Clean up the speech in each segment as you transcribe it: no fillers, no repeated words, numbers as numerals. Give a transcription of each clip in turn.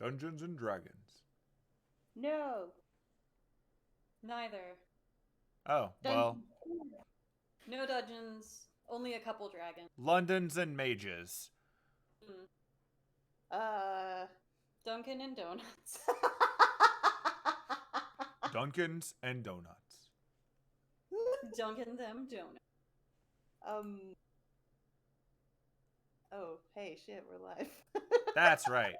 Dungeons and Dragons. No. Neither. Oh, well. Dungeon. No dungeons. Only a couple dragons. Londons and mages. Dunkin' and Donuts. Dunkins and donuts. Dunkin' them donuts. Oh, hey, shit, we're live. That's right.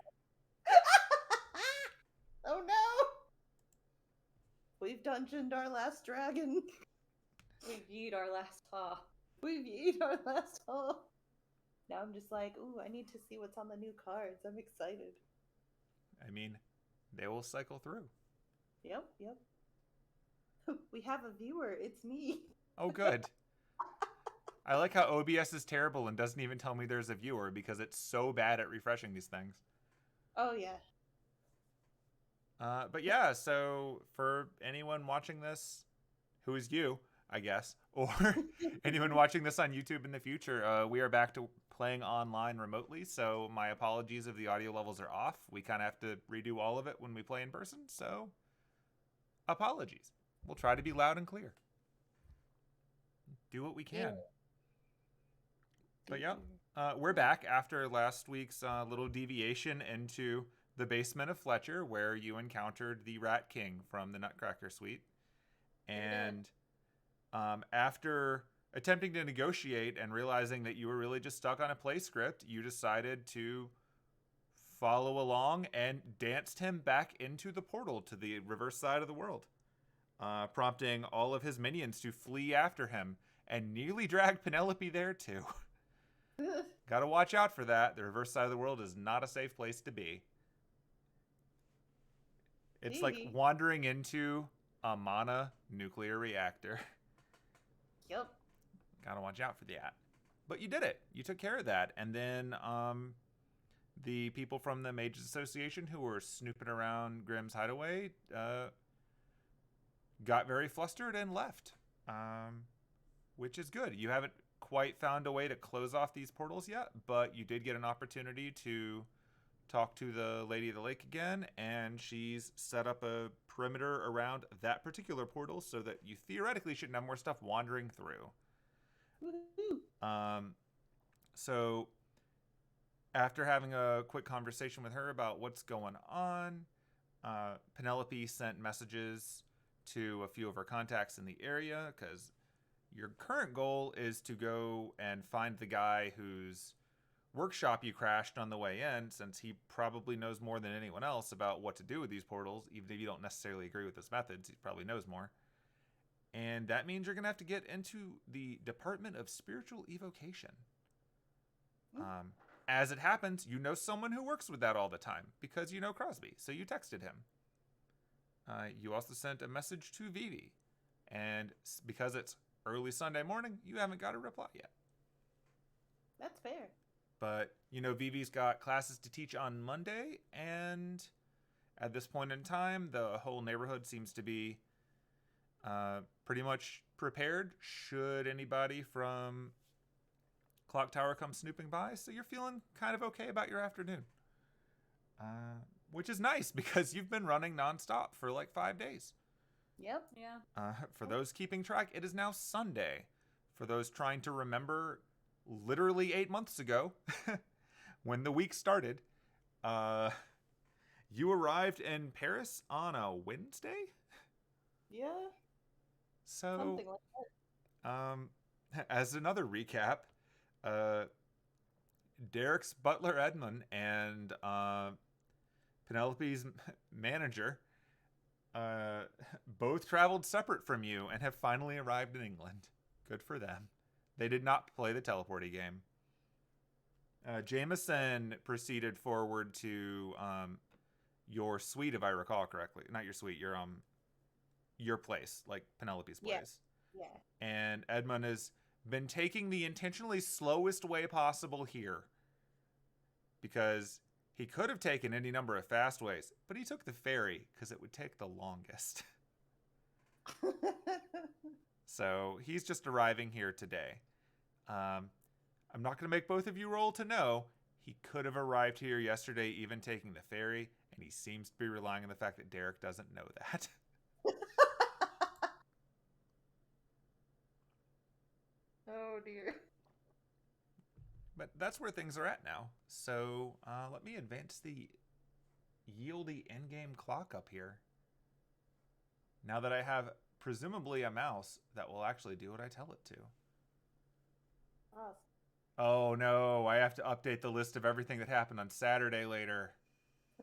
Oh no! We've dungeoned our last dragon. We've yeet our last paw. We've eaten our last haul. Now I'm just like, ooh, I need to see what's on the new cards. I'm excited. I mean, they will cycle through. Yep. We have a viewer. It's me. Oh, good. I like how OBS is terrible and doesn't even tell me there's a viewer because it's so bad at refreshing these things. Oh, yeah. But yeah, so for anyone watching this, who is you, I guess, or anyone watching this on YouTube in the future, we are back to playing online remotely, so my apologies if the audio levels are off. We kind of have to redo all of it when we play in person, so apologies. We'll try to be loud and clear. Do what we can. Yeah. But yeah, we're back after last week's little deviation into the basement of Fletcher, where you encountered the Rat King from the Nutcracker Suite. And after attempting to negotiate and realizing that you were really just stuck on a play script, you decided to follow along and danced him back into the portal to the reverse side of the world, prompting all of his minions to flee after him and nearly drag Penelope there too. Gotta watch out for that. The reverse side of the world is not a safe place to be. It's like wandering into a mana nuclear reactor. Yep. Gotta watch out for that. But you did it. You took care of that. And then the people from the Mages Association who were snooping around Grimm's hideaway got very flustered and left. Which is good. You haven't quite found a way to close off these portals yet, but you did get an opportunity to talk to the Lady of the Lake again, and she's set up a perimeter around that particular portal so that you theoretically shouldn't have more stuff wandering through. Woohoo. So after having a quick conversation with her about what's going on, Penelope sent messages to a few of her contacts in the area, because your current goal is to go and find the guy whose workshop you crashed on the way in, since he probably knows more than anyone else about what to do with these portals. Even if you don't necessarily agree with his methods, he probably knows more. And that means you're going to have to get into the Department of Spiritual Evocation. As it happens, you know someone who works with that all the time, because you know Crosby, so you texted him. You also sent a message to Vivi, and because it's early Sunday morning, you haven't got a reply yet. That's fair. But, you know, Vivi's got classes to teach on Monday, and at this point in time, the whole neighborhood seems to be pretty much prepared should anybody from Clock Tower come snooping by, so you're feeling kind of okay about your afternoon. Which is nice, because you've been running nonstop for like 5 days. Yep. Yeah. For those keeping track, it is now Sunday. For those trying to remember, literally 8 months ago, when the week started, you arrived in Paris on a Wednesday? Yeah. So, Something like that. as another recap, Derek's butler Edmund and Penelope's manager both traveled separate from you and have finally arrived in England. Good for them. They did not play the teleporty game. Jameson proceeded forward to your suite, if I recall correctly. Not your suite, your place, like Penelope's place. Yeah. And Edmund has been taking the intentionally slowest way possible here, because he could have taken any number of fast ways, but he took the ferry because it would take the longest. So he's just arriving here today. I'm not going to make both of you roll to know. He could have arrived here yesterday, even taking the ferry, and he seems to be relying on the fact that Derek doesn't know that. Oh dear. But that's where things are at now. So let me advance the yieldy in-game clock up here. Now that I have presumably a mouse that will actually do what I tell it to. Awesome. Oh no, I have to update the list of everything that happened on Saturday later.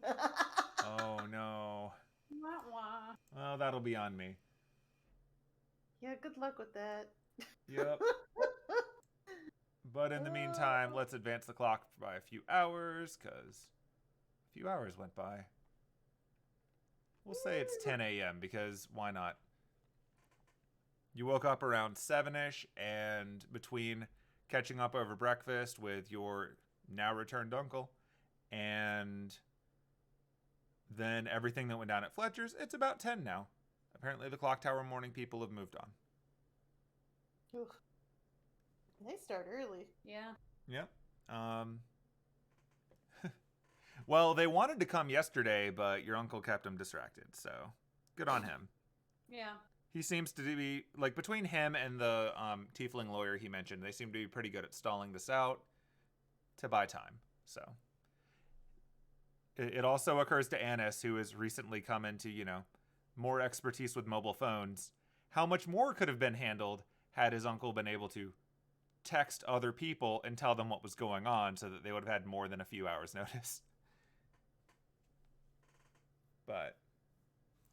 Oh no. Wah, wah. Well, that'll be on me. Yeah, good luck with that. Yep. But in the meantime, let's advance the clock by a few hours, because a few hours went by. We'll say it's 10 a.m., because why not? You woke up around 7-ish, and between catching up over breakfast with your now returned uncle, and then everything that went down at Fletcher's, it's about 10 now. Apparently the Clock Tower morning people have moved on. Ugh. They start early. Yeah. Yep. Well, they wanted to come yesterday, but your uncle kept them distracted, so good on him. Yeah. He seems to be, like, between him and the tiefling lawyer he mentioned, they seem to be pretty good at stalling this out to buy time. So it also occurs to Annis, who has recently come into, more expertise with mobile phones, how much more could have been handled had his uncle been able to text other people and tell them what was going on so that they would have had more than a few hours notice. But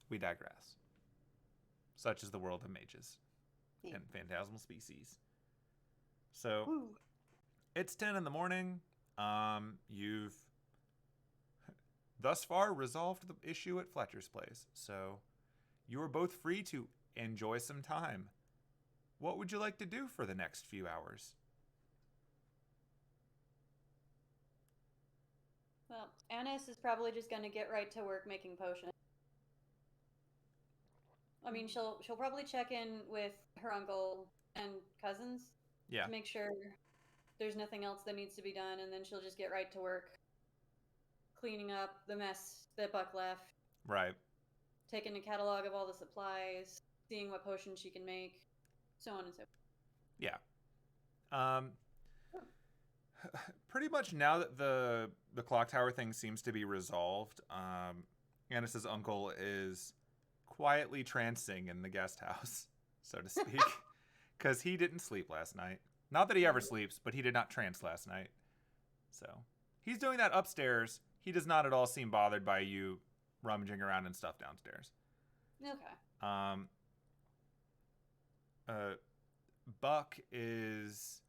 we digress. Such is the world of mages and phantasmal species. So Woo. it's 10 in the morning. You've thus far resolved the issue at Fletcher's place. So you are both free to enjoy some time. What would you like to do for the next few hours? Well, Annis is probably just gonna get right to work making potions. I mean, she'll probably check in with her uncle and cousins Yeah. to make sure there's nothing else that needs to be done, and then she'll just get right to work cleaning up the mess that Buck left, Right. taking a catalog of all the supplies, seeing what potions she can make, so on and so forth. Yeah. Pretty much now that the clock tower thing seems to be resolved, Annis's uncle is quietly trancing in the guest house, so to speak, because he didn't sleep last night. Not that he ever sleeps, but he did not trance last night. So he's doing that upstairs. He does not at all seem bothered by you rummaging around and stuff downstairs. Okay. Buck is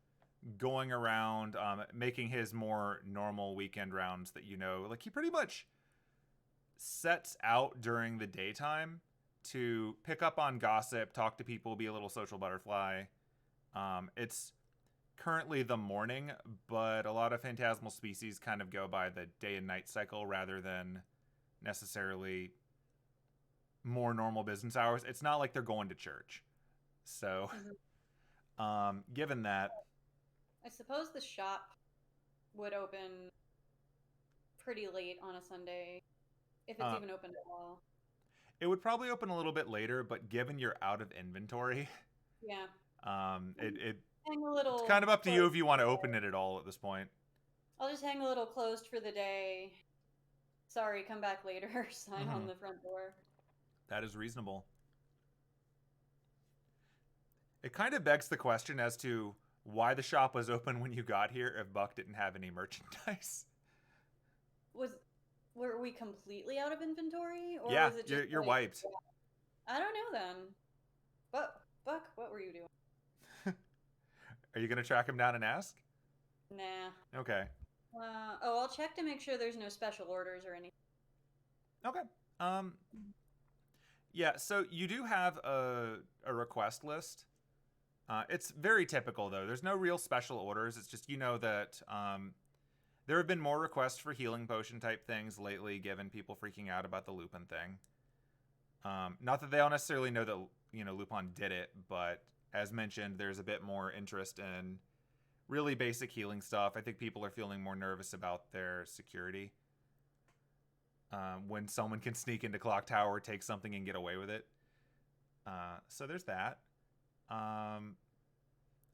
going around, making his more normal weekend rounds that like he pretty much sets out during the daytime to pick up on gossip, talk to people, be a little social butterfly. It's currently the morning, but a lot of phantasmal species kind of go by the day and night cycle rather than necessarily more normal business hours. It's not like they're going to church. So, given that, I suppose the shop would open pretty late on a Sunday, if it's even open at all. it would probably open a little bit later, but given you're out of inventory, Yeah. it's Hang a little. kind of up to you closed if you want to for- open it at all at this point. I'll just hang a little closed for the day. Sorry, come back later. Sign on the front door. That is reasonable. It kind of begs the question as to why the shop was open when you got here if Buck didn't have any merchandise. Were we completely out of inventory, or Yeah, was it just you're like- wiped. I don't know then. But Buck, what were you doing? Are you going to track him down and ask? Nah. Okay. I'll check to make sure there's no special orders or anything. Okay. Yeah, so you do have a request list. It's very typical, though. There's no real special orders. It's just that there have been more requests for healing potion type things lately, given people freaking out about the Lupin thing. Not that they all necessarily know that Lupin did it, but as mentioned, there's a bit more interest in really basic healing stuff. I think people are feeling more nervous about their security. When someone can sneak into Clock Tower, take something, and get away with it. So there's that.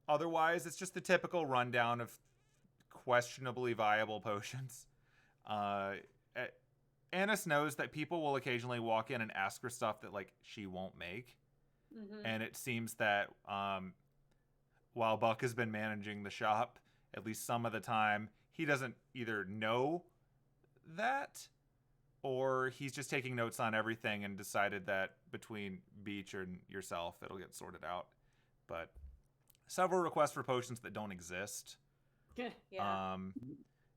Otherwise, it's just the typical rundown of questionably viable potions. Annis knows that people will occasionally walk in and ask for stuff that like she won't make. Mm-hmm. And it seems that while Buck has been managing the shop, at least some of the time, he doesn't either know that or he's just taking notes on everything and decided that between Beach and yourself, it'll get sorted out. But several requests for potions that don't exist. Yeah.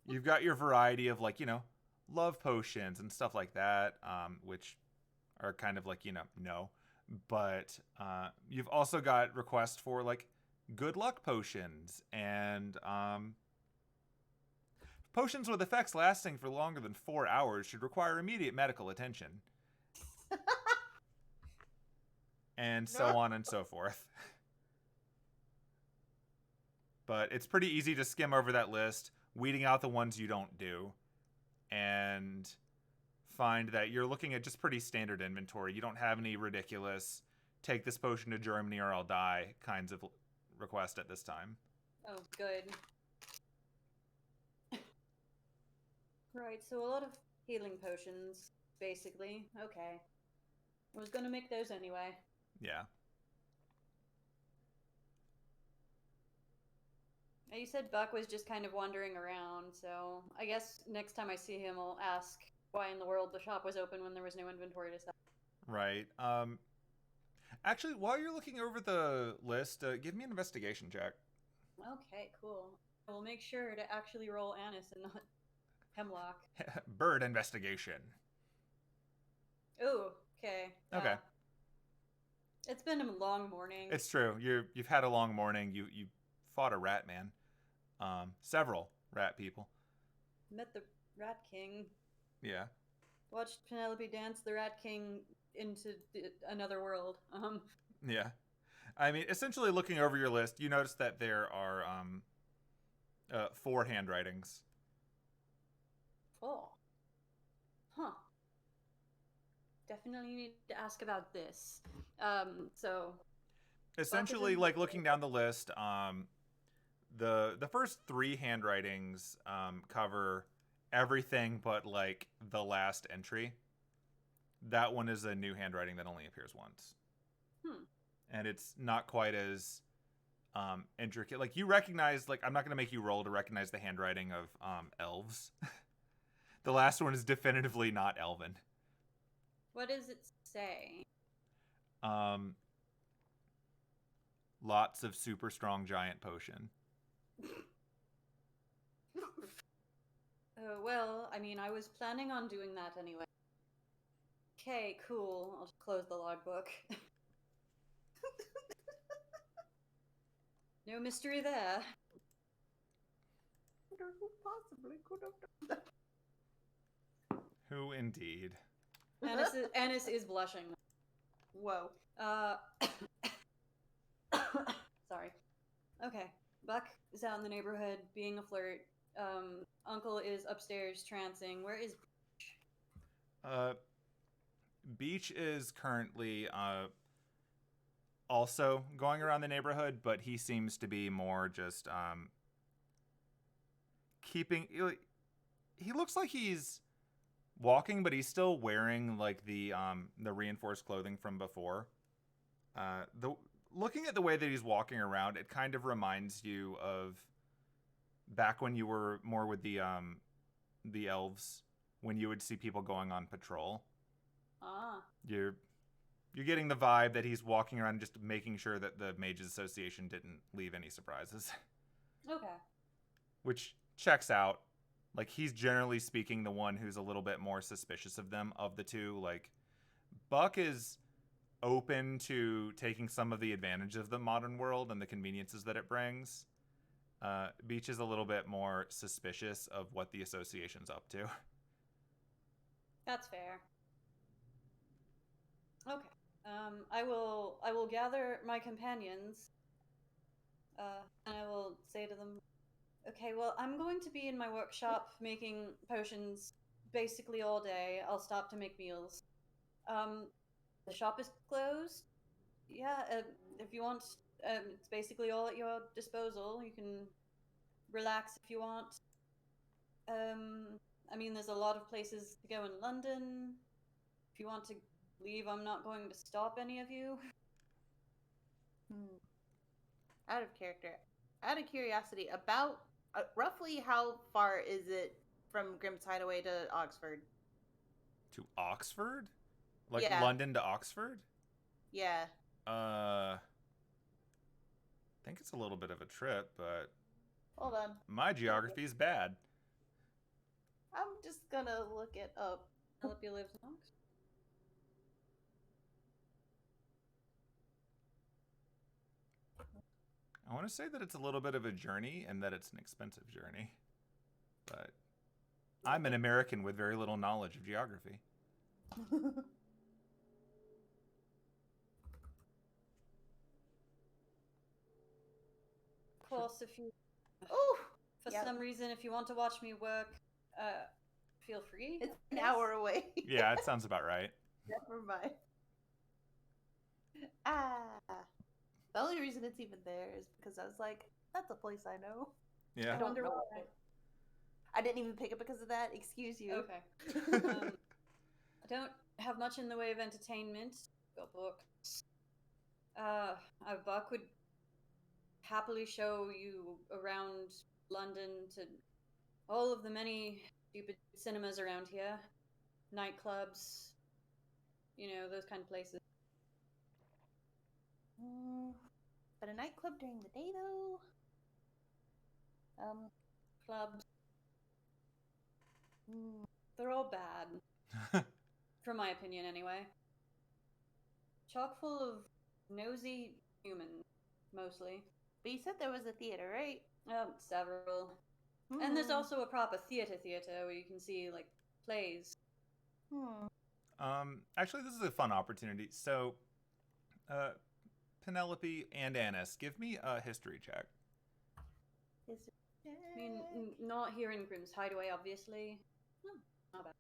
You've got your variety of like, love potions and stuff like that, which are kind of like, no. But you've also got requests for like good luck potions and potions with effects lasting for longer than 4 hours should require immediate medical attention. And so on and so forth. But it's pretty easy to skim over that list, weeding out the ones you don't do, and find that you're looking at just pretty standard inventory. You don't have any ridiculous, take this potion to Germany or I'll die kinds of request at this time. Oh, good. Right, so a lot of healing potions, basically. Okay. I was gonna make those anyway. Yeah. You said Buck was just kind of wandering around, so I guess next time I see him, I'll ask why in the world the shop was open when there was no inventory to sell. Right. Actually, while you're looking over the list, give me an investigation check. Okay, cool. I will make sure to actually roll Annis and not Hemlock. Bird investigation. Ooh, okay. Okay. It's been a long morning. It's true. You've had a long morning. You fought a rat man. Several rat people. Met the Rat King. Yeah. Watched Penelope dance the Rat King into another world. Yeah. I mean, essentially looking over your list, you notice that there are 4 handwritings. Oh. Huh. Definitely need to ask about this. So Essentially, like looking down the list, the first 3 handwritings cover everything but like the last entry. That one is a new handwriting that only appears once. And it's not quite as intricate. Like you recognize, like I'm not going to make you roll to recognize the handwriting of elves. The last one is definitively not elven. what does it say? Lots of super strong giant potion. Well, I mean, I was planning on doing that anyway. Okay, cool. I'll just close the logbook. No mystery there. Who possibly could have done that? Who indeed? Annis is blushing. Whoa. Sorry. Okay. Buck is out in the neighborhood being a flirt. Uncle is upstairs trancing. Where is Beach? Beach is currently also going around the neighborhood, but he seems to be more just keeping. He looks like he's walking, but he's still wearing like the reinforced clothing from before. Looking at the way that he's walking around, it kind of reminds you of back when you were more with the elves, when you would see people going on patrol. Ah. You're getting the vibe that he's walking around just making sure that the Mages Association didn't leave any surprises. Okay. Which checks out. Like, he's generally speaking the one who's a little bit more suspicious of them, of the two. Like, Buck is open to taking some of the advantage of the modern world and the conveniences that it brings. Beach is a little bit more suspicious of what the association's up to. That's fair. Okay. I will gather my companions, and I will say to them, Okay, well, I'm going to be in my workshop making potions basically all day. I'll stop to make meals. The shop is closed. Yeah, if you want, it's basically all at your disposal. You can relax if you want. I mean, there's a lot of places to go in London. If you want to leave, I'm not going to stop any of you. Out of character, out of curiosity, about roughly how far is it from Grimm's Hideaway to Oxford? To Oxford? Like Yeah. London to Oxford? Yeah. I think it's a little bit of a trip, but Hold on. my geography is bad. I'm just gonna look it up. Penelope lives in Oxford. I want to say that it's a little bit of a journey and that it's an expensive journey. But I'm an American with very little knowledge of geography. Of course, if you, Oh, for yeah. some reason, if you want to watch me work, feel free. It's an hour away. Yeah, it sounds about right. Never mind. The only reason it's even there is because I was like, that's a place I know. Yeah. I don't wonder know why. it. I didn't even pick it because of that. Excuse you. Okay. I don't have much in the way of entertainment. Got books. Buck would happily show you around London to all of the many stupid cinemas around here, nightclubs, those kind of places. But a nightclub during the day, though? Clubs. They're all bad. From my opinion, anyway. Chock full of nosy humans, mostly. But you said there was a theater, right? Several. And there's also a proper theater where you can see, like, plays. Actually, this is a fun opportunity. So, Penelope and Annis, give me a history check. I mean, not here in Grimm's Hideaway, obviously. Not bad.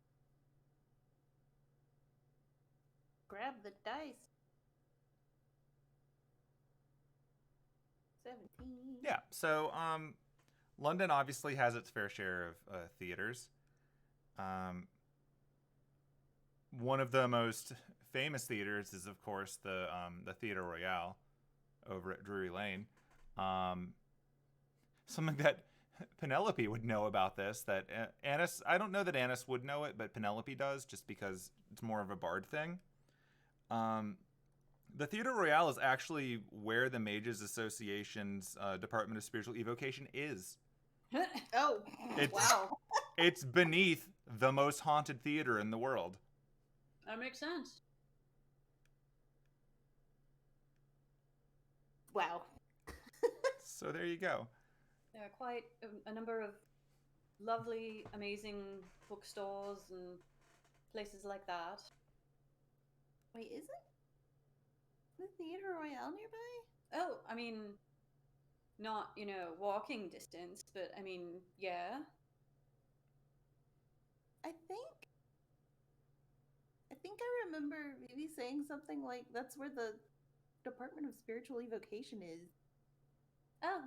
Grab the dice. 17. Yeah, so London obviously has its fair share of theaters. One of the most famous theaters is, of course, the Theatre Royale over at Drury Lane. Something that Penelope would know about this, that Annis, I don't know that Annis would know it, but Penelope does, just because it's more of a bard thing. The Theatre Royale is actually where the Mages Association's Department of Spiritual Evocation is. Oh, wow. It's beneath the most haunted theater in the world. That makes sense. Wow. So there you go. There are quite a number of lovely, amazing bookstores and places like that. Wait, isn't the Theatre Royale nearby? Oh, I mean, not, walking distance, but I mean, yeah. I think I remember maybe saying something like that's where the Department of Spiritual Evocation is. Oh,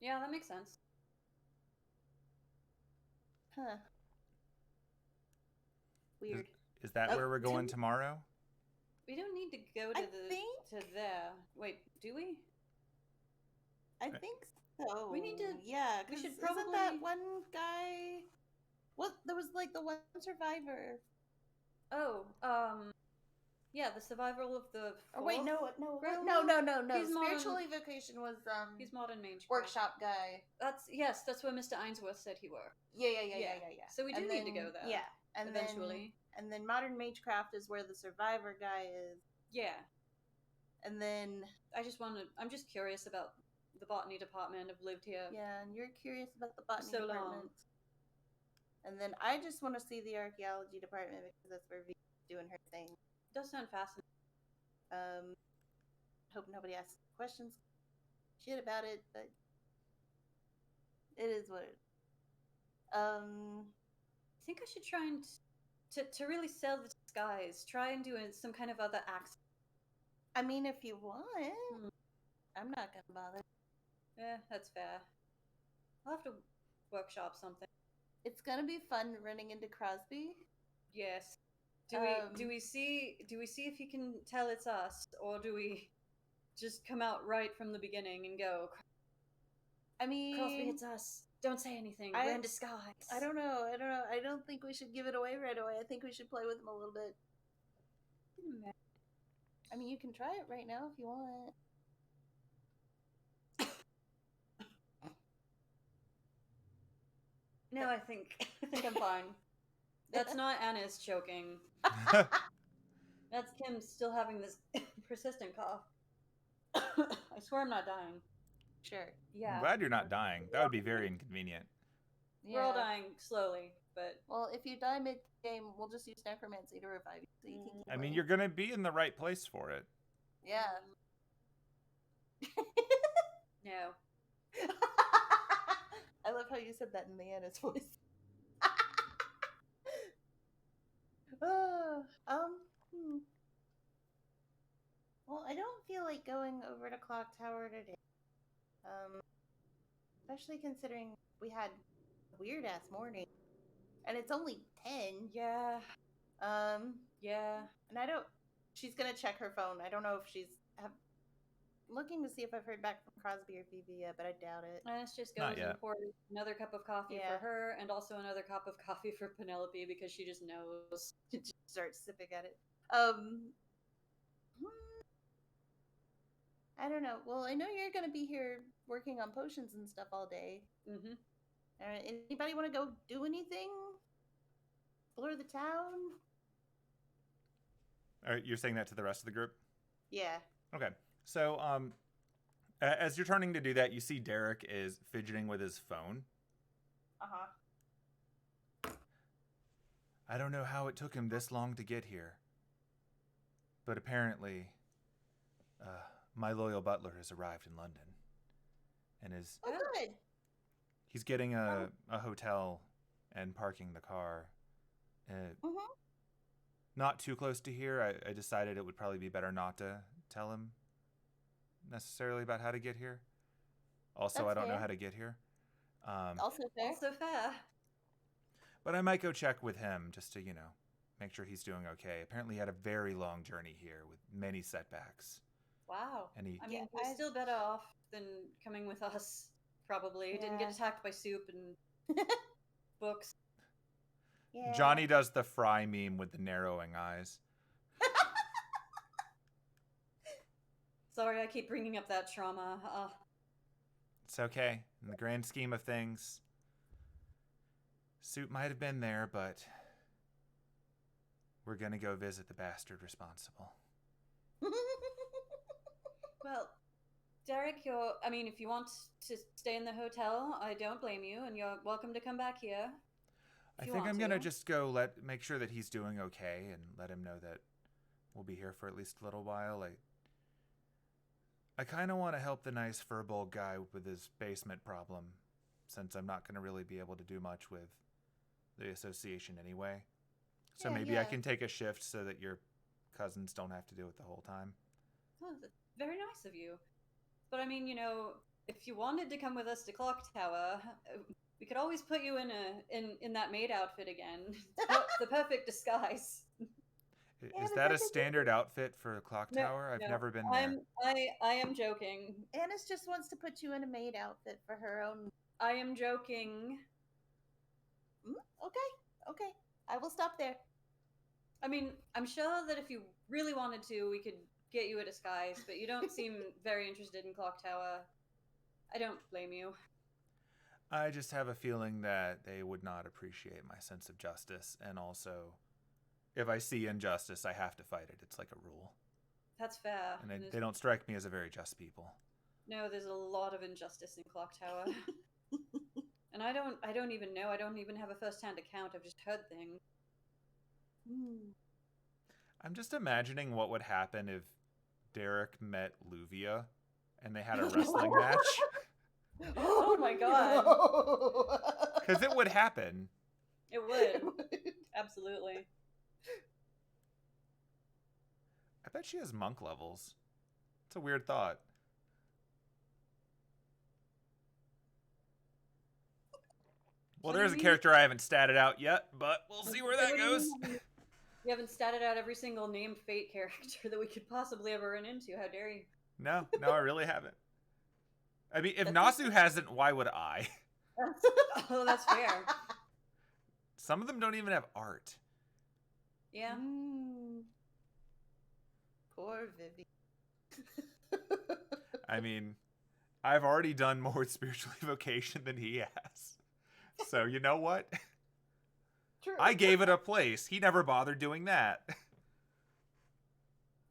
yeah, that makes sense. Huh. Weird. Is that where we're going tomorrow? We don't need to go to to there. Wait, do we? I think so. We need to. Yeah, we should isn't probably. that one guy? What? There was like the one survivor. Oh, yeah, the survival of the. Oh wait, no. He's Spiritual modern, Evocation was He's modern mage. workshop guy. That's where Mr. Ainsworth said he worked. Yeah. So we do need to go there. Yeah, and eventually. And then Modern Magecraft is where the survivor guy is. Yeah. And then I'm just curious about the botany department. I've lived here. Yeah, and you're curious about the botany so department. Long. And then I just want to see the archaeology department because that's where V's doing her thing. Does sound fascinating. Hope nobody asks questions shit about it, but It is what it I think I should try and to really sell the disguise. Try and do some kind of other accent. I mean, if you want, Hmm. I'm not gonna bother. Yeah, that's fair. I'll have to workshop something. It's gonna be fun running into Crosby. Yes. Do Um, we see if you can tell it's us, or do we just come out right from the beginning and go, I Crosby, mean, it's us. Don't say anything. I- We're in disguise. I don't know. I don't think we should give it away right away. I think we should play with him a little bit. I mean, you can try it right now if you want. No, I think I'm fine. That's not Anna's choking. That's Kim still having this persistent cough. I swear I'm not dying. Sure. Yeah. I'm glad you're not dying. That would be very inconvenient. We're all dying slowly, but Well, if you die mid-game, we'll just use necromancy to revive you, so you can keep I mean, playing. you're gonna be in the right place for it. Yeah. no. I love how you said that in the Anna's voice. Well, I don't feel like going over to Clock Tower today. Especially considering we had a weird ass morning, and it's only 10. Yeah. Yeah. And I don't. She's gonna check her phone. I don't know if she's looking to see if I've heard back from Crosby or Phoebe yet, but I doubt it. Let's just Not goes yet. and pours another cup of coffee Yeah. for her, and also another cup of coffee for Penelope because she just knows. Just start sipping at it. I don't know. Well, I know you're gonna be here working on potions and stuff all day. Mm-hmm. Anybody want to go do anything? Explore the town? All right, you're saying that to the rest of the group? Yeah. Okay. So, as you're turning to do that, you see Derek is fidgeting with his phone. I don't know how it took him this long to get here, but apparently, my loyal butler has arrived in London, and is Oh, good. he's getting a hotel and parking the car. Not too close to here. I decided it would probably be better not to tell him necessarily about how to get here. Also, That's I don't know fair. how to get here. Also fair. Also fair. But I might go check with him just to, make sure he's doing okay. Apparently he had a very long journey here with many setbacks. Wow. And he I mean, Yeah, he's still better off than coming with us, probably. He didn't get Yeah. attacked by soup and books. Yeah. Johnny does the Fry meme with the narrowing eyes. Sorry, I keep bringing up that trauma. It's okay. In the grand scheme of things, soup might have been there, but we're gonna go visit the bastard responsible. Well, Derek, if you want to stay in the hotel, I don't blame you, and you're welcome to come back here. I you think want I'm gonna to. just go make sure that he's doing okay and let him know that we'll be here for at least a little while. I kind of want to help the nice furball guy with his basement problem, since I'm not going to really be able to do much with the association anyway. So Yeah, maybe I yeah. can take a shift so that your cousins don't have to do it the whole time. Oh, that's very nice of you. But I mean, if you wanted to come with us to Clock Tower, we could always put you in that maid outfit again. The perfect disguise. Is that a standard outfit for a clock tower? I've never been there. I am joking. Annis just wants to put you in a maid outfit for her own. I am joking. Okay. I will stop there. I mean, I'm sure that if you really wanted to, we could get you a disguise, but you don't seem very interested in Clock Tower. I don't blame you. I just have a feeling that they would not appreciate my sense of justice, and also, if I see injustice, I have to fight it. It's like a rule. That's fair. And they don't strike me as a very just people. No, there's a lot of injustice in Clock Tower. And I don't even know. I don't even have a first-hand account. I've just heard things. I'm just imagining what would happen if Derek met Luvia and they had a wrestling match. Oh my god. Because it would happen. It would. Absolutely. I bet she has monk levels. It's a weird thought. Well, What do there's you a mean? character I haven't statted out yet, but we'll see where that What do you goes. mean You haven't statted out every single named fate character that we could possibly ever run into. How dare you? No, I really haven't. I mean, if That's Nasu hasn't, why would I? Oh, that's fair. Some of them don't even have art. Yeah. Poor Vivi. I mean, I've already done more spiritual evocation than he has. So, you know what? True. I gave it a place. He never bothered doing that.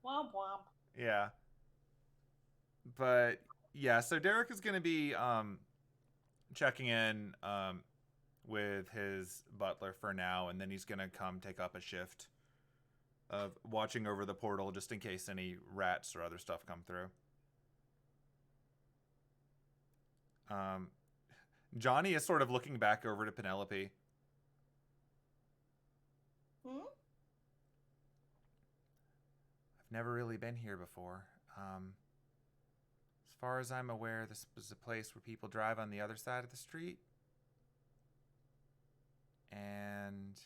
Womp womp. Yeah. But, yeah, so Derek is going to be checking in with his butler for now, and then he's going to come take up a shift of watching over the portal just in case any rats or other stuff come through. Johnny is sort of looking back over to Penelope. Hmm? I've never really been here before. As far as I'm aware, this was a place where people drive on the other side of the street. And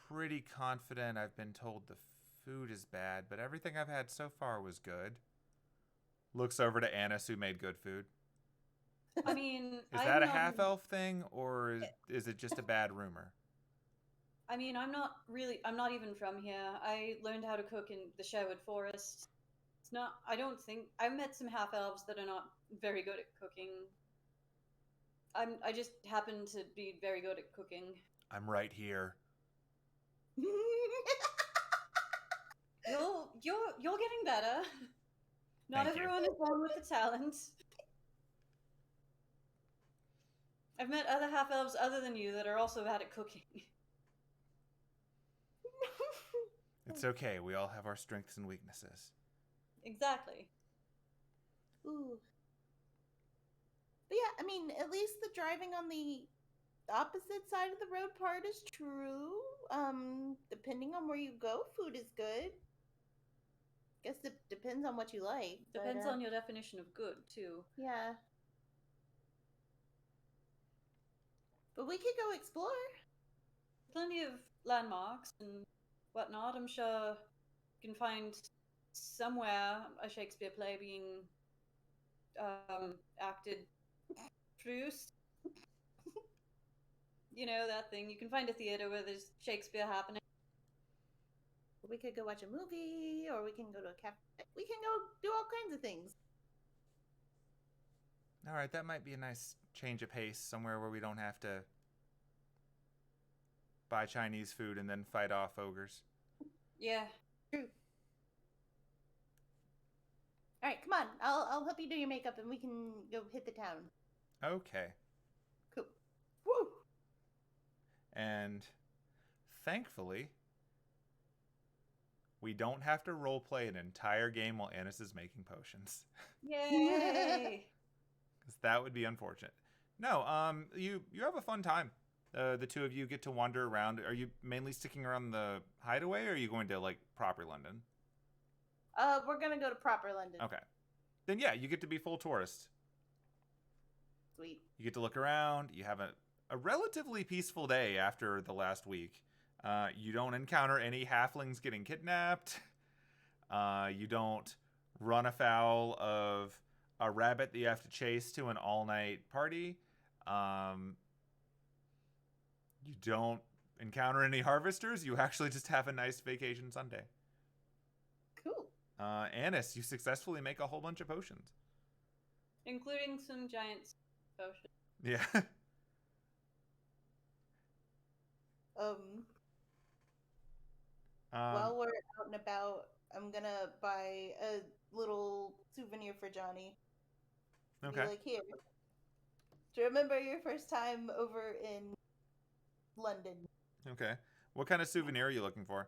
pretty confident I've been told the food is bad, but everything I've had so far was good. Looks over to Annis, who made good food. I mean, Is that a half-elf thing, or is it just a bad rumor? I mean, I'm not even from here. I learned how to cook in the Sherwood Forest. It's not, I don't think, I've met some half-elves that are not very good at cooking. I just happen to be very good at cooking. I'm right here. You're getting better. Not Thank you. everyone is born with the talent. I've met other half-elves other than you that are also bad at cooking. It's okay. We all have our strengths and weaknesses. Exactly. Ooh. But yeah, I mean, at least the driving on the opposite side of the road part is true. Depending on where you go, food is good. Guess it depends on what you like. Depends on your definition of good, too. Yeah. But we could go explore. Plenty of landmarks and whatnot. I'm sure you can find somewhere a Shakespeare play being acted, produced. You know, that thing. You can find a theater where there's Shakespeare happening. We could go watch a movie, or we can go to a cafe. We can go do all kinds of things. All right, that might be a nice change of pace, somewhere where we don't have to buy Chinese food and then fight off ogres. Yeah. True. All right, come on. I'll help you do your makeup, and we can go hit the town. Okay. Cool. Woo! And thankfully, we don't have to roleplay an entire game while Annis is making potions. Yay! Because that would be unfortunate. No, you have a fun time. The two of you get to wander around. Are you mainly sticking around the hideaway, or are you going to, like, proper London? We're gonna go to proper London. Okay. Then, yeah, you get to be full tourist. Sweet. You get to look around. You have a relatively peaceful day after the last week. You don't encounter any halflings getting kidnapped. You don't run afoul of a rabbit that you have to chase to an all-night party. You don't encounter any harvesters. You actually just have a nice vacation Sunday. Cool. Annis, you successfully make a whole bunch of potions. Including some giant potions. Yeah. While we're out and about, I'm gonna buy a little souvenir for Johnny. Okay. Be like, here. To remember your first time over in London. Okay. What kind of souvenir are you looking for?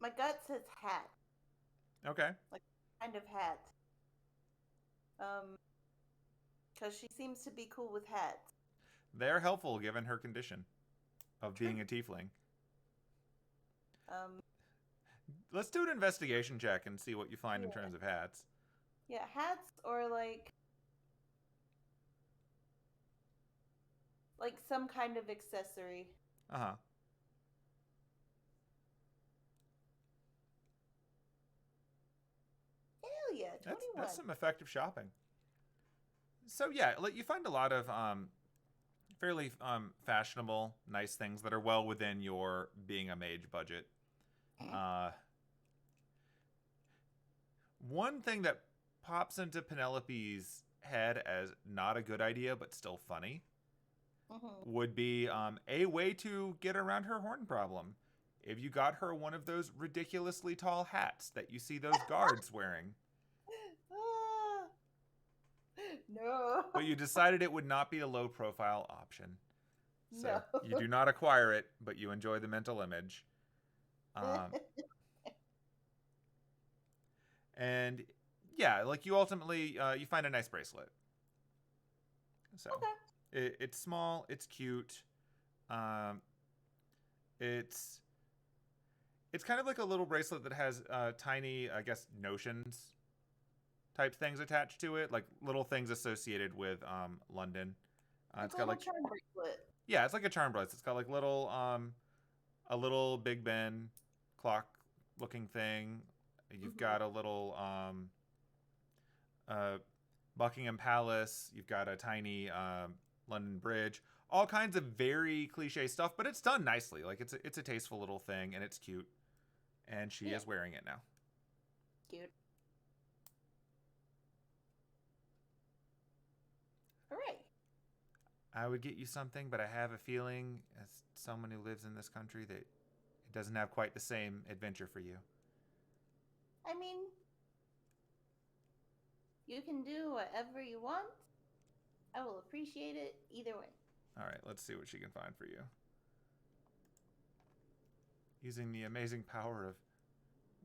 My gut says hat. Okay. Like, kind of hat. Because she seems to be cool with hats. They're helpful given her condition of being a tiefling. Let's do an investigation check and see what you find in terms of hats. Yeah, hats or like some kind of accessory. Uh-huh. Hell yeah, 21. That's some effective shopping. So yeah, you find a lot of fairly fashionable, nice things that are well within your being a mage budget. One thing that pops into Penelope's head as not a good idea but still funny would be a way to get around her horn problem. If you got her one of those ridiculously tall hats that you see those guards wearing. No. But you decided it would not be a low profile option. So No. you do not acquire it, but you enjoy the mental image. And yeah, you ultimately, you find a nice bracelet. So it's small, it's cute. It's kind of like a little bracelet that has tiny, I guess, notions type things attached to it, like little things associated with London. It's got like charm bracelet. Yeah, it's like a charm bracelet. It's got like little a little Big Ben clock looking thing. You've got a little Buckingham Palace. You've got a tiny London Bridge. All kinds of very cliche stuff, but it's done nicely. Like it's a tasteful little thing, and it's cute. And she is wearing it now. Cute. All right. I would get you something, but I have a feeling, as someone who lives in this country, that it doesn't have quite the same adventure for you. I mean, you can do whatever you want. I will appreciate it either way. All right, let's see what she can find for you. Using the amazing power of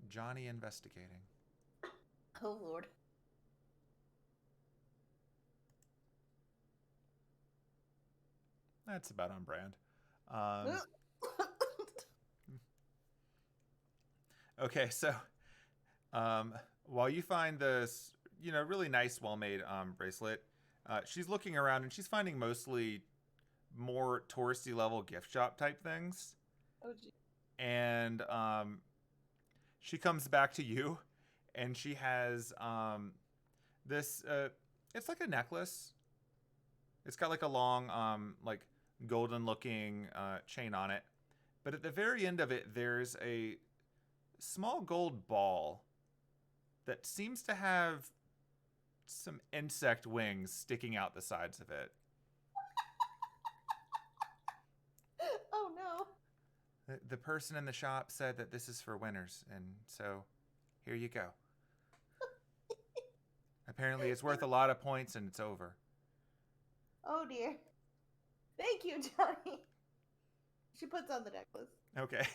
Johnny investigating. Oh, Lord. That's about on brand. Okay, so while you find this, really nice, well-made bracelet, she's looking around and she's finding mostly more touristy level gift shop type things. Oh, geez. And she comes back to you, and she has this. It's like a necklace. It's got like a long, golden-looking chain on it, but at the very end of it, there's a small gold ball that seems to have some insect wings sticking out the sides of it. Oh, no. The person in the shop said that this is for winners, and so here you go. Apparently it's worth a lot of points, and it's over. Oh, dear. Thank you, Johnny. She puts on the necklace. Okay.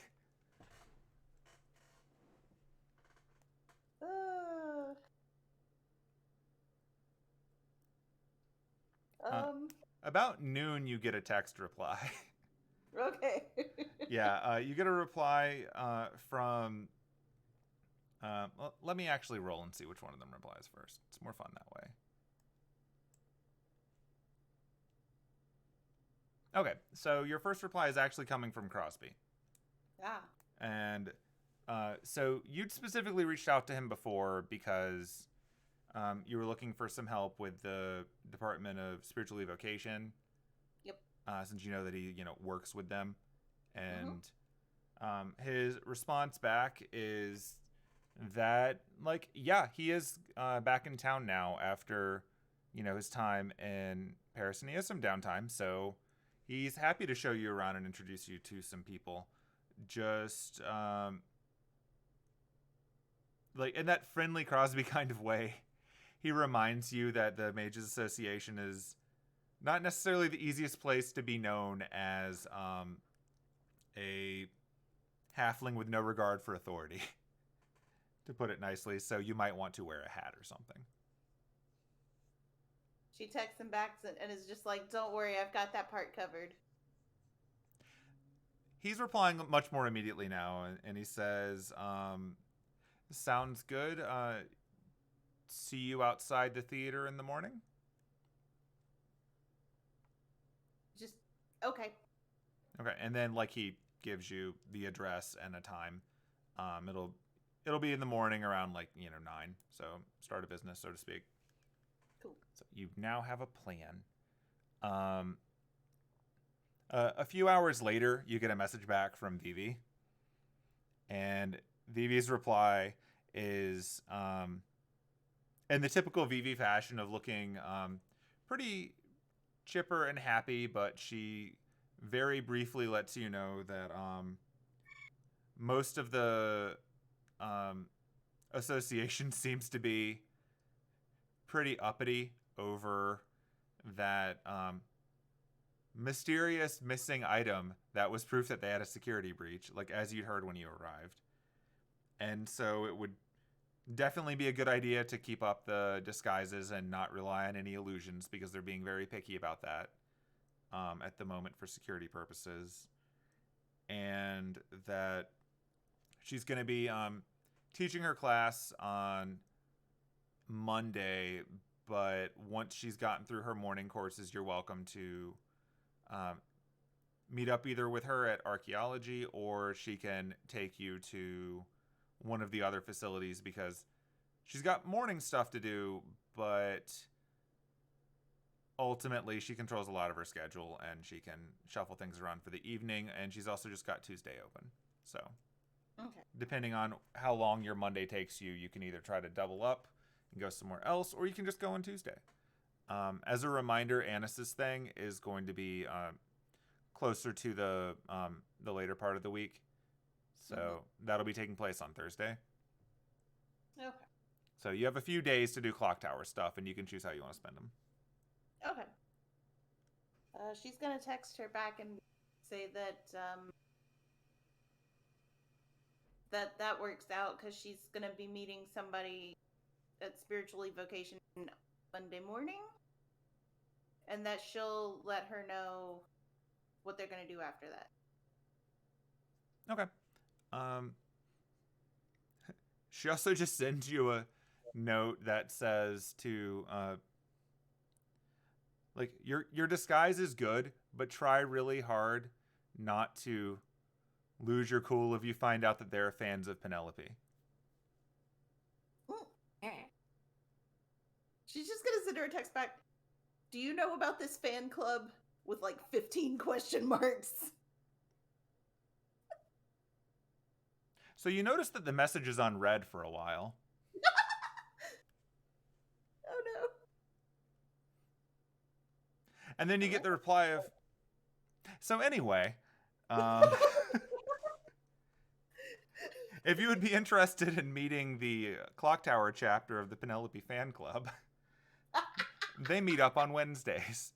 About noon, you get a text reply. Okay. Yeah, you get a reply from... well, let me actually roll and see which one of them replies first. It's more fun that way. Okay, so your first reply is actually coming from Crosby. Ah. And so you'd specifically reached out to him before because you were looking for some help with the Department of Spiritual Evocation. Yep. Since you know that he, works with them. And his response back is that, he is back in town now after, his time in Paris. And he has some downtime, so he's happy to show you around and introduce you to some people. Just, in that friendly Crosby kind of way, he reminds you that the Mages Association is not necessarily the easiest place to be known as a halfling with no regard for authority, to put it nicely. So you might want to wear a hat or something. She texts him back and is just like, don't worry, I've got that part covered. He's replying much more immediately now, and he says, sounds good. See you outside the theater in the morning? Just, okay. Okay, and then, like, he gives you the address and a time. It'll be in the morning around, 9, so start of business, so to speak. Cool. So you now have a plan. A few hours later, you get a message back from Vivi. And Vivi's reply is in the typical Vivi fashion of looking pretty chipper and happy, but she very briefly lets you know that most of the association seems to be pretty uppity over that mysterious missing item that was proof that they had a security breach, like as you'd heard when you arrived. And so it would definitely be a good idea to keep up the disguises and not rely on any illusions, because they're being very picky about that at the moment for security purposes. And that she's going to be teaching her class on Monday, but once she's gotten through her morning courses, you're welcome to meet up either with her at archaeology, or she can take you to one of the other facilities, because she's got morning stuff to do, but ultimately she controls a lot of her schedule and she can shuffle things around for the evening. And she's also just got Tuesday open. So Okay. depending on how long your Monday takes you, you can either try to double up and go somewhere else, or you can just go on Tuesday. As a reminder, Annis's thing is going to be closer to the later part of the week. So that'll be taking place on Thursday. Okay. So you have a few days to do clock tower stuff, and you can choose how you want to spend them. Okay. She's gonna text her back and say that that works out, because she's gonna be meeting somebody at Spiritual Evocation Monday morning, and that she'll let her know what they're gonna do after that. Okay. She also just sends you a note that says to your disguise is good, but try really hard not to lose your cool if you find out that they're fans of Penelope. She's just gonna send her a text back. Do you know about this fan club with 15 question marks? So you notice that the message is on red for a while. Oh no. And then you get the reply of, so anyway, if you would be interested in meeting the Clock Tower chapter of the Penelope fan club, they meet up on Wednesdays.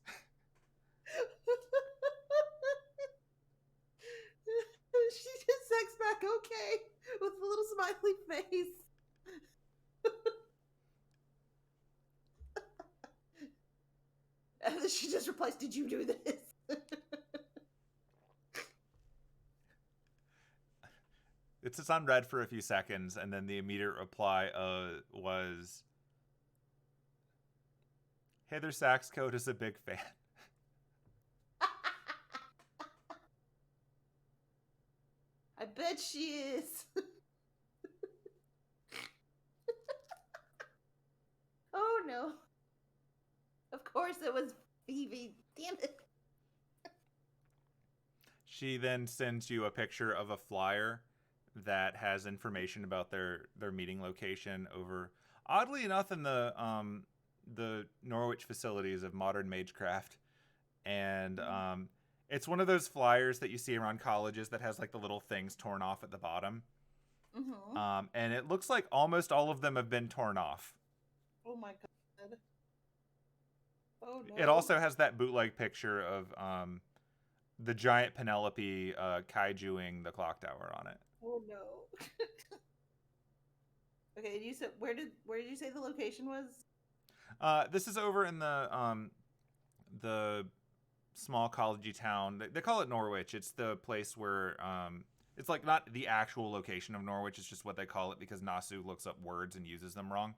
She just texts back, okay, with a little smiley face. And then she just replies, did you do this? It's just on red for a few seconds, and then the immediate reply was, Heather Saxcoat is a big fan. I bet she is. Oh no. Of course it was Phoebe. Damn it. She then sends you a picture of a flyer that has information about their meeting location over, oddly enough, in the Norwich facilities of Modern Magecraft. And it's one of those flyers that you see around colleges that has the little things torn off at the bottom. Mm-hmm. And it looks like almost all of them have been torn off. Oh my god. Oh no. It also has that bootleg picture of the giant Penelope kaijuing the clock tower on it. Oh no. Okay, you said where did you say the location was? This is over in the small collegey town. They call it Norwich. It's the place where it's like not the actual location of Norwich. It's just what they call it because Nasu looks up words and uses them wrong.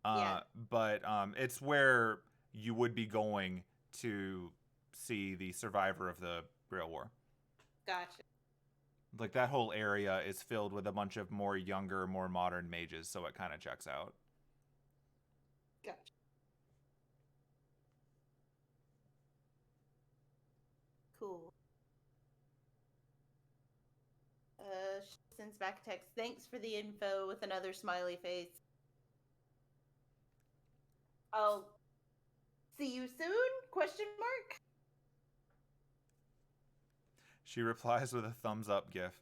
Yeah. But it's where you would be going to see the survivor of the Real War. Gotcha. Like that whole area is filled with a bunch of more younger, more modern mages, so it kind of checks out. Gotcha. Cool. She sends back a text. Thanks for the info with another smiley face. I'll see you soon? Question mark. She replies with a thumbs up gif.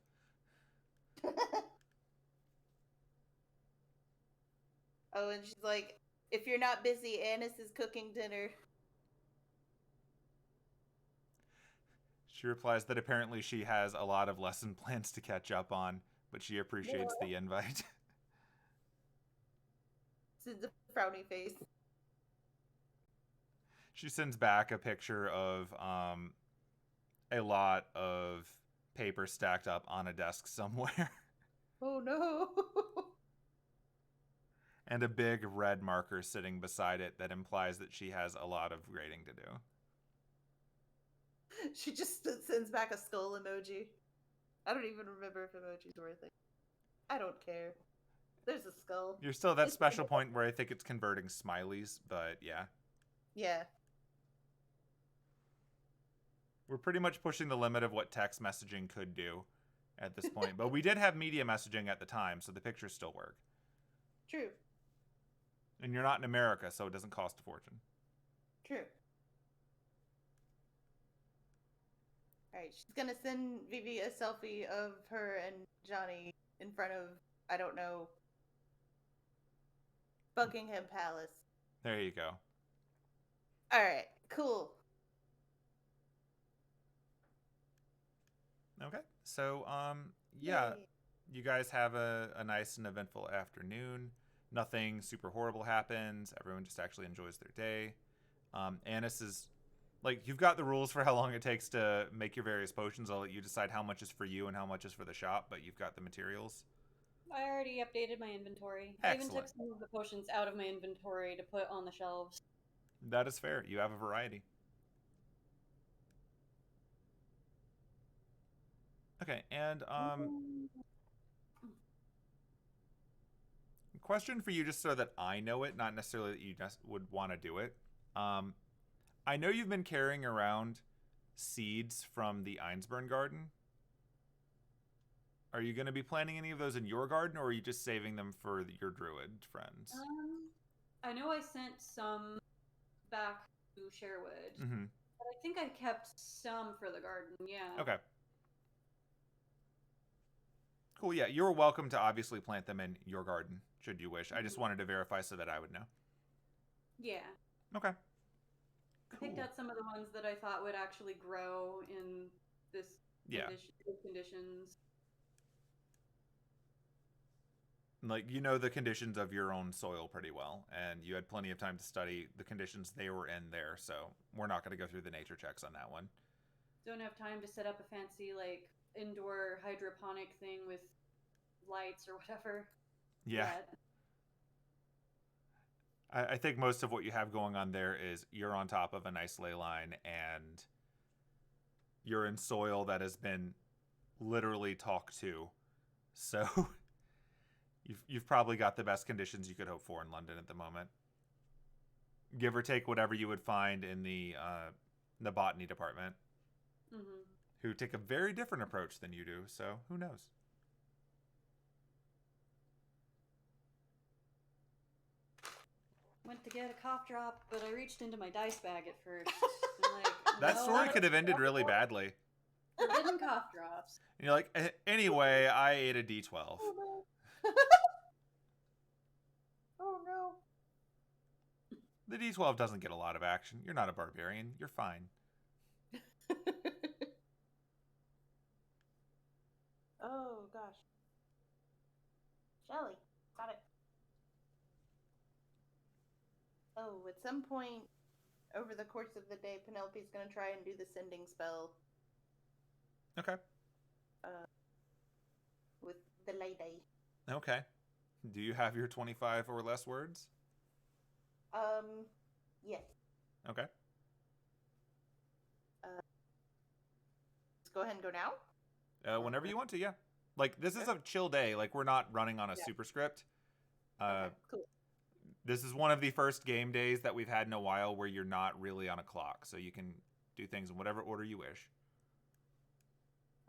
Oh, and she's like, if you're not busy, Annis is cooking dinner. She replies that apparently she has a lot of lesson plans to catch up on, but she appreciates the invite. Sends a frowny face. She sends back a picture of a lot of paper stacked up on a desk somewhere. Oh no. And a big red marker sitting beside it that implies that she has a lot of grading to do. She just sends back a skull emoji. I don't even remember if emojis were a thing. I don't care. There's a skull. You're still at that special point where I think it's converting smileys, but yeah. Yeah. We're pretty much pushing the limit of what text messaging could do at this point. But we did have media messaging at the time, so the pictures still work. True. And you're not in America, so it doesn't cost a fortune. True. Alright, she's gonna send Vivi a selfie of her and Johnny in front of, I don't know, Buckingham Palace. There you go. Alright, cool. Okay. So, yeah, Yay. you guys have a nice and eventful afternoon. Nothing super horrible happens. Everyone just actually enjoys their day. Annis is, like, you've got the rules for how long it takes to make your various potions. I'll let you decide how much is for you and how much is for the shop, but you've got the materials. I already updated my inventory. I even took Excellent. some of the potions out of my inventory to put on the shelves. That is fair. You have a variety. Okay, and question for you, just so that I know it, not necessarily that you just would want to do it. I know you've been carrying around seeds from the Ainsburn garden. Are you going to be planting any of those in your garden, or are you just saving them for your druid friends? I know I sent some back to Sherwood, Mm-hmm. but I think I kept some for the garden, yeah. Okay. Cool, yeah. You're welcome to obviously plant them in your garden, should you wish. I just wanted to verify so that I would know. Yeah. Okay. I picked out some of the ones that I thought would actually grow in this conditions. Like, you know the conditions of your own soil pretty well, and you had plenty of time to study the conditions they were in there, so we're not going to go through the nature checks on that one. Don't have time to set up a fancy, like, indoor hydroponic thing with lights or whatever. Yeah. Yet. I think most of what you have going on there is you're on top of a nice ley line, and you're in soil that has been literally talked to. So you've probably got the best conditions you could hope for in London at the moment. Give or take whatever you would find in the botany department, who take a very different approach than you do, so who knows? Went to get a cough drop, but I reached into my dice bag at first. I'm like, That no, story could have ended really badly. Forbidden cough drops. And you're like, anyway, I ate a D12. Oh no. Oh no. The D12 doesn't get a lot of action. You're not a barbarian. You're fine. Oh gosh. Shelly, got it. Oh, at some point over the course of the day, Penelope's gonna try and do the sending spell. Okay. With the lady. Okay. Do you have your 25 or less words? Yes. Okay. Let's go ahead and go now. Whenever you want to, yeah. Like, this is a chill day. Like, we're not running on a superscript. Okay, cool. This is one of the first game days that we've had in a while where you're not really on a clock, so you can do things in whatever order you wish.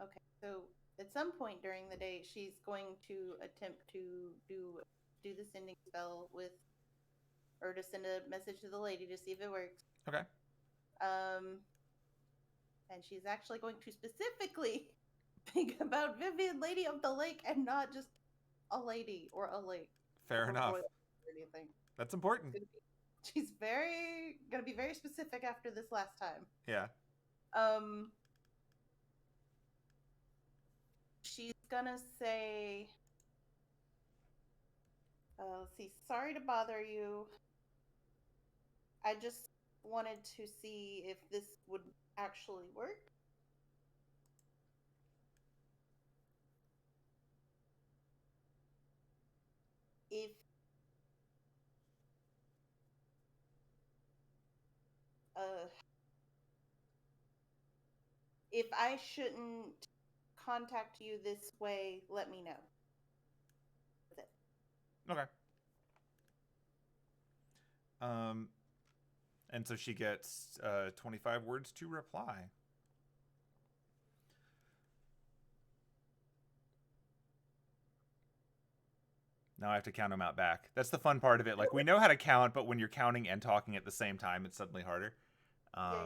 Okay, so at some point during the day, she's going to attempt to do the sending spell with, or to send a message to the lady to see if it works. Okay. And she's actually going to specifically think about Vivian, Lady of the Lake, and not just a lady or a lake. Fair enough. Or anything. That's important. She's gonna be very specific after this last time. Yeah. She's gonna say, let's see, sorry to bother you. I just wanted to see if this would actually work. If I shouldn't contact you this way, let me know. That's it. Okay. And so she gets 25 words to reply. Now I have to count them out back. That's the fun part of it. Like, we know how to count, but when you're counting and talking at the same time, it's suddenly harder. Yeah.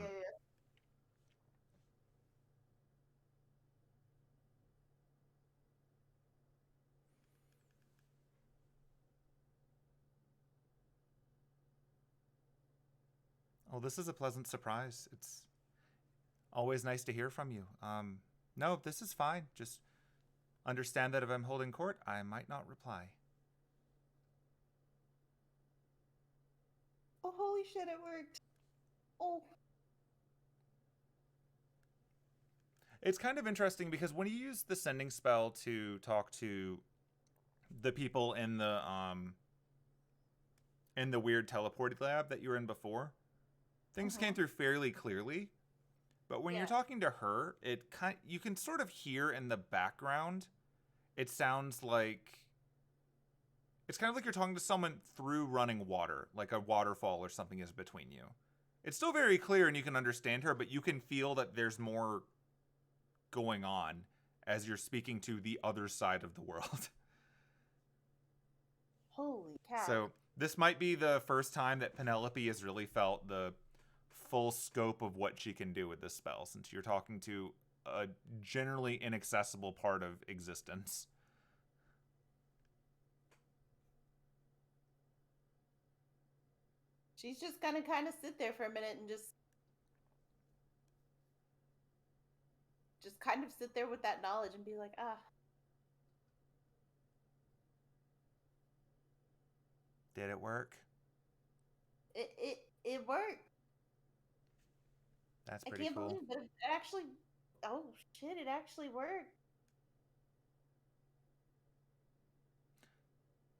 Oh, this is a pleasant surprise. It's always nice to hear from you. No, this is fine. Just understand that if I'm holding court, I might not reply. Oh, holy shit, it worked. Oh. It's kind of interesting because when you use the sending spell to talk to the people in the weird teleported lab that you were in before, things came through fairly clearly. But when you're talking to her, you can sort of hear in the background. It sounds like it's kind of like you're talking to someone through running water, like a waterfall or something is between you. It's still very clear and you can understand her, but you can feel that there's more going on as you're speaking to the other side of the world. Holy cow. So this might be the first time that Penelope has really felt the full scope of what she can do with this spell, since you're talking to a generally inaccessible part of existence. She's just gonna kind of sit there for a minute and just kind of sit there with that knowledge and be like, Did it work? It worked. That's I pretty can't cool. believe it, but it actually, oh shit, it actually worked.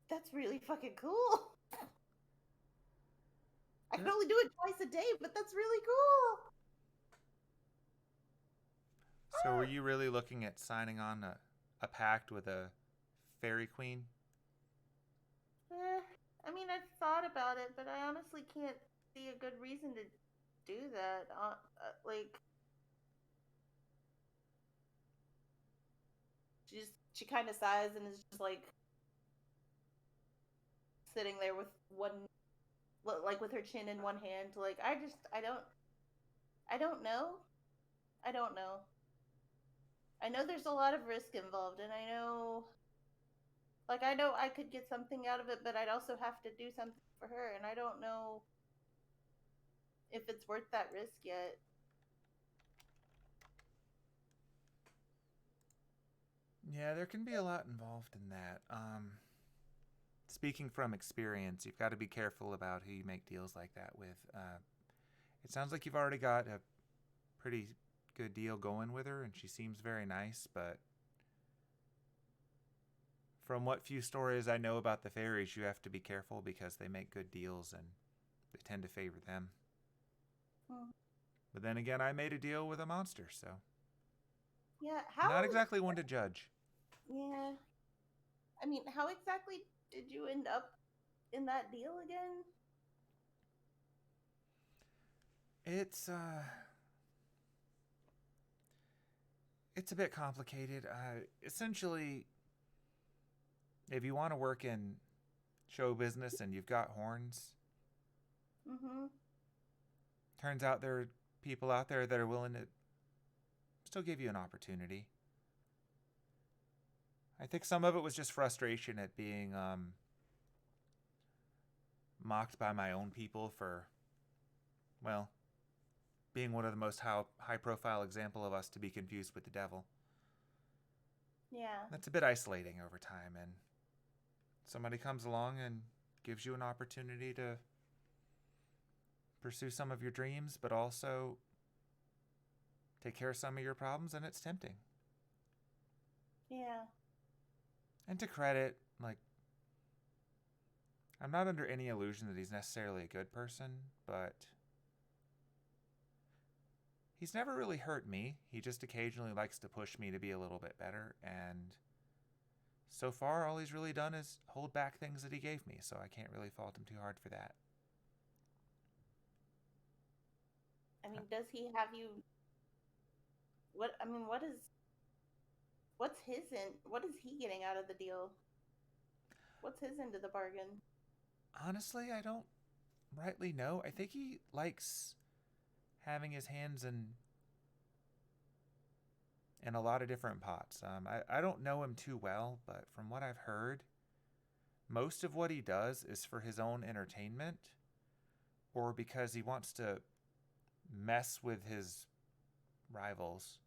That's really fucking cool. I can only do it twice a day, but that's really cool. So were you really looking at signing on a pact with a fairy queen? I mean, I've thought about it, but I honestly can't see a good reason to do that. She kind of sighs and is just like sitting there with with her chin in one hand. Like, I don't know. I don't know. I know there's a lot of risk involved, and I know I could get something out of it, but I'd also have to do something for her, and I don't know if it's worth that risk yet. Yeah, there can be a lot involved in that. Speaking from experience, you've got to be careful about who you make deals like that with. It sounds like you've already got a pretty good deal going with her, and she seems very nice, but from what few stories I know about the fairies, you have to be careful because they make good deals and they tend to favor them. But then again, I made a deal with a monster, so Yeah, not exactly one to judge. Yeah. I mean, how exactly did you end up in that deal again? It's a bit complicated. Essentially, if you want to work in show business and you've got horns, turns out there are people out there that are willing to still give you an opportunity. I think some of it was just frustration at being mocked by my own people for, well, being one of the most high-profile example of us to be confused with the devil. Yeah. That's a bit isolating over time, and somebody comes along and gives you an opportunity to pursue some of your dreams, but also take care of some of your problems, and it's tempting. Yeah. And to credit, like, I'm not under any illusion that he's necessarily a good person, but he's never really hurt me. He just occasionally likes to push me to be a little bit better, and so far all he's really done is hold back things that he gave me, so I can't really fault him too hard for that. I mean, does he have you... What's he getting out of the deal? What's his end of the bargain? Honestly, I don't rightly know. I think he likes having his hands in a lot of different pots. I don't know him too well, but from what I've heard, most of what he does is for his own entertainment or because he wants to mess with his rivals.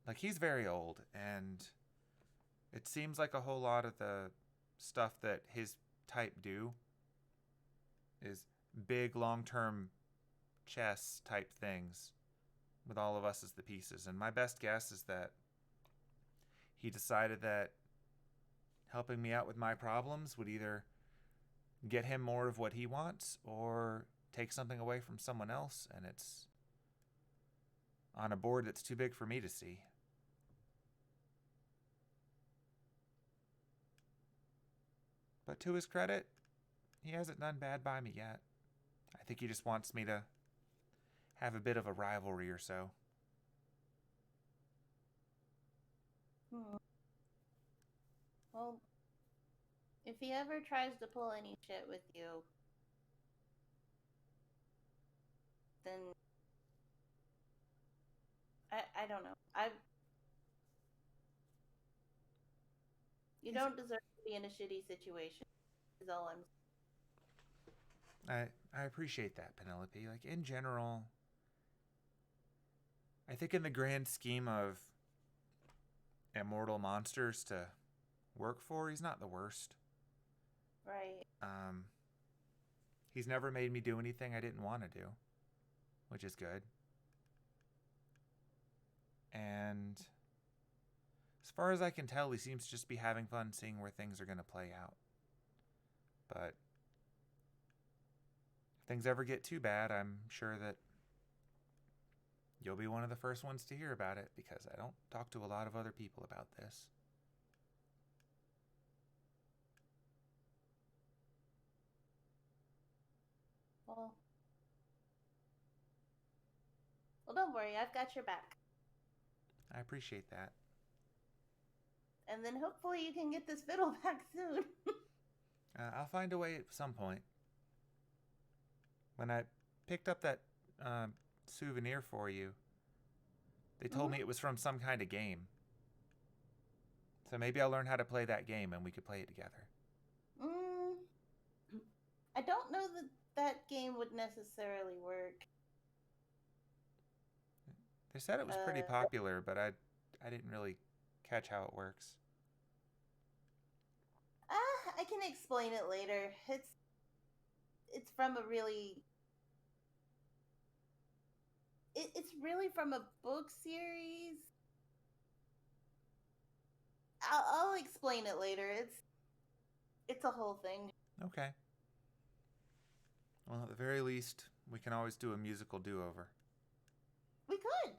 Like, he's very old, and it seems like a whole lot of the stuff that his type do is big, long-term chess type things with all of us as the pieces. And my best guess is that he decided that helping me out with my problems would either get him more of what he wants or take something away from someone else, and it's on a board that's too big for me to see. But to his credit, he hasn't done bad by me yet. I think he just wants me to have a bit of a rivalry or so. Well, if he ever tries to pull any shit with you, then I don't know. You don't deserve to be in a shitty situation, is all I'm saying. I appreciate that, Penelope. Like, in general, I think in the grand scheme of immortal monsters to work for, he's not the worst. Right. He's never made me do anything I didn't want to do, which is good. And as far as I can tell, he seems to just be having fun seeing where things are going to play out. But if things ever get too bad, I'm sure that you'll be one of the first ones to hear about it, because I don't talk to a lot of other people about this. Well, don't worry. I've got your back. I appreciate that. And then hopefully you can get this fiddle back soon. I'll find a way at some point. When I picked up that souvenir for you, they told me it was from some kind of game. So maybe I'll learn how to play that game and we could play it together. I don't know that that game would necessarily work. They said it was pretty popular, but I didn't really catch how it works. I can explain it later. It's from a really it's really from a book series. I'll explain it later. It's a whole thing. Okay. Well, at the very least, we can always do a musical do-over. We could.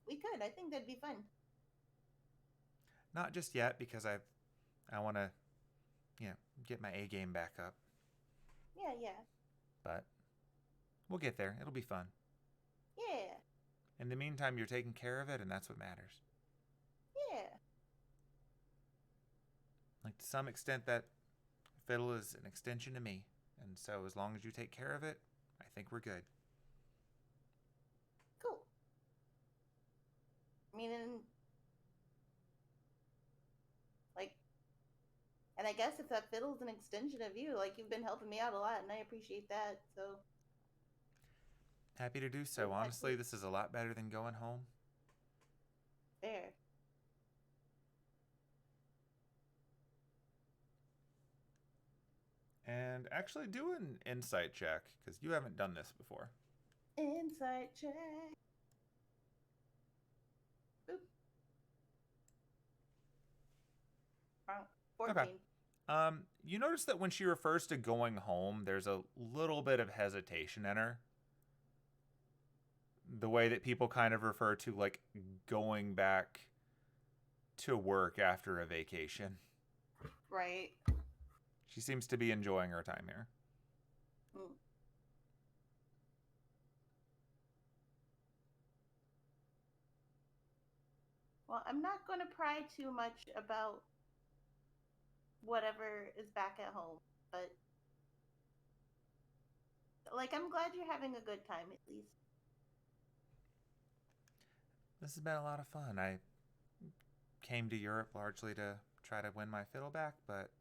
We could. I think that'd be fun. Not just yet, because I want to, get my A game back up. Yeah. But we'll get there. It'll be fun. Yeah. In the meantime, you're taking care of it, and that's what matters. Yeah. Like, to some extent, that fiddle is an extension of me. And so as long as you take care of it, I think we're good. Cool. And I guess if that fiddle's an extension of you, you've been helping me out a lot, and I appreciate that, so. Happy to do so. Honestly, this is a lot better than going home. Fair. And actually do an insight check, because you haven't done this before. Insight check. Boop. 14. Okay. You notice that when she refers to going home, there's a little bit of hesitation in her. The way that people kind of refer to, going back to work after a vacation. Right. She seems to be enjoying her time here. Mm. Well, I'm not going to pry too much about whatever is back at home, but I'm glad you're having a good time, at least. This has been a lot of fun. I came to Europe largely to try to win my fiddle back, but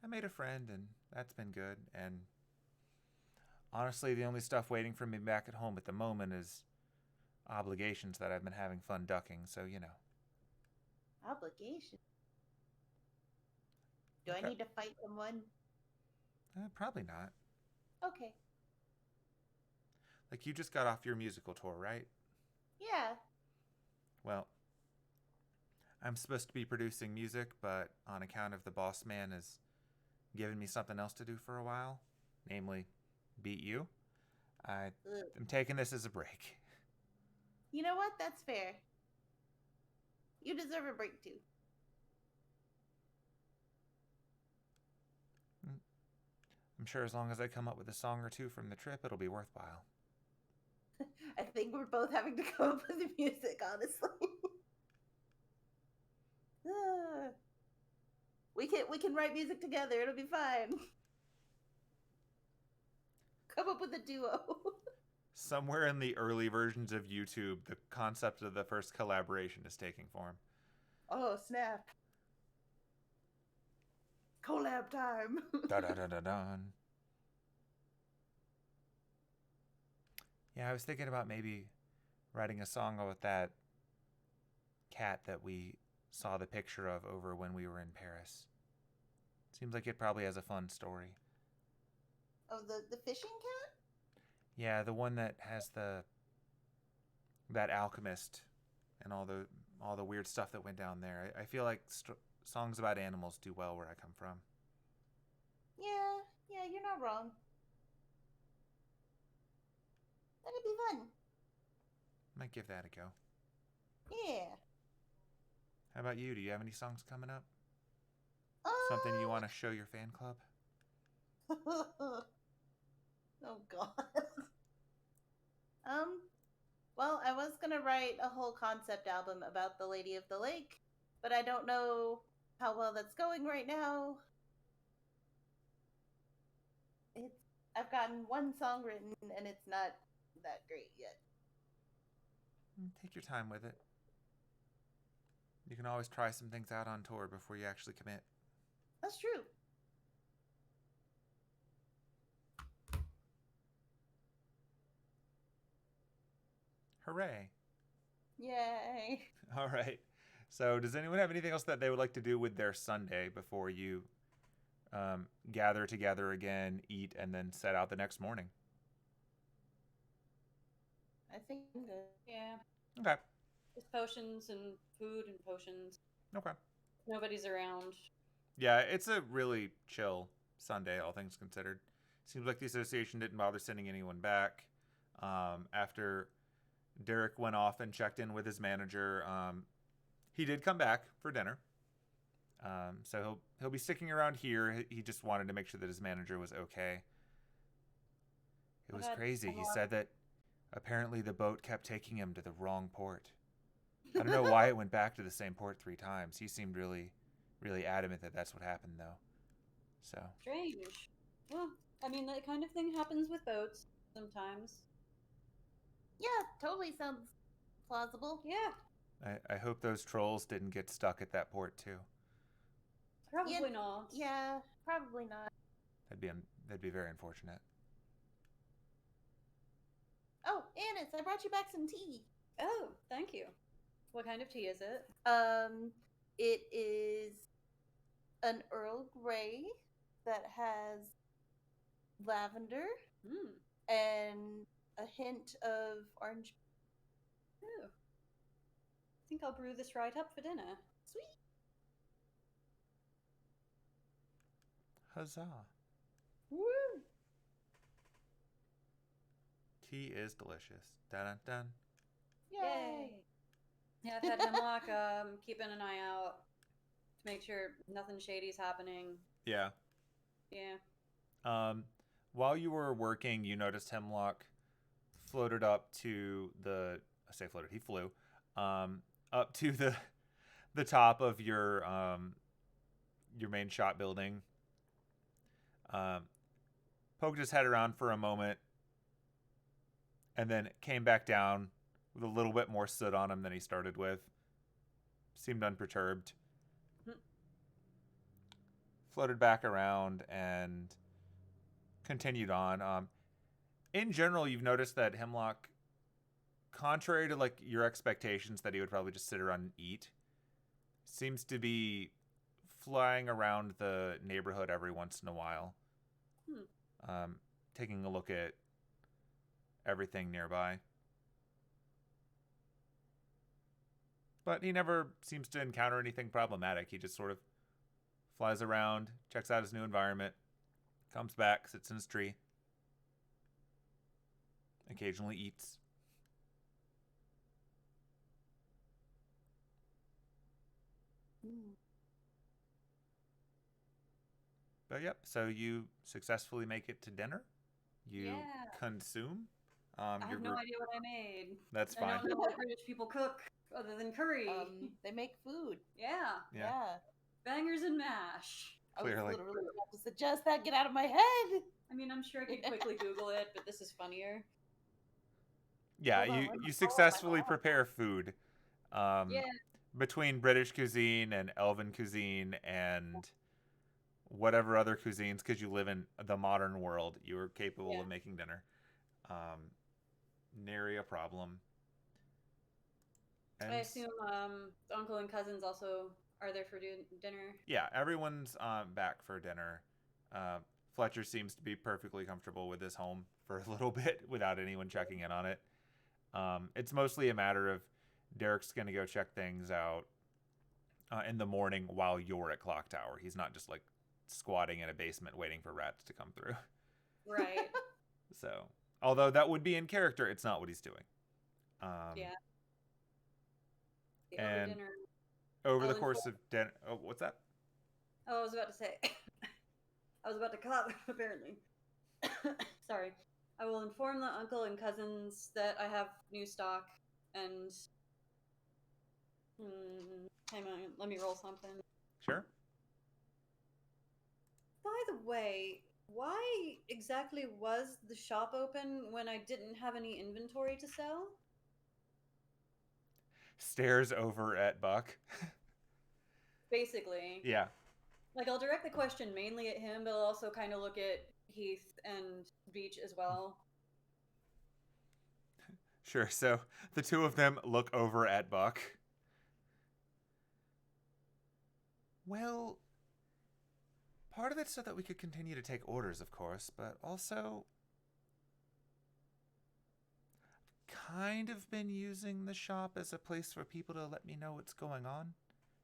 I made a friend, and that's been good. And honestly, the only stuff waiting for me back at home at the moment is obligations that I've been having fun ducking, so Obligation? Do Okay. I need to fight someone? Probably not. Okay. You just got off your musical tour, right? Yeah. Well, I'm supposed to be producing music, but on account of the boss man has given me something else to do for a while, namely beat you, I'm taking this as a break. You know what? That's fair. You deserve a break, too. I'm sure as long as I come up with a song or two from the trip, it'll be worthwhile. I think we're both having to come up with the music, honestly. We can write music together. It'll be fine. Come up with a duo. Somewhere in the early versions of YouTube, the concept of the first collaboration is taking form. Oh, snap. Collab time. Da-da-da-da-dun. Yeah, I was thinking about maybe writing a song with that cat that we saw the picture of over when we were in Paris. Seems like it probably has a fun story. Oh, the fishing cat? Yeah, the one that has that alchemist and all the weird stuff that went down there. I feel like songs about animals do well where I come from. Yeah, you're not wrong. That'd be fun. Might give that a go. Yeah. How about you? Do you have any songs coming up? Something you want to show your fan club? Oh God. Well, I was gonna write a whole concept album about the Lady of the Lake, but I don't know how well that's going right now. I've gotten one song written, and it's not that great yet. Take your time with it. You can always try some things out on tour before you actually commit. That's true. Hooray. Yay. All right. So does anyone have anything else that they would like to do with their Sunday before you gather together again, eat, and then set out the next morning? I think I'm good. Yeah. Okay. Just potions and food and potions. Okay. Nobody's around. Yeah, it's a really chill Sunday, all things considered. Seems like the association didn't bother sending anyone back. After Derek went off and checked in with his manager, he did come back for dinner. So he'll be sticking around here. He just wanted to make sure that his manager was okay. It was crazy. He said that apparently the boat kept taking him to the wrong port. I don't know why it went back to the same port 3 times. He seemed really, really adamant that that's what happened, though. So Strange. Well, I mean, that kind of thing happens with boats sometimes. Yeah, totally sounds plausible. Yeah, I hope those trolls didn't get stuck at that port too. probably not. Yeah, probably not. That'd be very unfortunate. Oh, Annis, I brought you back some tea. Oh, thank you. What kind of tea is it? It is an Earl Grey that has lavender and a hint of orange. Oh. I think I'll brew this right up for dinner. Sweet. Huzzah. Woo! Tea is delicious. Dun dun dun. Yay! Yeah, I've had Hemlock keeping an eye out to make sure nothing shady's happening. Yeah. Yeah. While you were working, you noticed Hemlock floated up to the. I say floated. He flew up to the top of your main shop building. Poked his head around for a moment, and then came back down with a little bit more soot on him than he started with. Seemed unperturbed. Floated back around and continued on. In general, you've noticed that Hemlock, contrary to like your expectations that he would probably just sit around and eat, seems to be flying around the neighborhood every once in a while. Taking a look at everything nearby. But he never seems to encounter anything problematic. He just sort of flies around, checks out his new environment, comes back, sits in his tree, occasionally eats. But yep, so you successfully make it to dinner. You consume. I have no idea what I made. That's fine. I don't know what British people cook other than curry. They make food. Yeah. Bangers and mash. Clearly. I was literally about to suggest that. Get out of my head. I mean, I'm sure I could quickly Google it, but this is funnier. Yeah, you successfully prepare food. Between British cuisine and Elven cuisine and whatever other cuisines, because you live in the modern world, you are capable of making dinner. Nary a problem. And I assume uncle and cousins also are there for dinner. Yeah, everyone's back for dinner. Fletcher seems to be perfectly comfortable with his home for a little bit without anyone checking in on it. It's mostly a matter of Derek's going to go check things out in the morning while you're at Clock Tower. He's not just like squatting in a basement waiting for rats to come through. Right. So, although that would be in character, it's not what he's doing. And dinner. Over the course of dinner... Oh, what's that? Oh, I was about to say... I was about to cough, apparently. Sorry. I will inform the uncle and cousins that I have new stock, and... hang on, let me roll something. Sure. By the way, why exactly was the shop open when I didn't have any inventory to sell? Stares over at Buck. Basically. Yeah. Like, I'll direct the question mainly at him, but I'll also kind of look at Heath and Beach as well. Sure. So the two of them look over at Buck. Well, part of it's so that we could continue to take orders, of course, but also kind of been using the shop as a place for people to let me know what's going on.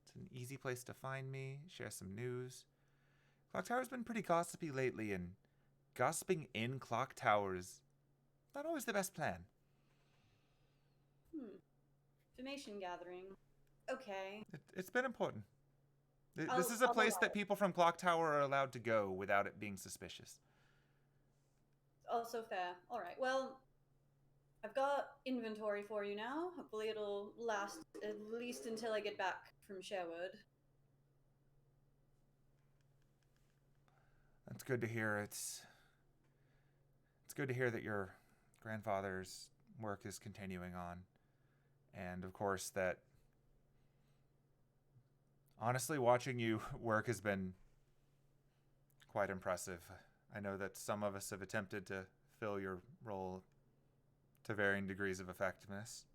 It's an easy place to find me, share some news. Clock Tower's been pretty gossipy lately, and gossiping in Clock Tower is not always the best plan. Information gathering. Okay. It's been important. This I'll- is a I'll place allow that it. people from Clock Tower are allowed to go without it being suspicious. Also fair. All right. Well, I've got inventory for you now. Hopefully it'll last at least until I get back from Sherwood. That's good to hear. It's good to hear that your grandfather's work is continuing on. And of course that honestly watching you work has been quite impressive. I know that some of us have attempted to fill your role to varying degrees of effectiveness.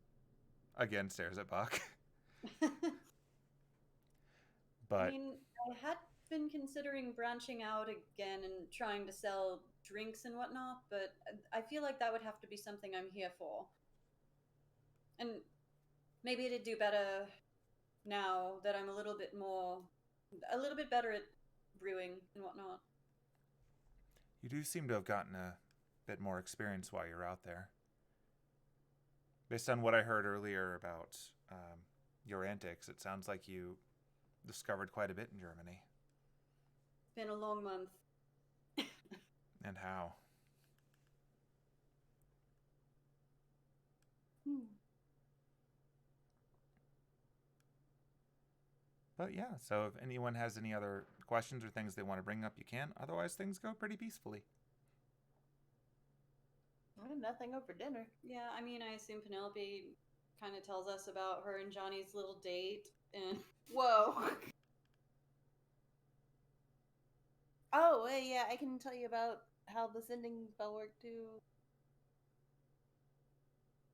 Again, stares at Buck. But I mean, I had been considering branching out again and trying to sell drinks and whatnot, but I feel like that would have to be something I'm here for. And maybe it'd do better now that I'm a little bit better at brewing and whatnot. you do seem to have gotten a bit more experience while you're out there. Based on what I heard earlier about your antics, it sounds like you discovered quite a bit in Germany. Been a long month. And how? But yeah, so if anyone has any other questions or things they want to bring up, you can. Otherwise, things go pretty peacefully. Nothing over dinner. Yeah, I mean, I assume Penelope kind of tells us about her and Johnny's little date, and Whoa. Oh, yeah, I can tell you about how the sending spell worked too.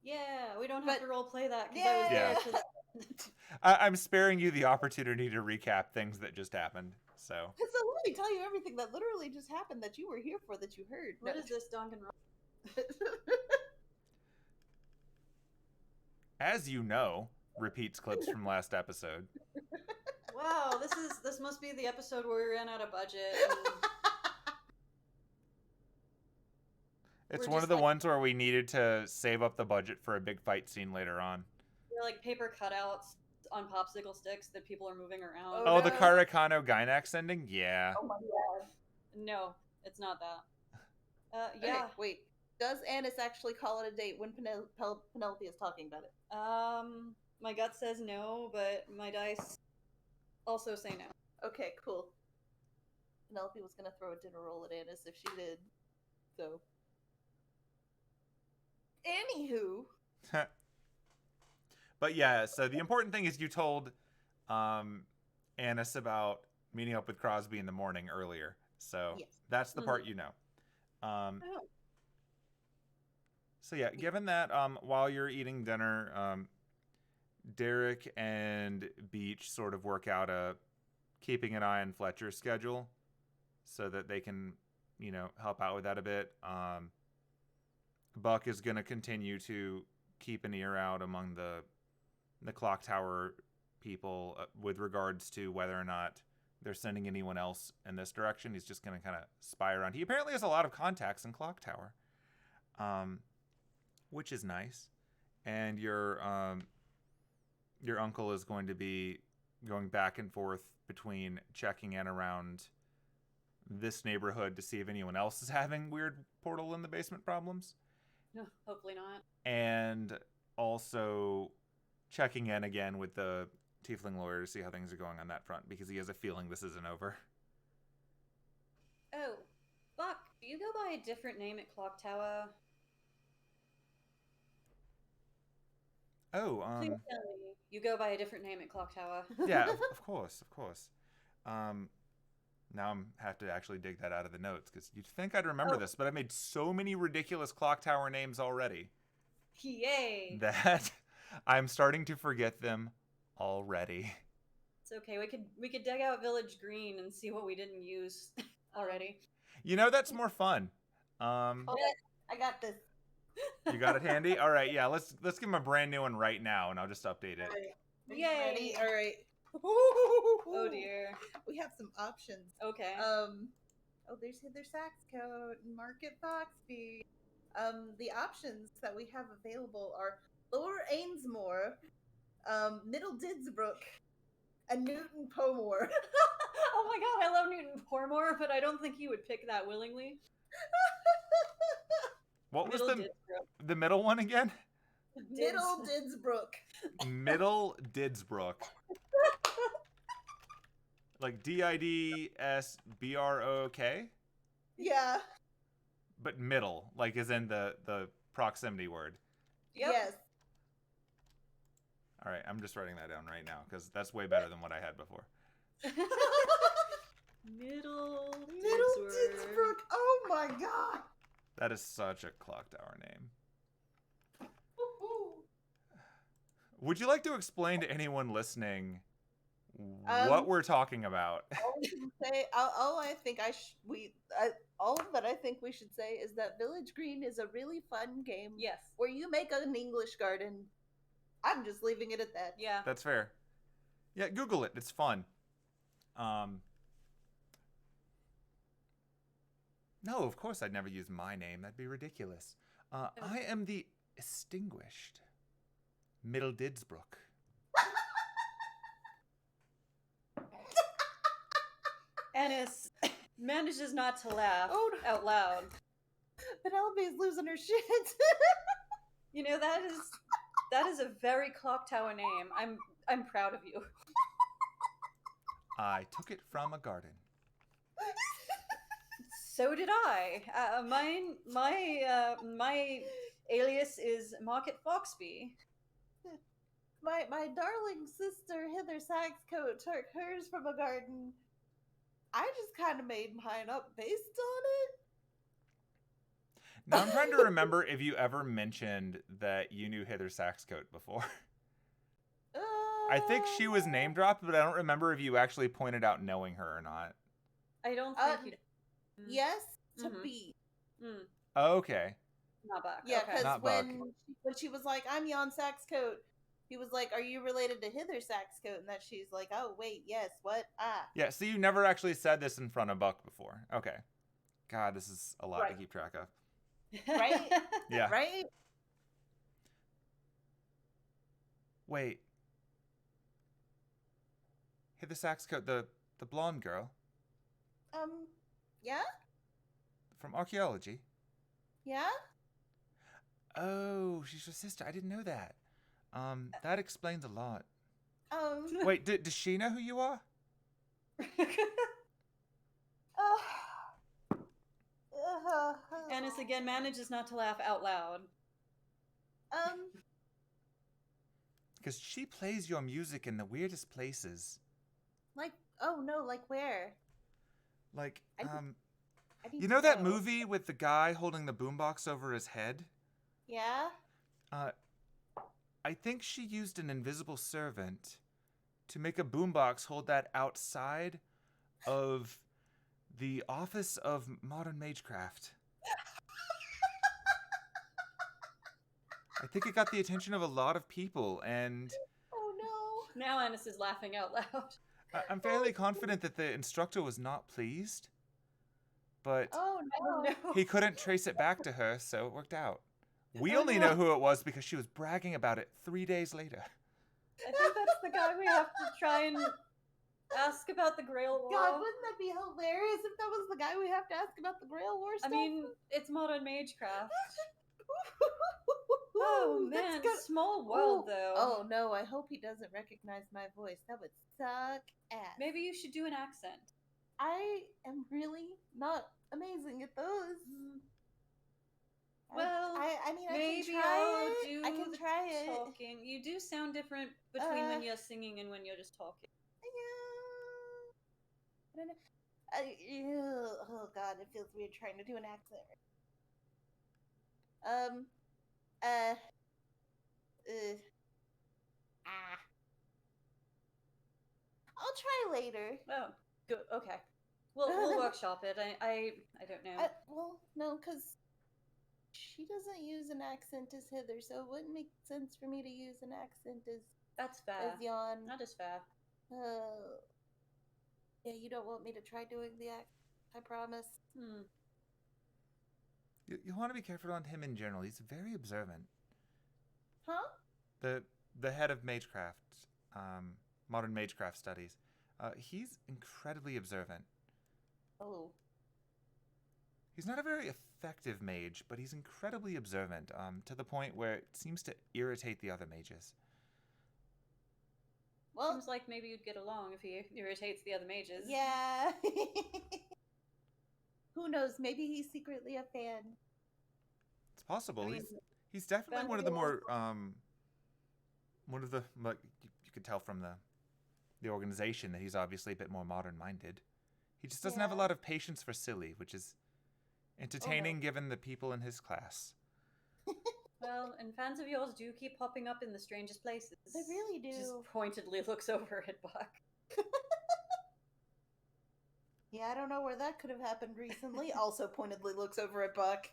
yeah, we don't have But- to role play that because I was Yeah. there for that. I'm sparing you the opportunity to recap things that just happened. So Because I'll literally tell you everything that literally just happened that you were here for, that you heard. What is this, Danganronpa? as you know, repeats clips from last episode. Wow, this must be the episode where we ran out of budget. And It's We're one just of the like- ones where we needed to save up the budget for a big fight scene later on. they're like paper cutouts on popsicle sticks that people are moving around. Oh, the no. Karakano Gynax ending? Yeah. Oh my god. No, it's not that. Okay, Yeah. wait. Does Annis actually call it a date when Penelope is talking about it? My gut says no, but my dice also say no. Okay, cool. Penelope was gonna throw a dinner roll at Annis if she did. So. Anywho. But yeah, so the important thing is you told Annis about meeting up with Crosby in the morning earlier. So Yes. that's the Mhm. part you know. Oh. So yeah, given that while you're eating dinner, Derek and Beach sort of work out a keeping an eye on Fletcher's schedule so that they can, help out with that a bit. Buck is going to continue to keep an ear out among the clock tower people with regards to whether or not they're sending anyone else in this direction. He's just going to kind of spy around. He apparently has a lot of contacts in clock tower, which is nice. And your uncle is going to be going back and forth between checking in around this neighborhood to see if anyone else is having weird portal in the basement problems. No, hopefully not. And also checking in again with the tiefling lawyer to see how things are going on that front, because he has a feeling this isn't over. Oh, Buck, do you go by a different name at Clock Tower? Oh, Please tell me you go by a different name at Clock Tower. yeah, of course. Now I'm have to actually dig that out of the notes, because you'd think I'd remember this, but I made so many ridiculous clock tower names already. Yay! that I'm starting to forget them already. It's okay. We could dig out Village Green and see what we didn't use already. You know, that's more fun. I got this. You got it handy? All right, yeah, let's give him a brand new one right now, and I'll just update it. All right. Are you Yay! ready? All right. Oh dear. We have some options. Okay. There's Hither Saxcoat and Market Foxby. The options that we have available are Lower Ainsmore, Middle Didsbrook, and Newton Pomore. Oh my god, I love Newton Pormore, but I don't think he would pick that willingly. What was Middle the middle one again? Middle Didsbrook. Middle Didsbrook. Like Didsbrok? Yeah. But middle, like is in the proximity word. Yep. Yes. All right, I'm just writing that down right now because that's way better than what I had before. Middle Didsbrook. Oh my god. That is such a clock tower name. Would you like to explain to anyone listening what we're talking about? All we can say, all that I think we should say is that Village Green is a really fun game. Yes. Where you make an English garden. I'm just leaving it at that. Yeah. That's fair. Yeah, Google it. It's fun. No, of course I'd never use my name. That'd be ridiculous. I am the extinguished Middle Didsbrook. Ennis manages not to laugh Oh, no. out loud. Penelope's losing her shit. You know, that is a very clock tower name. I'm proud of you. I took it from a garden. So did I. My alias is Market Foxby. My darling sister Hither Saxcoat took hers from a garden. I just kind of made mine up based on it. Now I'm trying to remember if you ever mentioned that you knew Hither Saxcoat before. I think she was name dropped, but I don't remember if you actually pointed out knowing her or not. I don't think you. Yes, to Mhm. B. Mm, Okay. not Buck. Yeah, okay. because Not Buck. when she was like, "I'm Jan Saxcoat," he was like, "Are you related to Hither Saxcoat?" And that she's like, "Oh wait, yes, what? Ah." Yeah, so you never actually said this in front of Buck before. Okay. God, this is a lot to Right. keep track of. Right? Yeah. Right? Wait. Hither Saxcoat, the blonde girl Yeah? from archaeology. Yeah? Oh, she's your sister. I didn't know that. That explains a lot. Um, Wait, does she know who you are? Ennis again manages not to laugh out loud. Because she plays your music in the weirdest places. like, oh no, like where? Like, I need you to know that movie with the guy holding the boombox over his head? Yeah? I think she used an invisible servant to make a boombox hold that outside of the Office of Modern Magecraft. I think it got the attention of a lot of people, and Oh no. Now Ennis is laughing out loud. I'm fairly confident that the instructor was not pleased, but Oh no. No. he couldn't trace it back to her, so it worked out. We Oh, only no. know who it was because she was bragging about it 3 days later. I think that's the guy we have to try and ask about the Grail War. God, wouldn't that be hilarious if that was the guy we have to ask about the Grail War I stuff? mean, it's modern Magecraft. Oh That's man, good. small world though. Oh no, I hope he doesn't recognize my voice. That would suck ass. Maybe you should do an accent. I am really not amazing at those. Well, I mean, Maybe I can try I'll it. do I can the try it. talking. You do sound different between when you're singing and when you're just talking. Yeah. I don't know. Oh god, it feels weird trying to do an accent. Ah. I'll try later. Oh, good. Okay. We'll workshop it. I don't know. Well, no, because she doesn't use an accent as Hither, so it wouldn't make sense for me to use an accent That's fair. as Jan. That is fair. Yeah, you don't want me to try doing the accent, I promise. You want to be careful on him in general. He's very observant. Huh? The head of Magecraft, modern Magecraft studies, he's incredibly observant. Oh. He's not a very effective mage, but he's incredibly observant, to the point where it seems to irritate the other mages. Well, seems like maybe you'd get along if he irritates the other mages. Yeah. Who knows? Maybe he's secretly a fan. It's possible. I mean, he's definitely one of the more like, you could tell from the organization that he's obviously a bit more modern minded. He just doesn't have a lot of patience for silly, which is entertaining given the people in his class. Well, and fans of yours do keep popping up in the strangest places. They really do. Just pointedly looks over at Buck. Yeah, I don't know where that could have happened recently. Also pointedly looks over at Buck.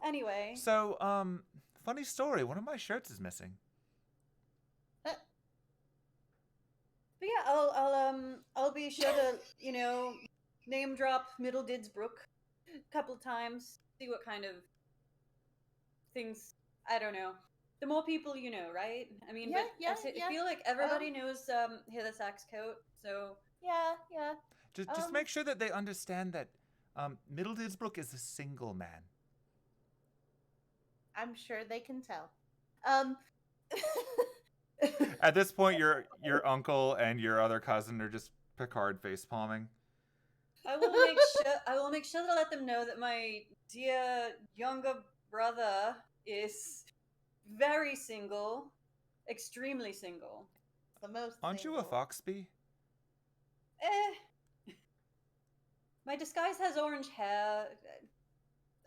Anyway. So, funny story. One of my shirts is missing. But yeah, I'll be sure to, name drop Middle Didsbrook a couple times. See what kind of things, I don't know. The more people you know, right? I mean, I feel like everybody knows Hither Saxcoat, so... Yeah. Just make sure that they understand that Middle Didsbrook is a single man. I'm sure they can tell. At this point, your uncle and your other cousin are just Picard face palming. I will make sure to let them know that my dear younger brother is very single, extremely single. The most. Aren't you a Foxby? My disguise has orange hair.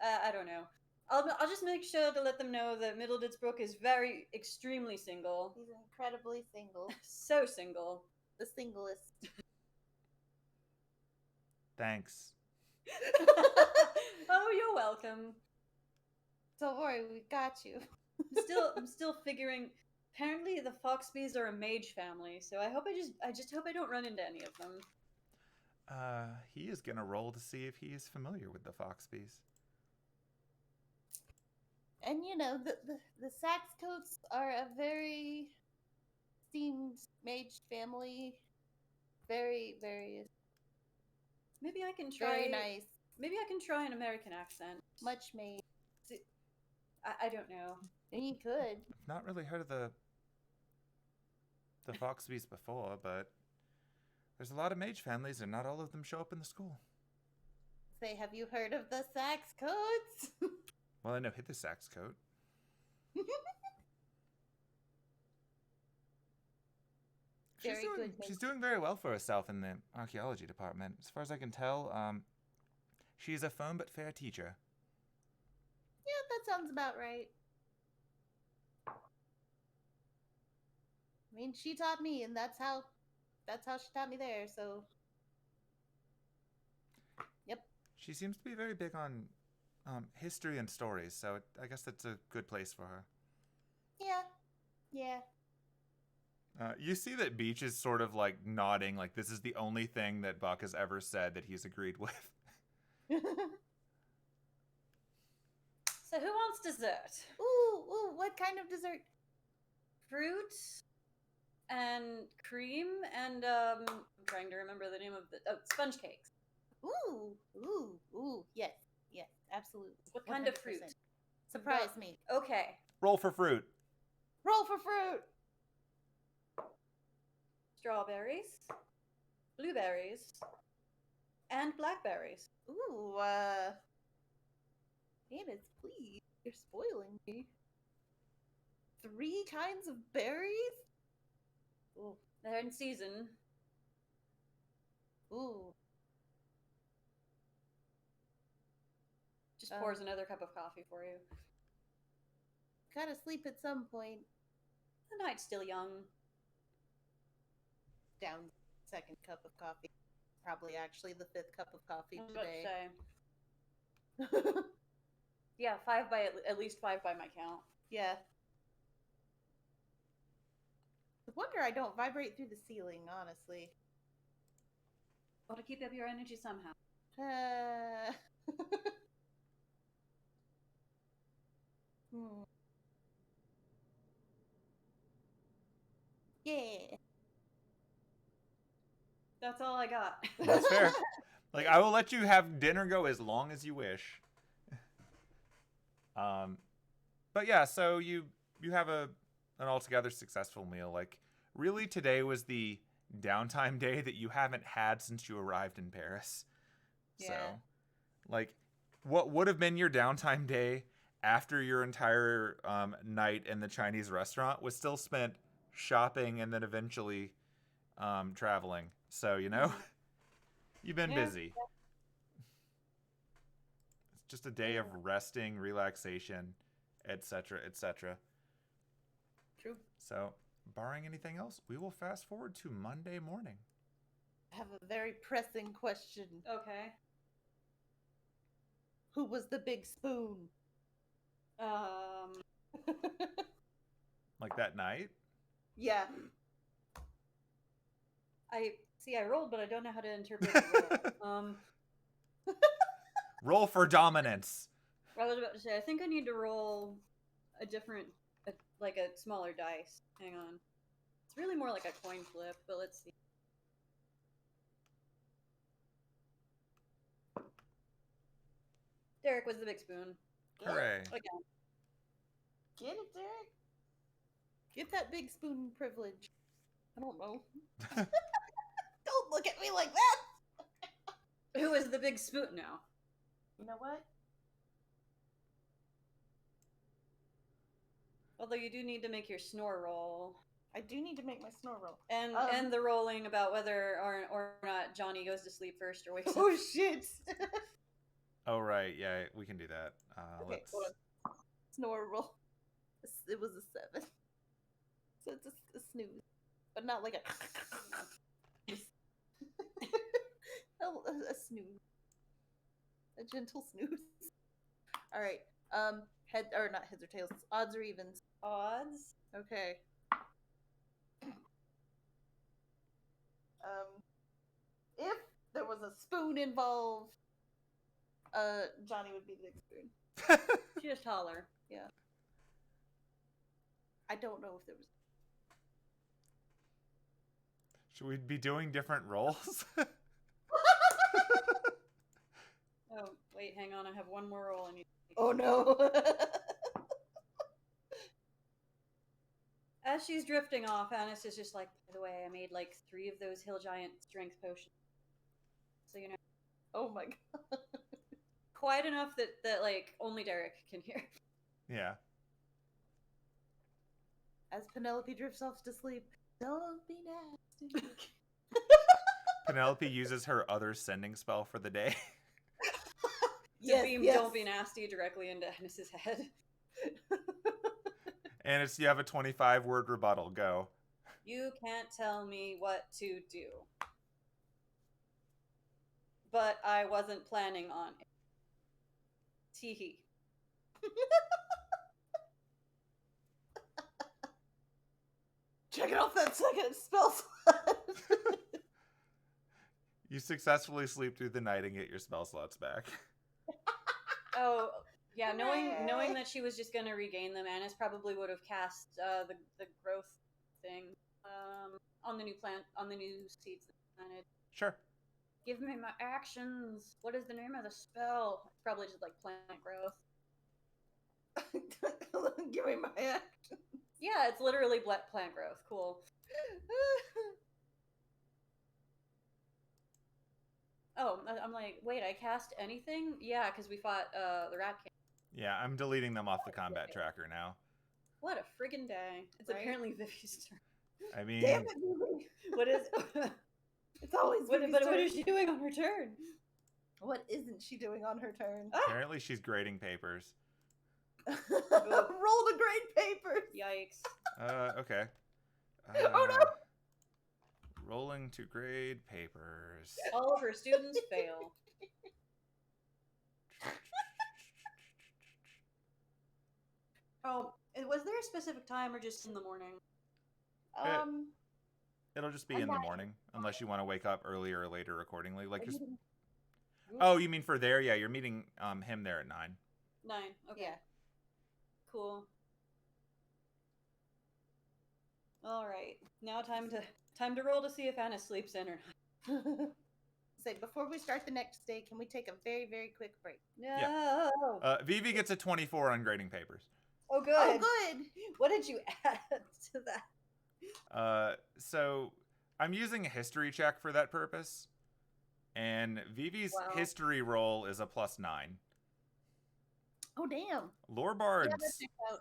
I don't know. I'll just make sure to let them know that Middle Didsbrook is very, extremely single. He's incredibly single. So single. The singlest. Thanks. Oh, you're welcome. Don't worry, we got you. I'm still figuring. Apparently, the Foxbys are a mage family, so I just hope I don't run into any of them. He is gonna roll to see if he is familiar with the Foxbys. And the Saxcoats are a very esteemed mage family. Very, very. Maybe I can try. Very nice. Maybe I can try an American accent. Much made. I don't know. You could. I've not really heard of the Foxbys before, but there's a lot of mage families, and not all of them show up in the school. Say, have you heard of the Saxcoats? Well, I know Hither Saxcoat. She's doing very well for herself in the archaeology department. As far as I can tell, she's a firm but fair teacher. Yeah, that sounds about right. I mean, she taught me, and that's how she taught me there, so... Yep. She seems to be very big on history and stories, so I guess that's a good place for her. Yeah. You see that Beach is sort of like nodding, like this is the only thing that Buck has ever said that he's agreed with. So who wants dessert? Ooh, what kind of dessert? Fruit and cream and I'm trying to remember the name of the sponge cakes. Ooh, yes, absolutely. What kind of fruit? Surprise me. Okay. Roll for fruit. Roll for fruit. Strawberries, blueberries, and blackberries. Ooh, Janus, please. You're spoiling me. 3 kinds of berries? Ooh, they're in season. Ooh. Just pours another cup of coffee for you. gotta sleep at some point. The night's still young. Down second cup of coffee. Probably actually the 5th cup of coffee I was about to today. say. Yeah, at least 5 by my count. Yeah. No wonder I don't vibrate through the ceiling, honestly. Got to keep up your energy somehow. Hmm. Yeah. That's all I got. That's fair. Like, I will let you have dinner go as long as you wish. But yeah, so you have an altogether successful meal. Like, really, today was the downtime day that you haven't had since you arrived in Paris. Yeah. So, like, what would have been your downtime day after your entire night in the Chinese restaurant was still spent shopping and then eventually traveling. So, you know, you've been busy. It's just a day of resting, relaxation, etc., etc. True. So, barring anything else, we will fast forward to Monday morning. I have a very pressing question. Okay. Who was the big spoon? Like that night? Yeah. I rolled, but I don't know how to interpret the roll. Roll for dominance. I was about to say, I think I need to roll a different, like a smaller dice. Hang on. It's really more like a coin flip, but let's see. Derek was the big spoon. Hooray. Again. Get it, Derek. Get that big spoon privilege. I don't know. Don't look at me like that. Who is the big spoon now? You know what? Although you do need to make your snore roll. I do need to make my snore roll. And the rolling about whether or not Johnny goes to sleep first or wakes up. Oh shit! Oh, right. Yeah, we can do that. Okay, hold on. Snore roll. It was a 7. So it's a snooze. But not like a... a snooze. A gentle snooze. Alright. Not heads or tails. Odds or evens? Odds? Okay. If there was a spoon involved, Johnny would be the big spoon. Just holler. Yeah. I don't know if there was. Should we be doing different rolls? Oh, wait, hang on. I have one more roll I need to make. Oh no. As she's drifting off, Anis is just like, by the way, I made like 3 of those Hill Giant strength potions. So, you know. Oh my god. Quite enough that like, only Derek can hear. Yeah. As Penelope drifts off to sleep, don't be nasty. Penelope uses her other sending spell for the day. To beam Don't Be Nasty directly into Anis's head. And you have a 25-word rebuttal. Go. You can't tell me what to do. But I wasn't planning on it. Teehee. Check it off that second spell slot. You successfully sleep through the night and get your spell slots back. Oh, yeah, Hooray! knowing that she was just going to regain them, Anis probably would have cast the growth thing on the new seeds that planted. Sure. Give me my actions. What is the name of the spell? It's probably just like plant growth. Give me my action. Yeah, it's literally plant growth. Cool. Oh, I'm like, wait, I cast anything? Yeah, because we fought the Rat King. Yeah, I'm deleting them off the combat tracker now. What a friggin' day. It's Right? apparently Vivi's turn. I mean, Damn it, Vivi. What is It's always Vivi's what turn. is she doing on her turn? What isn't she doing on her turn? apparently she's grading papers. Roll the grade papers. Yikes. Okay. Oh no! Rolling to grade papers. All of her students fail. Oh, was there a specific time or just in the morning? It'll just be I'm in the not- morning, unless you want to wake up earlier or later accordingly. Like, Are just... you- Oh, you mean for there? Yeah, you're meeting him there at 9. 9. Okay. Yeah. Cool. All right. Now time to roll to see if Anna sleeps in or not. Say, before we start the next day, can we take a very, very quick break? No. Vivi gets a 24 on grading papers. Oh, good. Oh, good. What did you add to that? So I'm using a history check for that purpose, and Vivi's Wow. history roll is a +9. Oh, damn. Lore bards, Yeah, that checks out.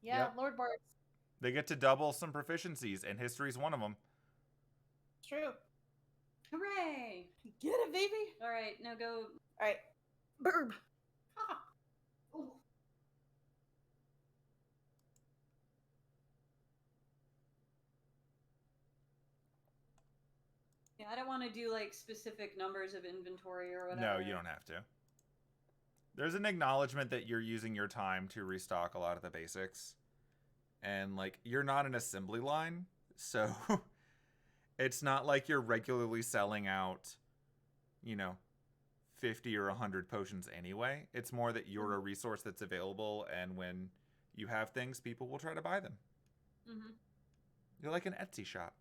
Yeah, Yep. Lord Bards. they get to double some proficiencies, and history's one of them. True. Hooray! Get it, baby. All right, now go. All right. Burb. Ah. Ooh. Yeah, I don't want to do like specific numbers of inventory or whatever. No, you don't have to. There's an acknowledgement that you're using your time to restock a lot of the basics. And, like, you're not an assembly line, so it's not like you're regularly selling out, 50 or 100 potions anyway. It's more that you're a resource that's available, and when you have things, people will try to buy them. Mm-hmm. You're like an Etsy shop.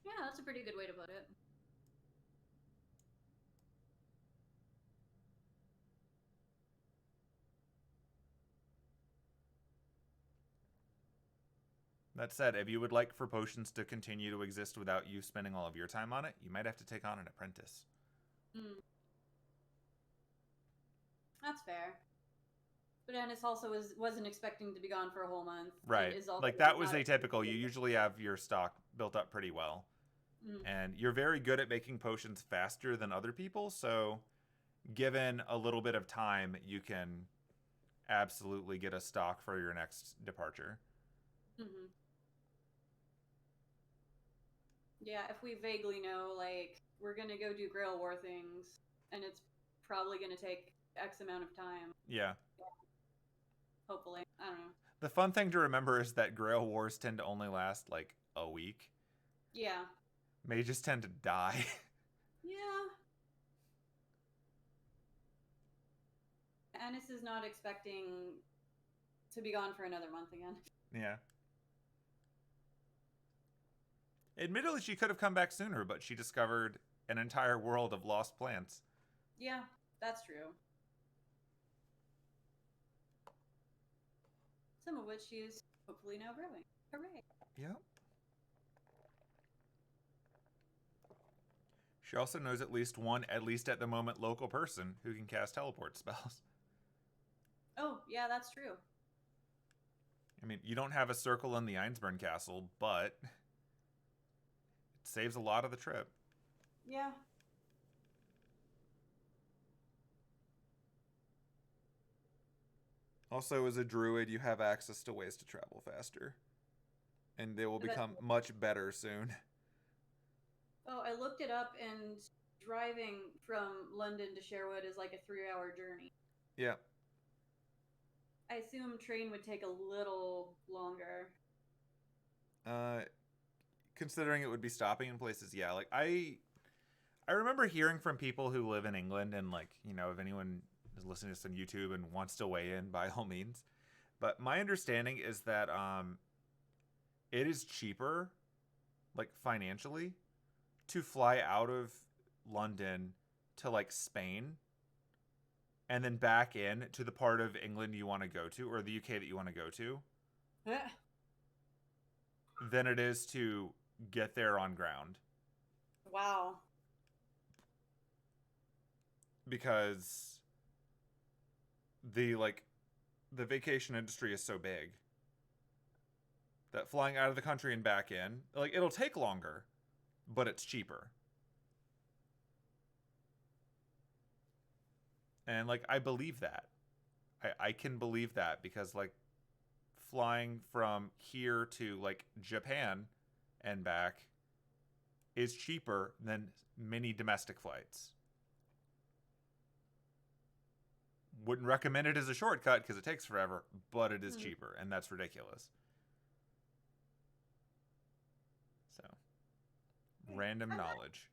Yeah, that's a pretty good way to put it. That said, if you would like for potions to continue to exist without you spending all of your time on it, you might have to take on an apprentice. That's fair. But Ennis also wasn't expecting to be gone for a whole month. Right. Like, that was atypical. You usually have your stock built up pretty well. And you're very good at making potions faster than other people, so given a little bit of time, you can absolutely get a stock for your next departure. Mm-hmm. Yeah, if we vaguely know, like, we're gonna go do Grail War things, and it's probably gonna take X amount of time. Yeah. Hopefully. I don't know. The fun thing to remember is that Grail Wars tend to only last, like, a week. Yeah. Mages tend to die. Yeah. Ennis is not expecting to be gone for another month again. Yeah. Admittedly, she could have come back sooner, but she discovered an entire world of lost plants. Yeah, that's true. Some of which she is hopefully now growing. Hooray. Yep. She also knows at least one, at least at the moment, local person who can cast teleport spells. Oh, yeah, that's true. I mean, you don't have a circle in the Ainsworth castle, but it saves a lot of the trip. Yeah. Also, as a druid, you have access to ways to travel faster. And they will become much better soon. Oh, I looked it up, and driving from London to Sherwood is like a 3-hour journey. Yeah. I assume train would take a little longer. Considering it would be stopping in places, yeah. Like, I remember hearing from people who live in England, and, like, if anyone is listening to this on YouTube and wants to weigh in, by all means. But my understanding is that it is cheaper, like, financially, to fly out of London to, like, Spain and then back in to the part of England you want to go to, or the UK that you want to go to, than it is to get there on ground. Wow. Because the vacation industry is so big that flying out of the country and back in, like, it'll take longer, but it's cheaper. And, like, I believe that. I can believe that because like flying from here to like Japan and back is cheaper than many domestic flights. Wouldn't recommend it as a shortcut because it takes forever, but it is cheaper, and that's ridiculous. So, random knowledge.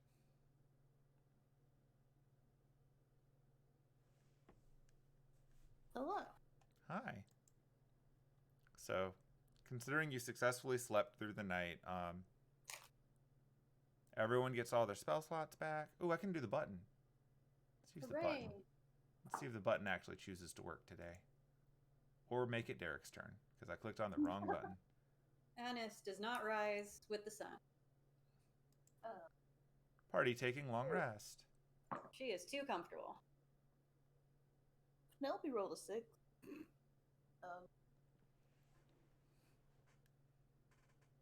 Hello. Hi. So, considering you successfully slept through the night, everyone gets all their spell slots back. Ooh, I can do the button. Let's use the button. Let's see if the button actually chooses to work today. Or make it Derek's turn, because I clicked on the wrong button. Janus does not rise with the sun. Party taking long rest. She is too comfortable. Penelope rolled a 6.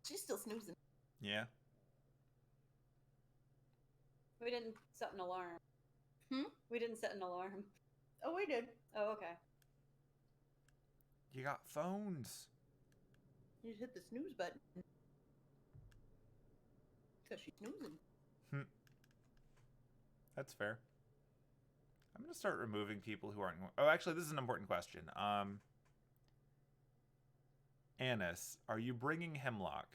She's still snoozing. Yeah. We didn't set an alarm. We didn't set an alarm. Oh, we did. Oh, okay. You got phones. You just hit the snooze button. Because she's snoozing. That's fair. I'm going to start removing people who aren't... Oh, actually, this is an important question. Annis, are you bringing Hemlock?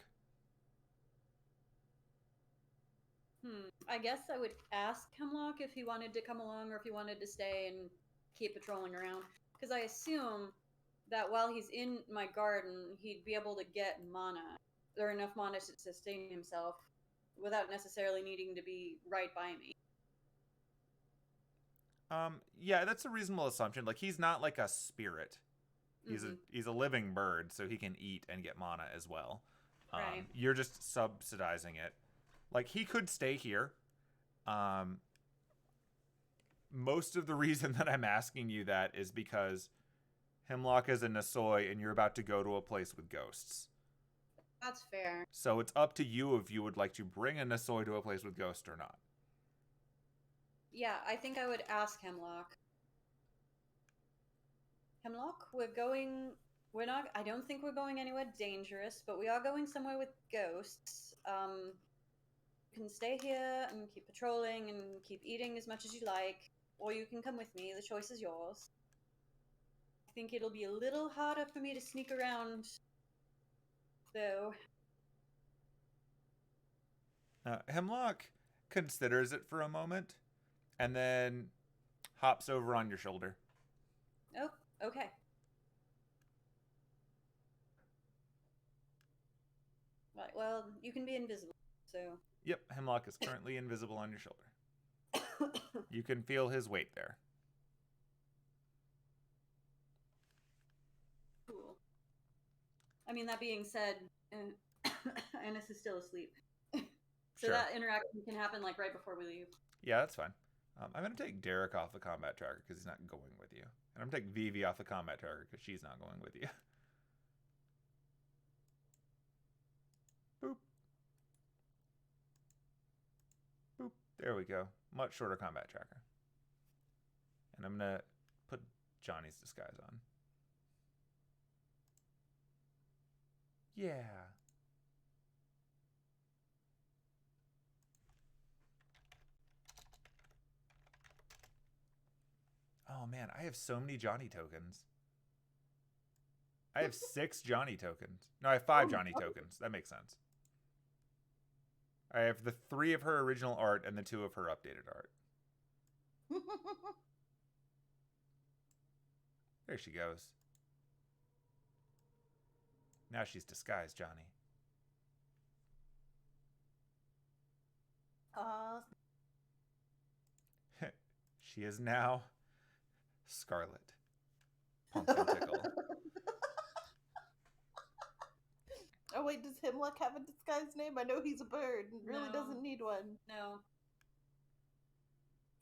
I guess I would ask Hemlock if he wanted to come along or if he wanted to stay and keep patrolling around. Because I assume that while he's in my garden, he'd be able to get mana, or enough mana to sustain himself without necessarily needing to be right by me. Yeah, that's a reasonable assumption. Like, he's not like a spirit. He's a living bird, so he can eat and get mana as well. Right. You're just subsidizing it. Like, he could stay here. Most of the reason that I'm asking you that is because Hemlock is a Nasoy, and you're about to go to a place with ghosts. That's fair. So it's up to you if you would like to bring a Nasoy to a place with ghosts or not. Yeah, I think I would ask Hemlock. Hemlock, I don't think we're going anywhere dangerous, but we are going somewhere with ghosts. You can stay here and keep patrolling and keep eating as much as you like, or you can come with me. The choice is yours. I think it'll be a little harder for me to sneak around, though. Hemlock considers it for a moment, and then hops over on your shoulder. Oh, okay. Right, well, you can be invisible, so... Yep, Hemlock is currently invisible on your shoulder. You can feel his weight there. Cool. I mean, that being said, Annis is still asleep. So Sure. that interaction can happen, like, right before we leave. Yeah, that's fine. I'm going to take Derek off the combat tracker because he's not going with you. And I'm going to take Vivi off the combat tracker because she's not going with you. Boop. Boop. There we go. Much shorter combat tracker. And I'm going to put Johnny's disguise on. Yeah. Oh man, I have so many Johnny tokens. I have 6 Johnny tokens. No, I have 5 Johnny tokens. That makes sense. I have the 3 of her original art and the 2 of her updated art. There she goes. Now she's disguised Johnny. She is now Scarlet. Pumpkin Tickle. Oh wait, does Hemlock have a disguised name? I know he's a bird and really doesn't need one. No.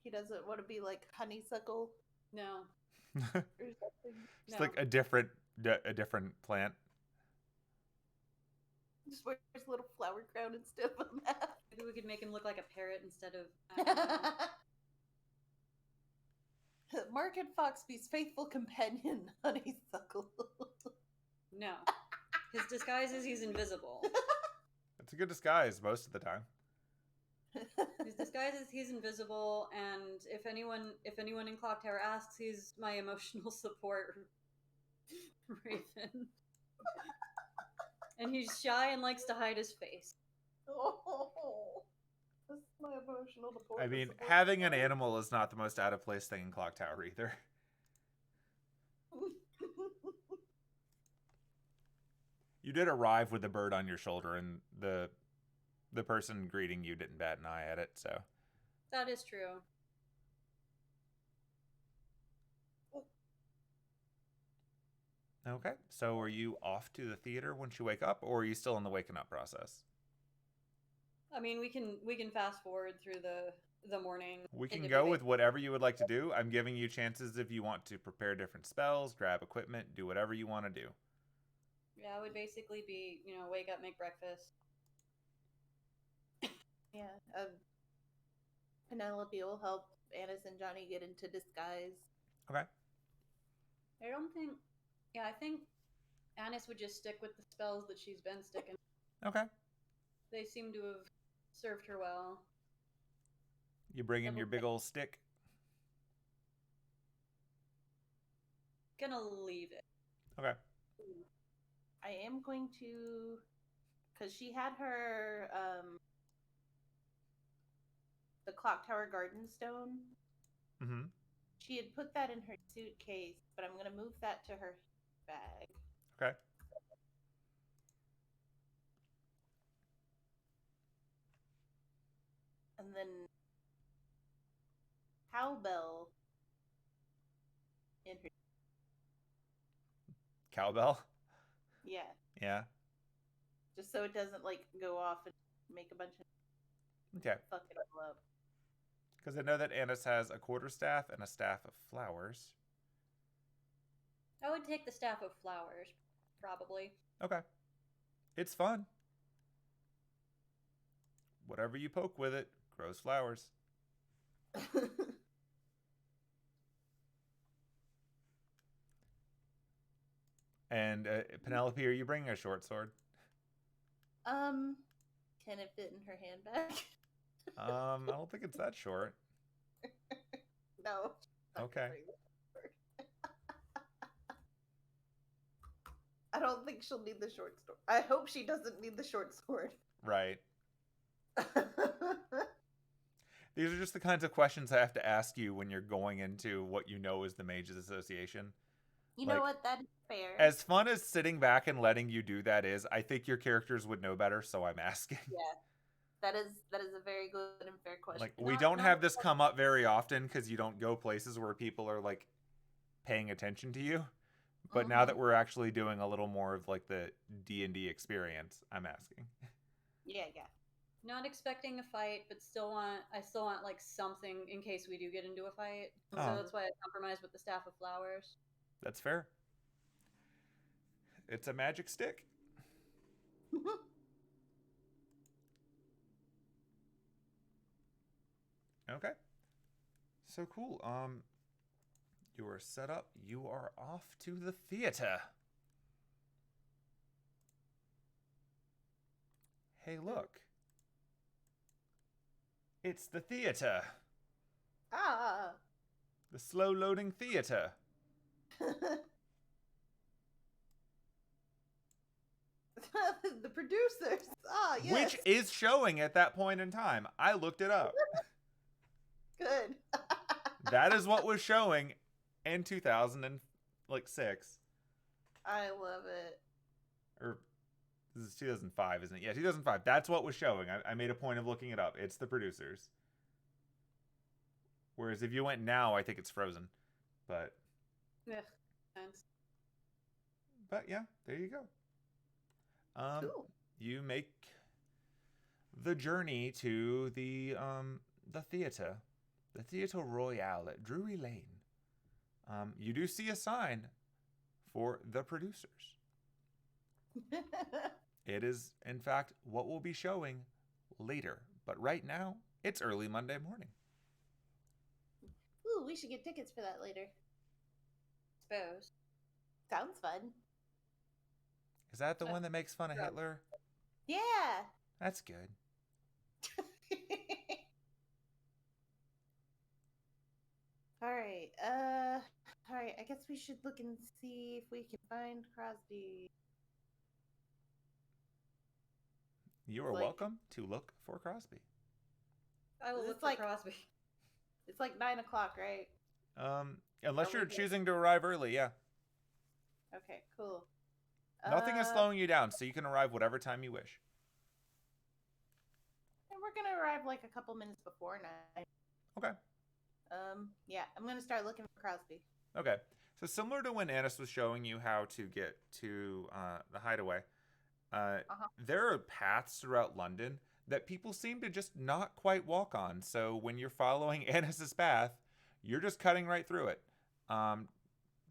He doesn't want to be like Honeysuckle No. or something. It's like a different plant. Just wears a little flower crown instead of a mask. Maybe we could make him look like a parrot instead of... Market Foxby's faithful companion, Honeysuckle? No. His disguise is he's invisible. It's a good disguise most of the time. His disguise is he's invisible, and if anyone in Clock Tower asks, he's my emotional support raven. And he's shy and likes to hide his face. Oh, this is my emotional support. I mean, having an animal is not the most out of place thing in Clock Tower either. You did arrive with a bird on your shoulder, and the person greeting you didn't bat an eye at it, so. That is true. Okay, so are you off to the theater once you wake up, or are you still in the waking up process? I mean, we can fast forward through the morning. We can go with whatever you would like to do. I'm giving you chances if you want to prepare different spells, grab equipment, do whatever you want to do. Yeah, it would basically be, wake up, make breakfast. Yeah, Penelope will help Annis and Johnny get into disguise. Okay. I think Annis would just stick with the spells that she's been sticking. Okay. They seem to have served her well. You bring in your big old stick? Gonna leave it. Okay. I am going to, because she had her, the Clock Tower Garden Stone. Mm-hmm. She had put that in her suitcase, but I'm going to move that to her bag. Okay. And then cowbell in her. Cowbell? Yeah. Yeah. Just so it doesn't go off and make a bunch of fuck it all up. Because I know that Annis has a quarterstaff and a staff of flowers. I would take the staff of flowers, probably. Okay. It's fun. Whatever you poke with it grows flowers. And Penelope, are you bringing a short sword? Can it fit in her handbag? I don't think it's that short. No. Okay. I don't think she'll need the short sword. I hope she doesn't need the short sword. Right. These are just the kinds of questions I have to ask you when you're going into what you know is the Mages Association. You know what? That is fair. As fun as sitting back and letting you do that is, I think your characters would know better, so I'm asking. Yeah. That is a very good and fair question. We don't have this come up very often because you don't go places where people are paying attention to you. But now that we're actually doing a little more of the D&D experience, I'm asking. Yeah. Not expecting a fight, but I still want something in case we do get into a fight. Oh. So that's why I compromised with the staff of flowers. That's fair. It's a magic stick. Okay. So cool. You are set up. You are off to the theater. Hey, look. It's the theater. Ah. The slow-loading theater. The producers. Ah, yes. Which is showing at that point in time. I looked it up. Good. That is what was showing in 2006. I love it. Or this is 2005, isn't it? Yeah, 2005. That's what was showing. I made a point of looking it up. It's the producers. Whereas if you went now, I think it's Frozen. But Thanks. But yeah, there you go. Cool. You make the journey to the theater, the Theater Royale at Drury Lane. You do see a sign for the producers. It is, in fact, what will be showing later. But right now, it's early Monday morning. Ooh, Ooh, we should get tickets for that later. Suppose. Sounds fun. Is that the one that makes fun of Hitler? Yeah. That's good. Alright, alright, I guess we should look and see if we can find Crosby. You are Like- welcome to look for Crosby. I will Is look this for like- Crosby. It's like 9 o'clock, right? Unless Are we you're good? choosing to arrive early, yeah. Okay, cool. Nothing is slowing you down, so you can arrive whatever time you wish. And we're gonna arrive like a couple minutes before 9. Okay. Yeah, I'm gonna start looking for Crosby. Okay. So similar to when Annis was showing you how to get to the hideaway, there are paths throughout London that people seem to just not quite walk on. So when you're following Annis's path, you're just cutting right through it.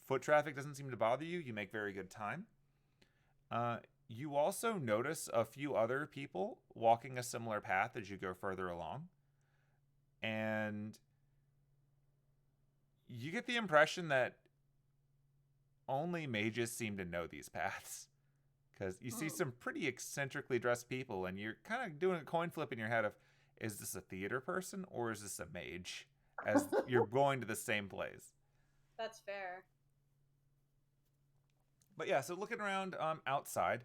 Foot traffic doesn't seem to bother you. You make very good time. You also notice a few other people walking a similar path as you go further along. And you get the impression that only mages seem to know these paths. Because you see some pretty eccentrically dressed people, and you're kind of doing a coin flip in your head of, is this a theater person or is this a mage? As you're going to the same place. That's fair. But yeah, so looking around outside,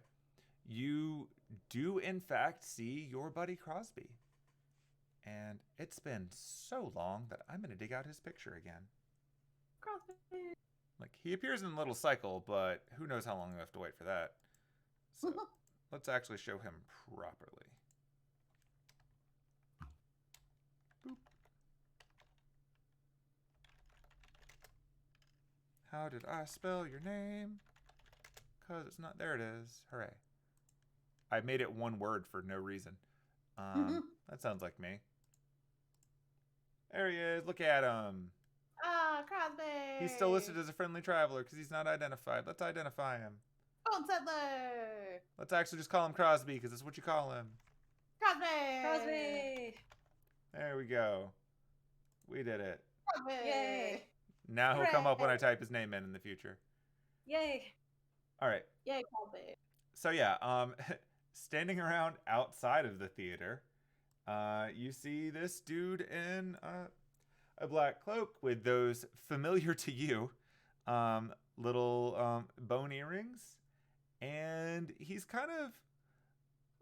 you do in fact see your buddy Crosby. And it's been so long that I'm going to dig out his picture again. Crosby. Like, he appears in a little cycle, but who knows how long we have to wait for that. So let's actually show him properly. Boop. How did I spell your name? Because it's not. There it is. Hooray. I made it one word for no reason. That sounds like me. There he is. Look at him. Ah, Crosby. He's still listed as a friendly traveler because he's not identified. Let's identify him. Bone settler. Let's actually just call him Crosby because that's what you call him. Crosby. Crosby! There we go. We did it. Crosby. Yay! Now he'll come up when I type his name in the future. Yay! All right. Yay, Crosby. So yeah, standing around outside of the theater, you see this dude in a black cloak with those familiar to you little bone earrings. And he's kind of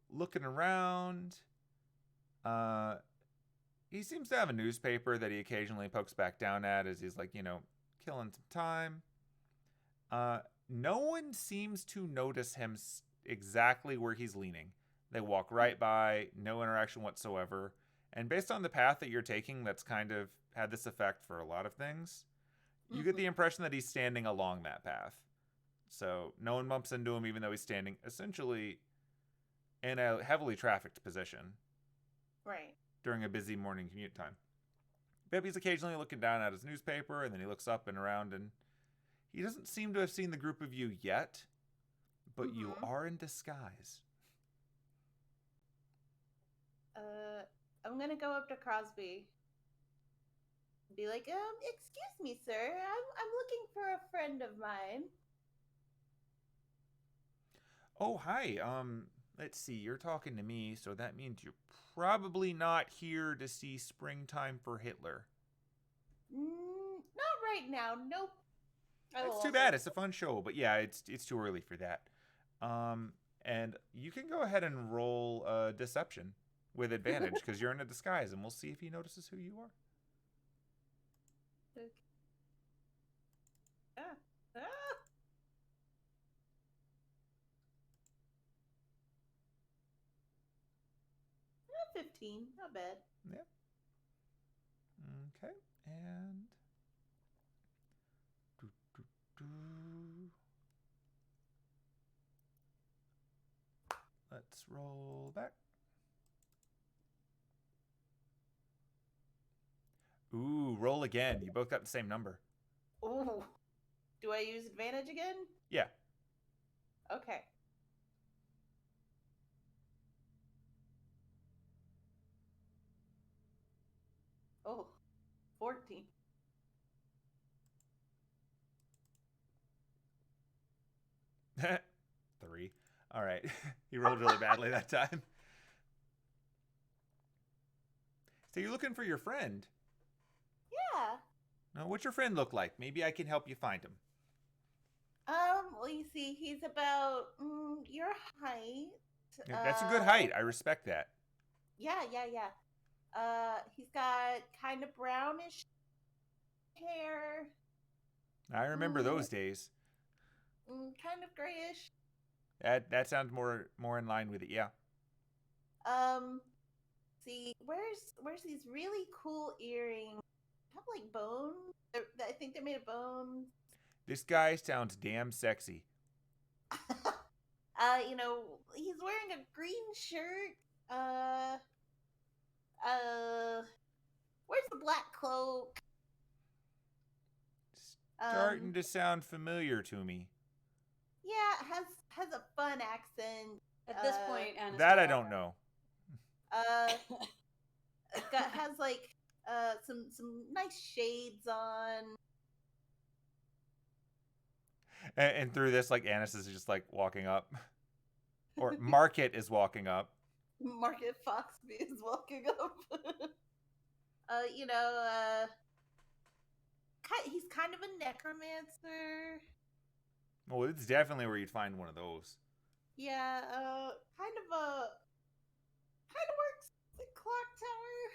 looking around. He seems to have a newspaper that he occasionally pokes back down at as he's like, killing some time. No one seems to notice him exactly where he's leaning. They walk right by, no interaction whatsoever. And based on the path that you're taking, that's kind of had this effect for a lot of things. You get the impression that he's standing along that path. So no one bumps into him, even though he's standing essentially in a heavily trafficked position. Right. During a busy morning commute time. Bibby's occasionally looking down at his newspaper, and then he looks up and around, and he doesn't seem to have seen the group of you yet, but you are in disguise. I'm gonna go up to Crosby. Be like, excuse me, sir. I'm looking for a friend of mine. Oh, hi. Let's see. You're talking to me, so that means you're probably not here to see Springtime for Hitler. Not right now. Nope. It's too bad. It's a fun show, but yeah, it's too early for that. And you can go ahead and roll deception with advantage because you're in a disguise, and we'll see if he notices who you are. Okay. 15, not bad. Yeah. Okay, and let's roll back. Ooh, roll again. You both got the same number. Ooh. Do I use advantage again? Yeah. Okay. Oh, 14. All right. He rolled really badly that time. So you're looking for your friend. Yeah. Now, what's your friend look like? Maybe I can help you find him. Well, you see, he's about your height. Yeah, that's a good height. I respect that. Yeah. He's got kind of brownish hair. I remember those days. Kind of grayish. That sounds more in line with it. Yeah. See, where's these really cool earrings? Have like bones. I think they're made of bones. This guy sounds damn sexy. He's wearing a green shirt. Where's the black cloak? Starting to sound familiar to me. Yeah, has a fun accent. At this point, Anna's that I don't know. Has like some nice shades on. And through this, like Annis is just like walking up, or Market is walking up. Market Foxby is walking up. He's kind of a necromancer. Well, it's definitely where you'd find one of those. Yeah, kind of works at Clock Tower.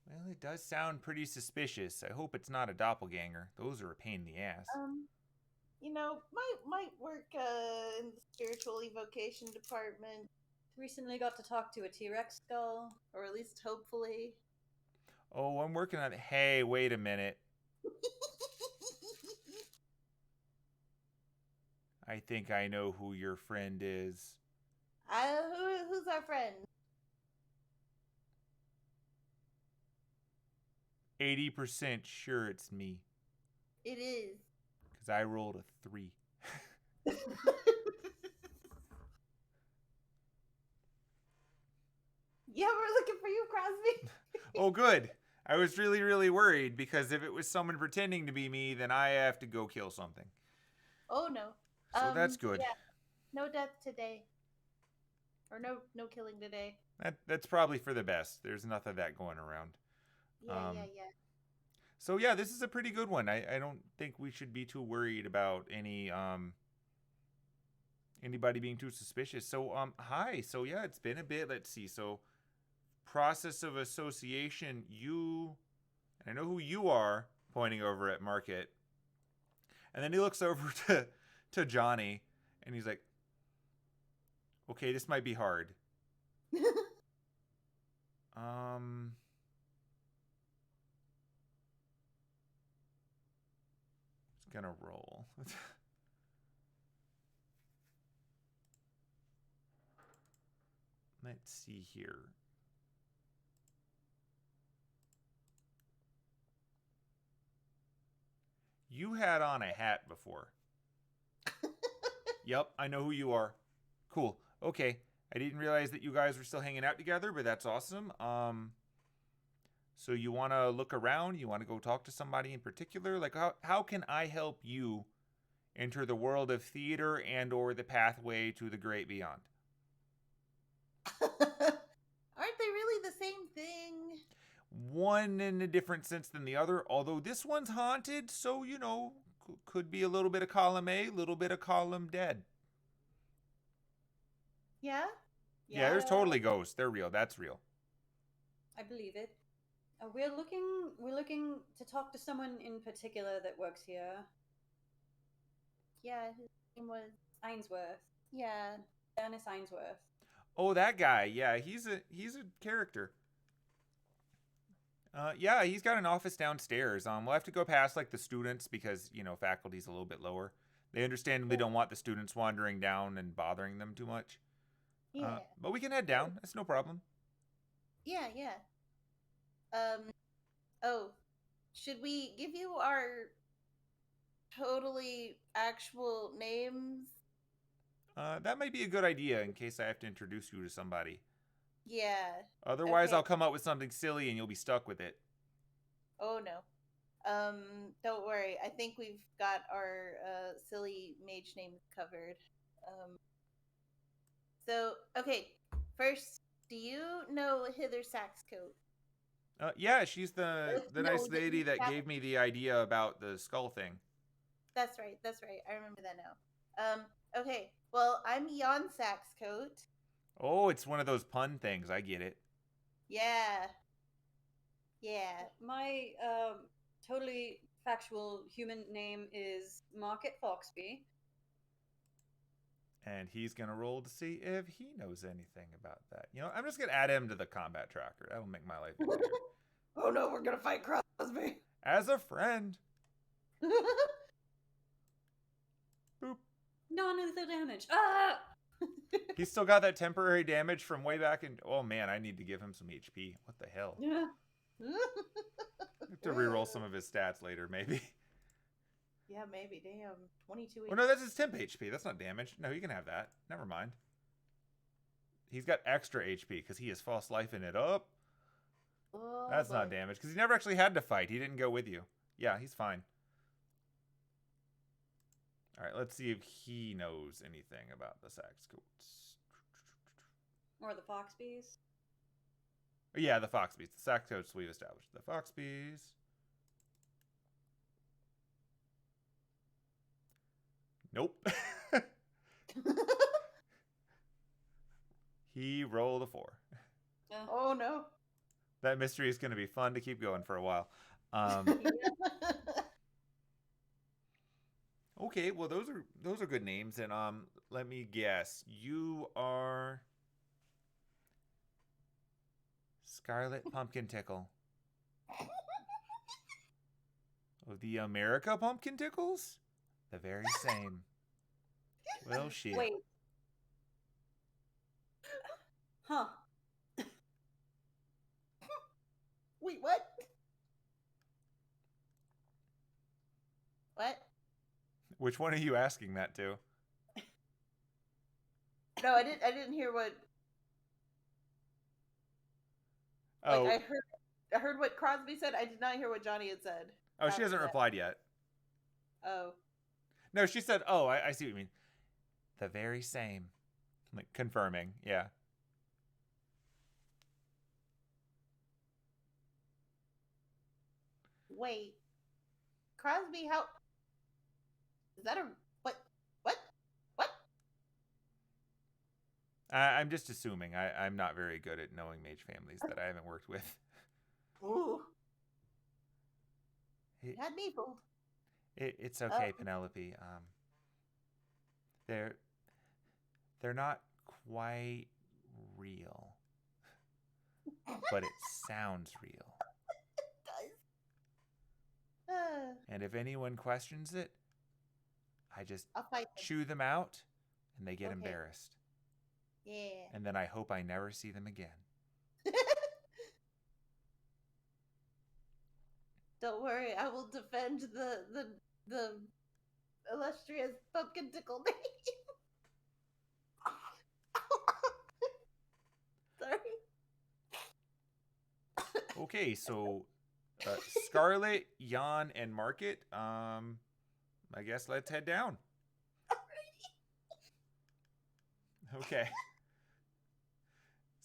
Well, it does sound pretty suspicious. I hope it's not a doppelganger. Those are a pain in the ass. Might work in the spiritual evocation department. Recently got to talk to a T-Rex skull. Or at least hopefully. Oh, I'm working on it. Hey, wait a minute. I think I know who your friend is. Who's our friend? 80% sure it's me. It is. Because I rolled a 3. Yeah, we're looking for you, Crosby. Oh, good. I was really, really worried because if it was someone pretending to be me, then I have to go kill something. Oh, no. So that's good. Yeah. No death today. Or no killing today. That's probably for the best. There's enough of that going around. Yeah. So yeah, this is a pretty good one. I don't think we should be too worried about anybody being too suspicious. So hi. So yeah, it's been a bit. Let's see. So process of association. I know who you are. Pointing over at Market, and then he looks over to Johnny, and he's like, "Okay, this might be hard." Gonna roll. Let's see here. You had on a hat before. Yep, I know who you are. Cool. Okay. I didn't realize that you guys were still hanging out together, but that's awesome. So you want to look around? You want to go talk to somebody in particular? Like, how can I help you enter the world of theater and or the pathway to the great beyond? Aren't they really the same thing? One in a different sense than the other, although this one's haunted, so, could be a little bit of column A, a little bit of column dead. Yeah? Yeah, there's totally ghosts. They're real. That's real. I believe it. We're looking to talk to someone in particular that works here. Yeah, his name was Ainsworth. Yeah. Janus Ainsworth. Oh, that guy. Yeah, he's a character. Yeah, he's got an office downstairs. We'll have to go past like the students because, faculty's a little bit lower. They understandably don't want the students wandering down and bothering them too much. Yeah. But we can head down. That's no problem. Yeah. Should we give you our totally actual names? That might be a good idea in case I have to introduce you to somebody. Yeah. Otherwise, Okay. I'll come up with something silly and you'll be stuck with it. Oh, no. Don't worry. I think we've got our silly mage names covered. So, okay. First, do you know Hither Saxcoat? Yeah, she's the No, nice lady that that- gave me the idea about the skull thing. That's right. That's right. I remember that now. Okay. Well, I'm Jan Saxcoat. Oh, it's one of those pun things. I get it. Yeah. Yeah. My totally factual human name is Market Foxby. And he's gonna roll to see if he knows anything about that. You know, I'm just gonna add him to the combat tracker. That'll make my life easier. Oh no, we're gonna fight Crosby. As a friend. Boop. Non-lethal damage. Ah! He's still got that temporary damage from way back in. Oh man, I need to give him some HP. What the hell? Yeah. I have to reroll some of his stats later, maybe. Yeah, maybe. Damn. 22. Oh no, that's his temp HP. That's not damage. No, you can have that. Never mind. He's got extra HP because he is false lifing it up. Oh, That's not boy. damage because he never actually had to fight. He didn't go with you. Yeah, he's fine. All right, let's see if he knows anything about the Saxcoats. Or the Foxbees. Yeah, the Foxbees. The Saxcoats we've established. The Foxbees. Nope. He rolled a 4. Oh no. That mystery is going to be fun to keep going for a while. Okay, well those are good names, and let me guess, you are Scarlet Pumpkin Tickle. Oh, the America Pumpkin Tickles? The very same. Well, shit. Wait. Huh. Wait, what? What? Which one are you asking that to? No, I didn't hear what. Oh, Like, I heard what Crosby said. I did not hear what Johnny had said. oh, she after hasn't that. replied yet. Oh. No, she said, "Oh, I see what you mean." The very same. Like confirming, yeah. Wait. Crosby, how? Is that a what? What? What? I'm just assuming. I'm not very good at knowing mage families that I haven't worked with. Ooh. It- Had me fooled. It's okay, Penelope. They're not quite real, but it sounds real. It does. And if anyone questions it, I just I'll fight them. chew them out, and they get Okay. embarrassed. Yeah. And then I hope I never see them again. Don't worry, I will defend the illustrious pumpkin tickle name. Sorry. Okay, so Scarlet, Jan, and Market. I guess let's head down. Okay.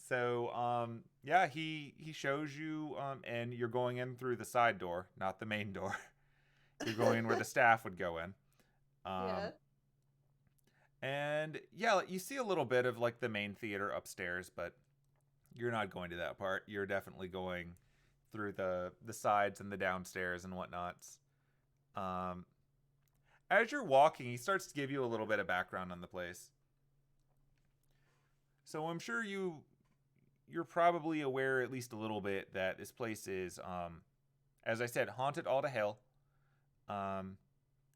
So, yeah, he shows you, and you're going in through the side door, not the main door. You're going in where the staff would go in. Yeah. And yeah, you see a little bit of like the main theater upstairs, but you're not going to that part. You're definitely going through the sides and the downstairs and whatnots. As you're walking, he starts to give you a little bit of background on the place. So I'm sure you're probably aware at least a little bit that this place is, as I said, haunted all to hell.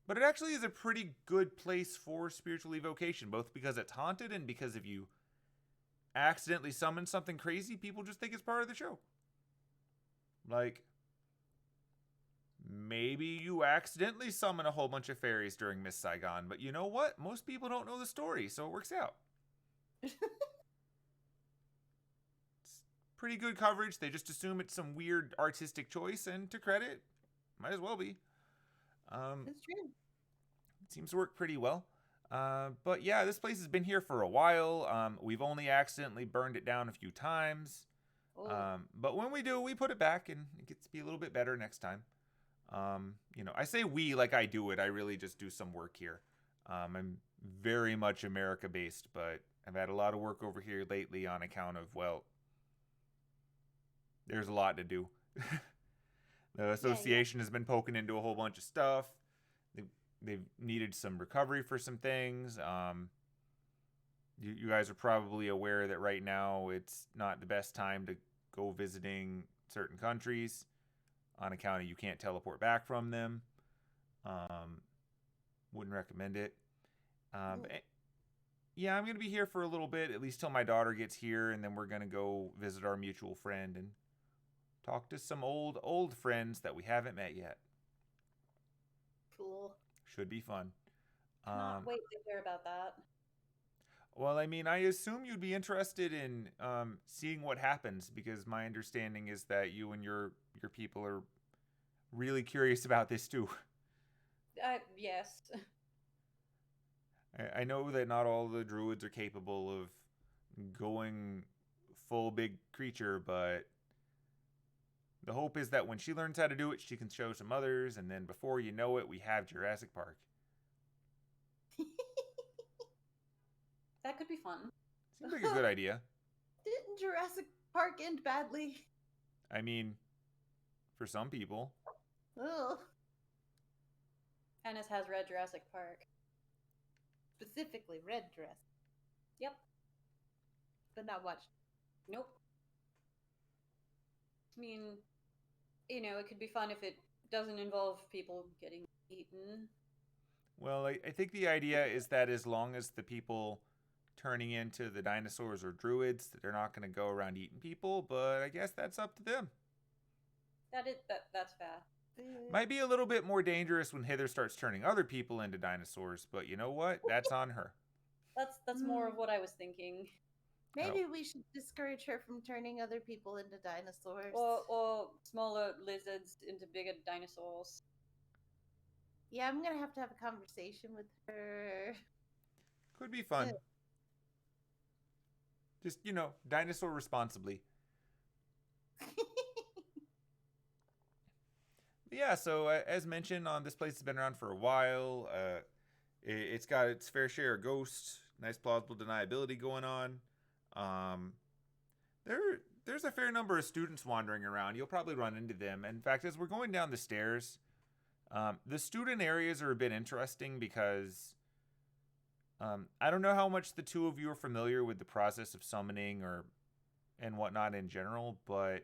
But it actually is a pretty good place for spiritual evocation, both because it's haunted and because if you accidentally summon something crazy, people just think it's part of the show. Like, maybe you accidentally summon a whole bunch of fairies during Miss Saigon, but you know what? Most people don't know the story, so it works out. It's pretty good coverage. They just assume it's some weird artistic choice, and to credit, might as well be. That's true. It seems to work pretty well. But yeah, this place has been here for a while. We've only accidentally burned it down a few times. Oh, But when we do, we put it back, and it gets to be a little bit better next time. I say we like I do it. I really just do some work here. I'm very much America based, but I've had a lot of work over here lately on account of, well, there's a lot to do. The association has been poking into a whole bunch of stuff. They've needed some recovery for some things. You guys are probably aware that right now it's not the best time to go visiting certain countries on account of you can't teleport back from them. Wouldn't recommend it. Yeah, I'm going to be here for a little bit, at least till my daughter gets here, and then we're going to go visit our mutual friend and talk to some old friends that we haven't met yet. Cool. Should be fun. cannot wait to hear about that. Well, I mean, I assume you'd be interested in seeing what happens, because my understanding is that you and your people are really curious about this too. Yes. I know that not all the druids are capable of going full big creature, but the hope is that when she learns how to do it, she can show some others, and then before you know it, we have Jurassic Park. That could be fun. Seems like a good idea. Didn't Jurassic Park end badly? I mean, for some people. Oh, Ennis has read Jurassic Park. specifically red dress, Yep. but not watched. Nope. I mean, it could be fun if it doesn't involve people getting eaten. Well, I think the idea is that as long as the people turning into the dinosaurs or druids, that they're not going to go around eating people, but I guess that's up to them. That's fair. Might be a little bit more dangerous when Hither starts turning other people into dinosaurs, but you know what? That's on her. That's more of what I was thinking. Maybe we should discourage her from turning other people into dinosaurs. Or smaller lizards into bigger dinosaurs. Yeah, I'm gonna have a conversation with her. Could be fun. Just, dinosaur responsibly. Yeah, so as mentioned, this place has been around for a while. It's got its fair share of ghosts, nice plausible deniability going on. There's a fair number of students wandering around. You'll probably run into them. In fact, as we're going down the stairs, the student areas are a bit interesting because I don't know how much the two of you are familiar with the process of summoning and whatnot in general, but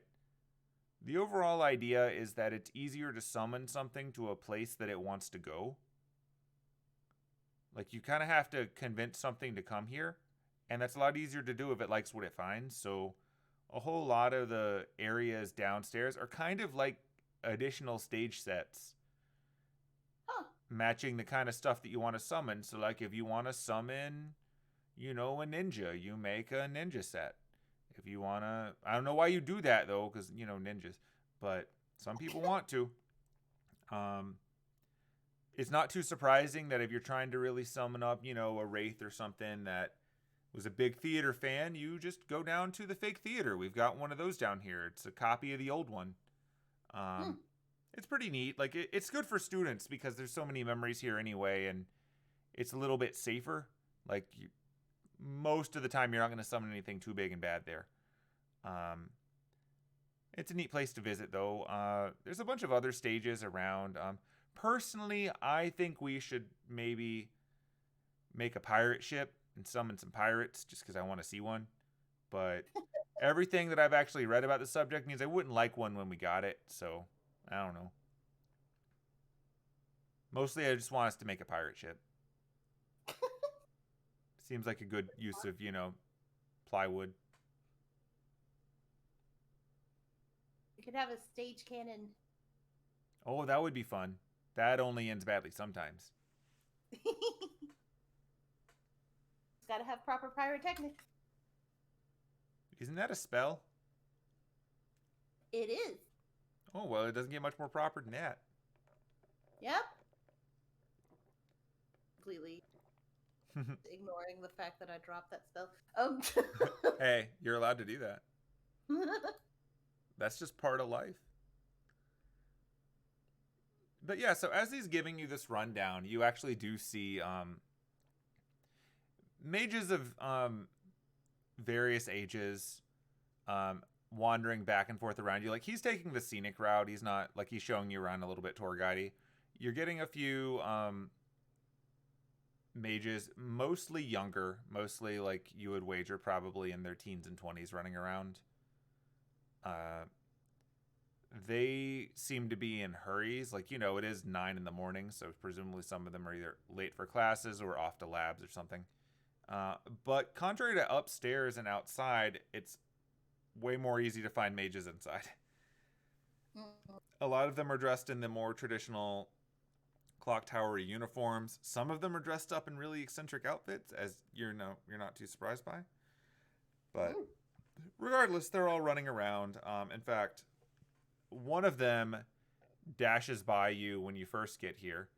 the overall idea is that it's easier to summon something to a place that it wants to go. Like, you kind of have to convince something to come here, and that's a lot easier to do if it likes what it finds. So a whole lot of the areas downstairs are kind of like additional stage sets. Matching the kind of stuff that you want to summon. So, like, if you want to summon, a ninja, you make a ninja set. If you want to... I don't know why you do that, though, because, ninjas. But some people want to. It's not too surprising that if you're trying to really summon up, a wraith or something that was a big theater fan, you just go down to the fake theater. We've got one of those down here. It's a copy of the old one. It's pretty neat. Like, it's good for students because there's so many memories here anyway, and it's a little bit safer. Like, most of the time, you're not going to summon anything too big and bad there. It's a neat place to visit, though. There's a bunch of other stages around. Personally, I think we should maybe make a pirate ship and summon some pirates just because I want to see one. But everything that I've actually read about the subject means I wouldn't like one when we got it, so... I don't know. Mostly I just want us to make a pirate ship. Seems like a good use of, plywood. You could have a stage cannon. Oh, that would be fun. That only ends badly sometimes. It's gotta have proper pyrotechnics. Isn't that a spell? It is. Oh, well, it doesn't get much more proper than that. Yep. Completely. Ignoring the fact that I dropped that spell. Hey, you're allowed to do that. That's just part of life. But yeah, so as he's giving you this rundown, you actually do see mages of various ages wandering back and forth around you. Like, he's taking the scenic route. He's not, like, he's showing you around a little bit tour guidey. You're getting a few mages, mostly younger, mostly like you would wager probably in their teens and 20s running around. They seem to be in hurries. Like, you know, it is 9 in the morning, so presumably some of them are either late for classes or off to labs or something. But contrary to upstairs and outside, it's way more easy to find mages inside. A lot of them are dressed in the more traditional clock tower uniforms. Some of them are dressed up in really eccentric outfits, as you're not too surprised by. But regardless, they're all running around. In fact, one of them dashes by you when you first get here,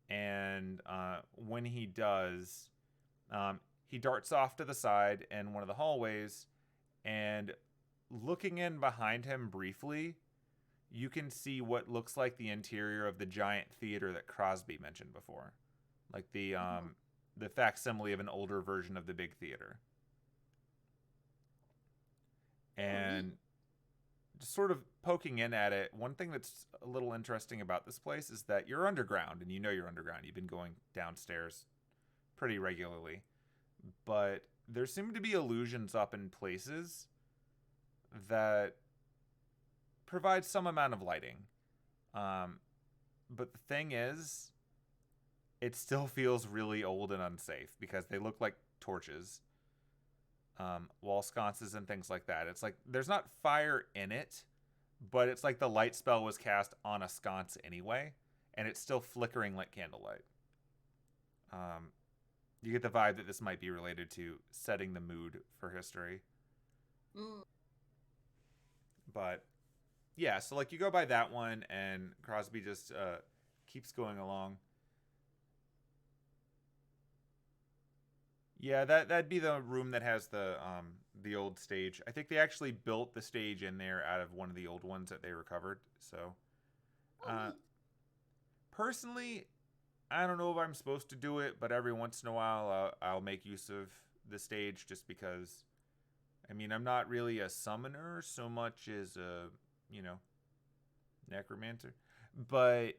and when he does, he darts off to the side in one of the hallways, and looking in behind him briefly, you can see what looks like the interior of the giant theater that Crosby mentioned before, like the facsimile of an older version of the big theater. And just sort of poking in at it, one thing that's a little interesting about this place is that you're underground, and you know you're underground. You've been going downstairs pretty regularly. But there seem to be illusions up in places that provide some amount of lighting. But the thing is, it still feels really old and unsafe because they look like torches. Wall sconces and things like that. It's like there's not fire in it, but it's like the light spell was cast on a sconce anyway, and it's still flickering like candlelight. You get the vibe that this might be related to setting the mood for history. But yeah, so like you go by that one, and Crosby just keeps going along. Yeah, that'd be the room that has the old stage. I think they actually built the stage in there out of one of the old ones that they recovered. So, personally, I don't know if I'm supposed to do it, but every once in a while I'll make use of the stage just because. I mean, I'm not really a summoner so much as a, necromancer. But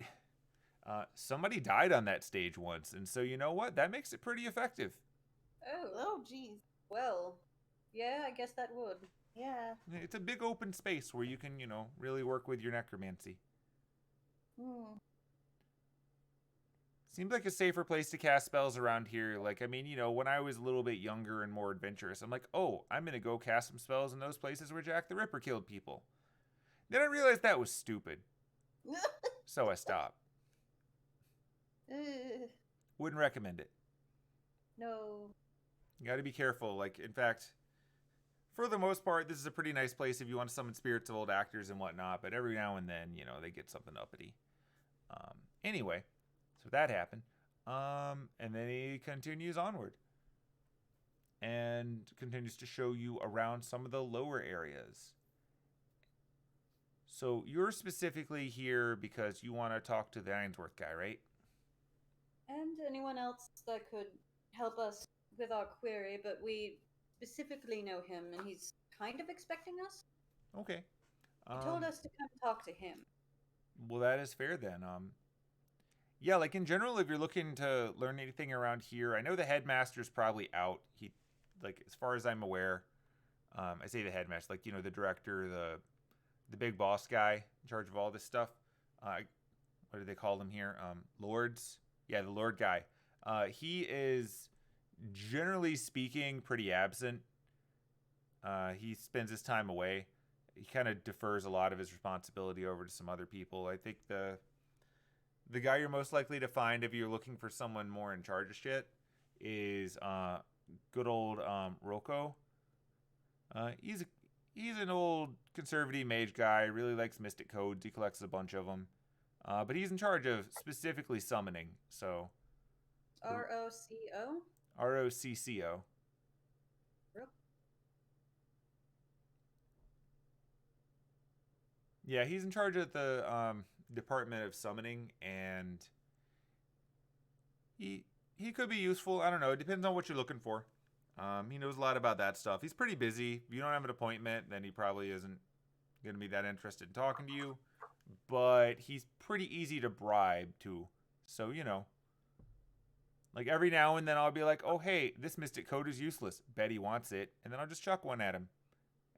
somebody died on that stage once, and so you know what? That makes it pretty effective. Oh, geez. Well, yeah, I guess that would. Yeah. It's a big open space where you can, really work with your necromancy. Seems like a safer place to cast spells around here. Like, I mean, when I was a little bit younger and more adventurous, I'm like, oh, I'm going to go cast some spells in those places where Jack the Ripper killed people. Then I realized that was stupid. So I stopped. Wouldn't recommend it. No. You got to be careful. Like, in fact, for the most part, this is a pretty nice place if you want to summon spirits of old actors and whatnot. But every now and then, they get something uppity. Anyway, so that happened. And then he continues onward. And continues to show you around some of the lower areas. So you're specifically here because you want to talk to the Ainsworth guy, right? And anyone else that could help us with our query, but we specifically know him, and he's kind of expecting us. Okay. He told us to come talk to him. Well, that is fair then. Yeah, like in general, if you're looking to learn anything around here, I know the headmaster's probably out. He, like, as far as I'm aware, I say the headmaster, like, the director, the big boss guy in charge of all this stuff. What do they call them here? Lords? Yeah, the Lord guy. He is, generally speaking, pretty absent. He spends his time away. He kind of defers a lot of his responsibility over to some other people. I think the guy you're most likely to find if you're looking for someone more in charge of shit is good old Rocco. He's an old conservative mage guy. Really likes mystic codes. He collects a bunch of them. But he's in charge of specifically summoning. So ROCO? Rocco. Yeah, he's in charge of the Department of Summoning, and he could be useful. I don't know. It depends on what you're looking for. He knows a lot about that stuff. He's pretty busy. If you don't have an appointment, then he probably isn't going to be that interested in talking to you. But he's pretty easy to bribe, too. So, you know. Like, every now and then I'll be like, oh, hey, this mystic code is useless. Bet he wants it. And then I'll just chuck one at him.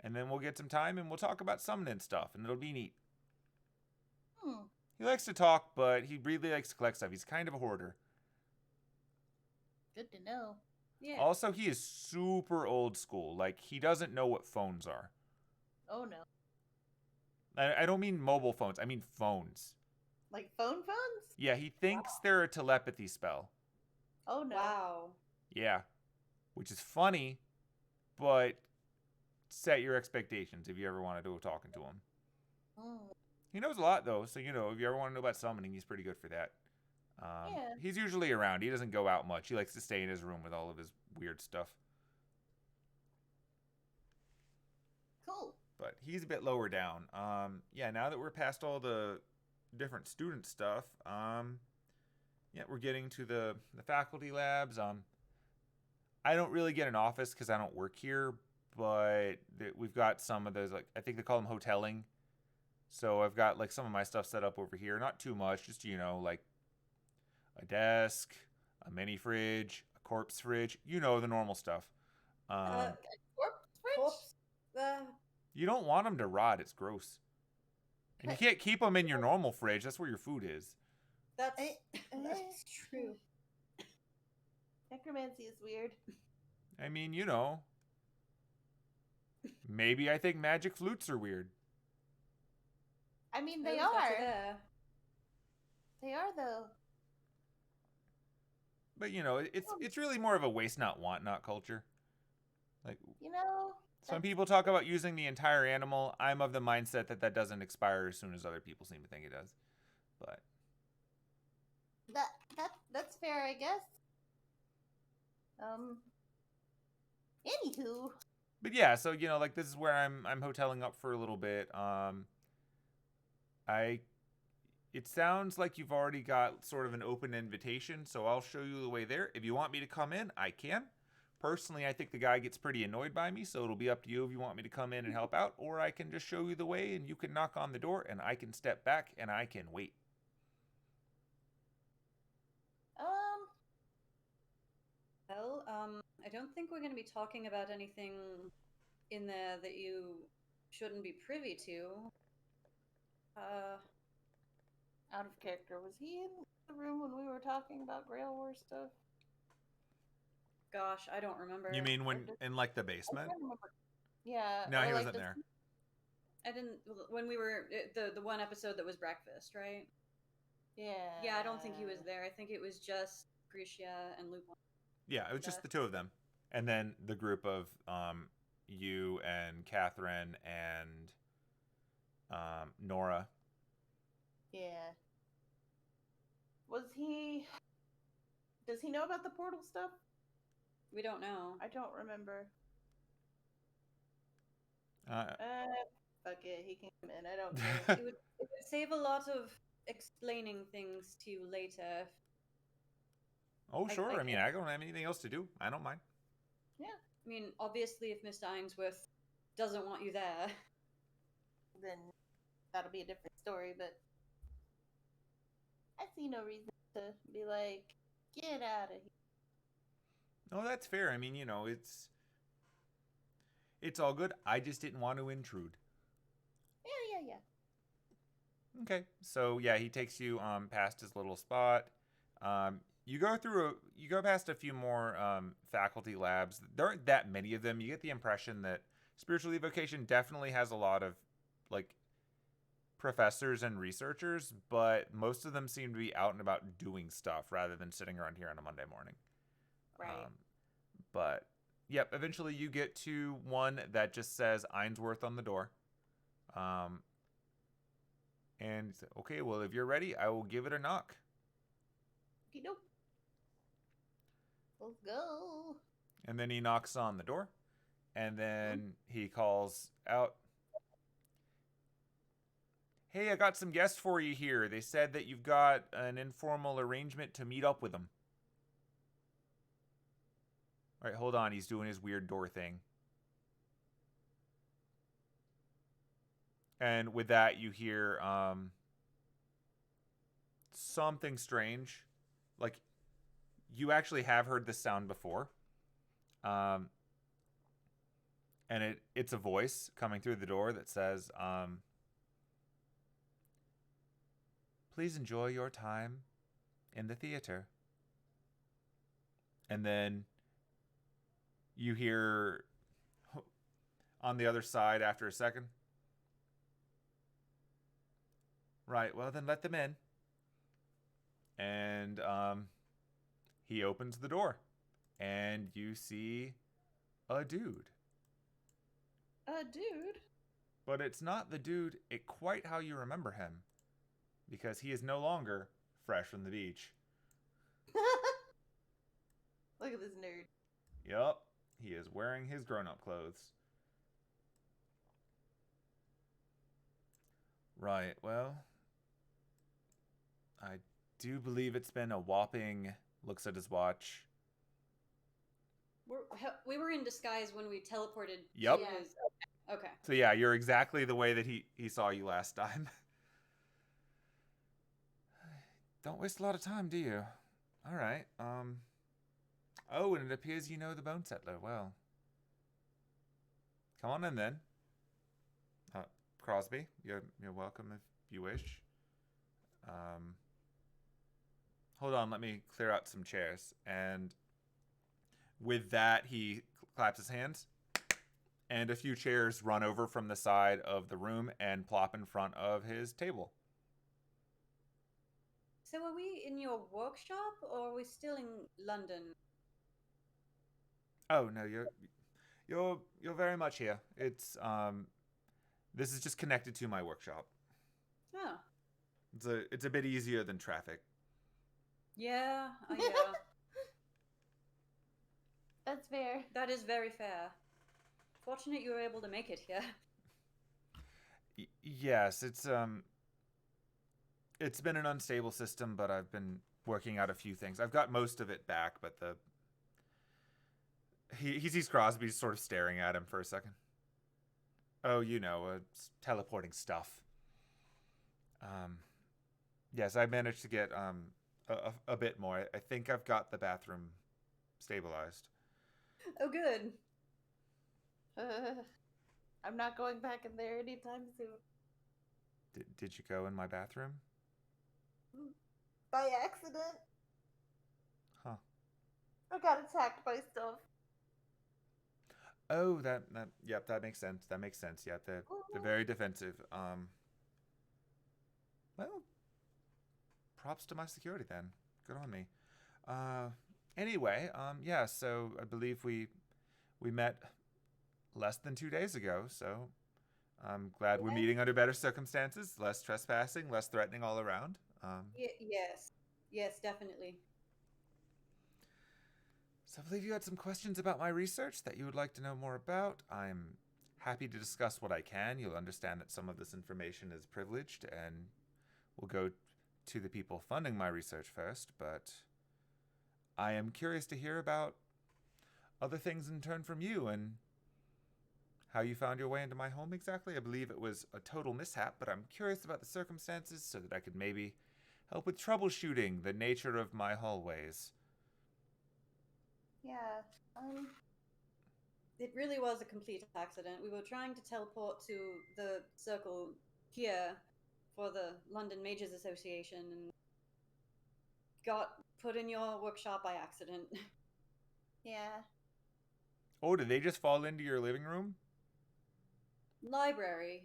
And then we'll get some time and we'll talk about summoning stuff. And it'll be neat. He likes to talk, but he really likes to collect stuff. He's kind of a hoarder. Good to know. Yeah. Also, he is super old school. Like, he doesn't know what phones are. Oh, no. I don't mean mobile phones. I mean phones. Like phones? Yeah, he thinks they're a telepathy spell. Oh, no. Wow. Yeah. Which is funny, but set your expectations if you ever want to do talking to him. He knows a lot, though. So, you know, if you ever want to know about summoning, he's pretty good for that. Yeah. He's usually around. He doesn't go out much. He likes to stay in his room with all of his weird stuff. Cool. But he's a bit lower down. Yeah, now that we're past all the different student stuff, yeah, we're getting to the faculty labs. I don't really get an office because I don't work here, but we've got some of those, like, I think they call them hoteling. So I've got, like, some of my stuff set up over here. Not too much, just, you know, like a desk, a mini fridge, a corpse fridge. You know, the normal stuff. Corpse fridge? Corpse. You don't want them to rot. It's gross. And you can't keep them in your normal fridge. That's where your food is. That's true. Necromancy is weird. I mean, you know. Maybe I think magic flutes are weird. I mean, they Those guys are. there. They are, though. But, you know, it's really more of a waste not, want not culture. Like, You know, some people talk about using the entire animal. I'm of the mindset that doesn't expire as soon as other people seem to think it does. But that's fair, I guess. Anywho. But yeah, so, you know, like, this is where I'm hoteling up for a little bit. It sounds like you've already got sort of an open invitation, so I'll show you the way there. If you want me to come in, I can. Personally, I think the guy gets pretty annoyed by me, so it'll be up to you if you want me to come in and help out, or I can just show you the way and you can knock on the door and I can step back and I can wait. Well, I don't think we're going to be talking about anything in there that you shouldn't be privy to. Out of character. Was he in the room when we were talking about Grail War stuff? Gosh, I don't remember. You mean when in, like, the I basement? can't remember. Yeah. No, or, he like, wasn't there. I didn't when we were the one episode that was breakfast, right? Yeah. Yeah, I don't think he was there. I think it was just Grisha and Lupin. Yeah, it was just the two of them. And then the group of you and Catherine and Nora. Yeah. Was he... Does he know about the portal stuff? We don't know. I don't remember. Fuck it, he can come in. I don't care. It would save a lot of explaining things to you later. Oh, I- sure. I I mean, get- I don't have anything else to do. I don't mind. I mean, obviously, if Mr. Ainsworth doesn't want you there, Then that'll be a different story, but I see no reason to be like, get out of here. No, that's fair. I mean, you know, it's all good. I just didn't want to intrude. Yeah. Okay. So, yeah, he takes you past his little spot. You go past a few more faculty labs. There aren't that many of them. You get the impression that Spiritual Evocation definitely has a lot of, like, professors and researchers, but most of them seem to be out and about doing stuff rather than sitting around here on a Monday morning. Right. But, yep, eventually you get to one that just says Ainsworth on the door. And you say, okay, well, if you're ready, I will give it a knock. Nope. Let's go. And then he knocks on the door. And then he calls out, "Hey, I got some guests for you here. They said that you've got an informal arrangement to meet up with them." All right, hold on. He's doing his weird door thing. And with that, you hear something strange. Like, you actually have heard this sound before. And it's a voice coming through the door that says, "Please enjoy your time in the theater." And then you hear on the other side after a second, "Right, well then let them in." And he opens the door. And you see a dude. A dude? But it's not the dude quite how you remember him. Because he is no longer fresh from the beach. Look at this nerd. Yup. He is wearing his grown-up clothes. Right, well, I do believe it's been a whopping, looks at his watch. We were in disguise when we teleported. Yep. To his... Okay. So yeah, you're exactly the way that he saw you last time. Don't waste a lot of time, do you? All right. Oh, and it appears you know the Bone Settler well. Come on in then. Crosby, you're welcome if you wish. Hold on, let me clear out some chairs. And with that, he claps his hands. And a few chairs run over from the side of the room and plop in front of his table. So are we in your workshop, or are we still in London? Oh no, you're very much here. It's this is just connected to my workshop. Oh. It's a bit easier than traffic. Yeah, yeah. That's fair. That is very fair. Fortunate you were able to make it here. Yes, it's been an unstable system, but I've been working out a few things. I've got most of it back, but he sees Crosby sort of staring at him for a second. Oh, it's teleporting stuff. Yes, I managed to get a bit more. I think I've got the bathroom stabilized. Oh, good. I'm not going back in there anytime soon. Did you go in my bathroom? By accident. Huh. I got attacked by stuff. Oh, that makes sense. That makes sense. Yeah, they're very defensive. Well, props to my security then. Good on me. Anyway, yeah, so I believe we met less than 2 days ago, so I'm glad we're meeting under better circumstances, less trespassing, less threatening all around. Yes, definitely. So I believe you had some questions about my research that you would like to know more about. I'm happy to discuss what I can. You'll understand that some of this information is privileged and will go to the people funding my research first, but I am curious to hear about other things in turn from you and how you found your way into my home exactly. I believe it was a total mishap, but I'm curious about the circumstances so that I could maybe help with troubleshooting the nature of my hallways. Yeah, It really was a complete accident. We were trying to teleport to the circle here for the London Mages Association and got put in your workshop by accident. yeah. Oh, did they just fall into your living room? Library.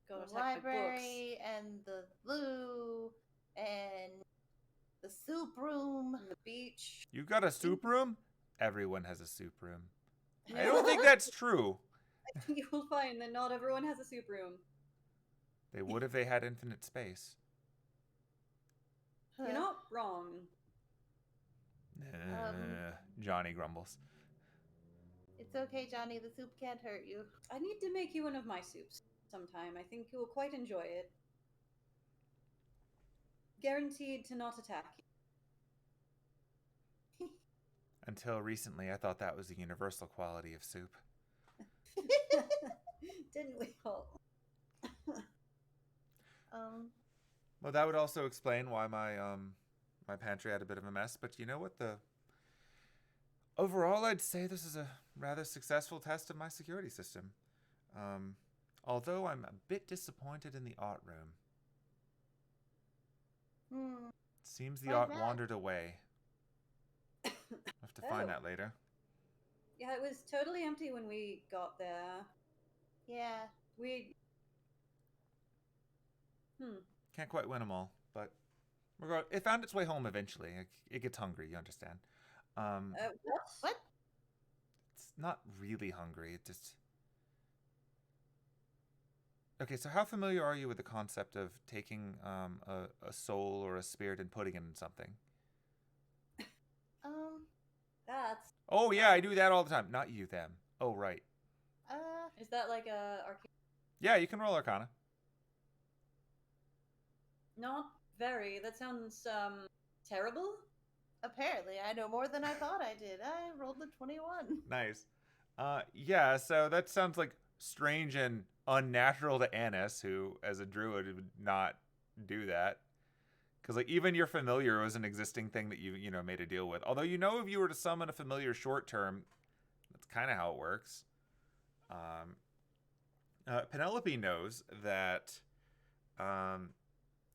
Got The attacked by books. library and the loo and the soup room. And the beach. You've got a soup room? Everyone has a soup room. I don't think that's true. I think you'll find that not everyone has a soup room. They would if they had infinite space. You're not wrong. Johnny grumbles. It's okay, Johnny. The soup can't hurt you. I need to make you one of my soups sometime. I think you will quite enjoy it. Guaranteed to not attack you. Until recently, I thought that was the universal quality of soup. Didn't we all? Well, that would also explain why my pantry had a bit of a mess. But you know what? Overall, I'd say this is a rather successful test of my security system. Although I'm a bit disappointed in the art room. Seems the art wandered away. I'll have to find that later. Yeah, it was totally empty when we got there. Yeah. Can't quite win them all, but it found its way home eventually. It gets hungry, you understand. What? It's not really hungry. It just... Okay, so how familiar are you with the concept of taking a soul or a spirit and putting it in something? That's... Oh, yeah, I do that all the time. Not you, them. Oh, right. Is that like a arcade? Yeah, you can roll Arcana. Not very. That sounds, terrible. Apparently, I know more than I thought I did. I rolled the 21. Nice. Yeah, so that sounds like strange and unnatural to Annis, who, as a druid, would not do that. Because, like, even your familiar was an existing thing that you made a deal with. Although, if you were to summon a familiar short term, that's kind of how it works. Penelope knows that,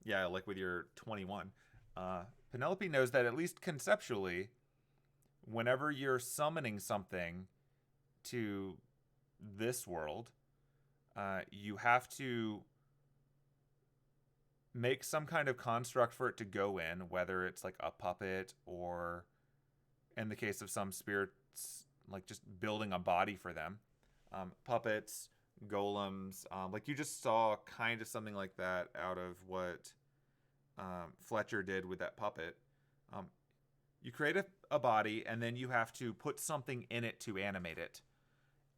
yeah, like with your 21, Penelope knows that at least conceptually, whenever you're summoning something to this world, you have to make some kind of construct for it to go in, whether it's like a puppet or, in the case of some spirits, like just building a body for them. Puppets, golems, like you just saw kind of something like that out of what Fletcher did with that puppet. You create a body, and then you have to put something in it to animate it.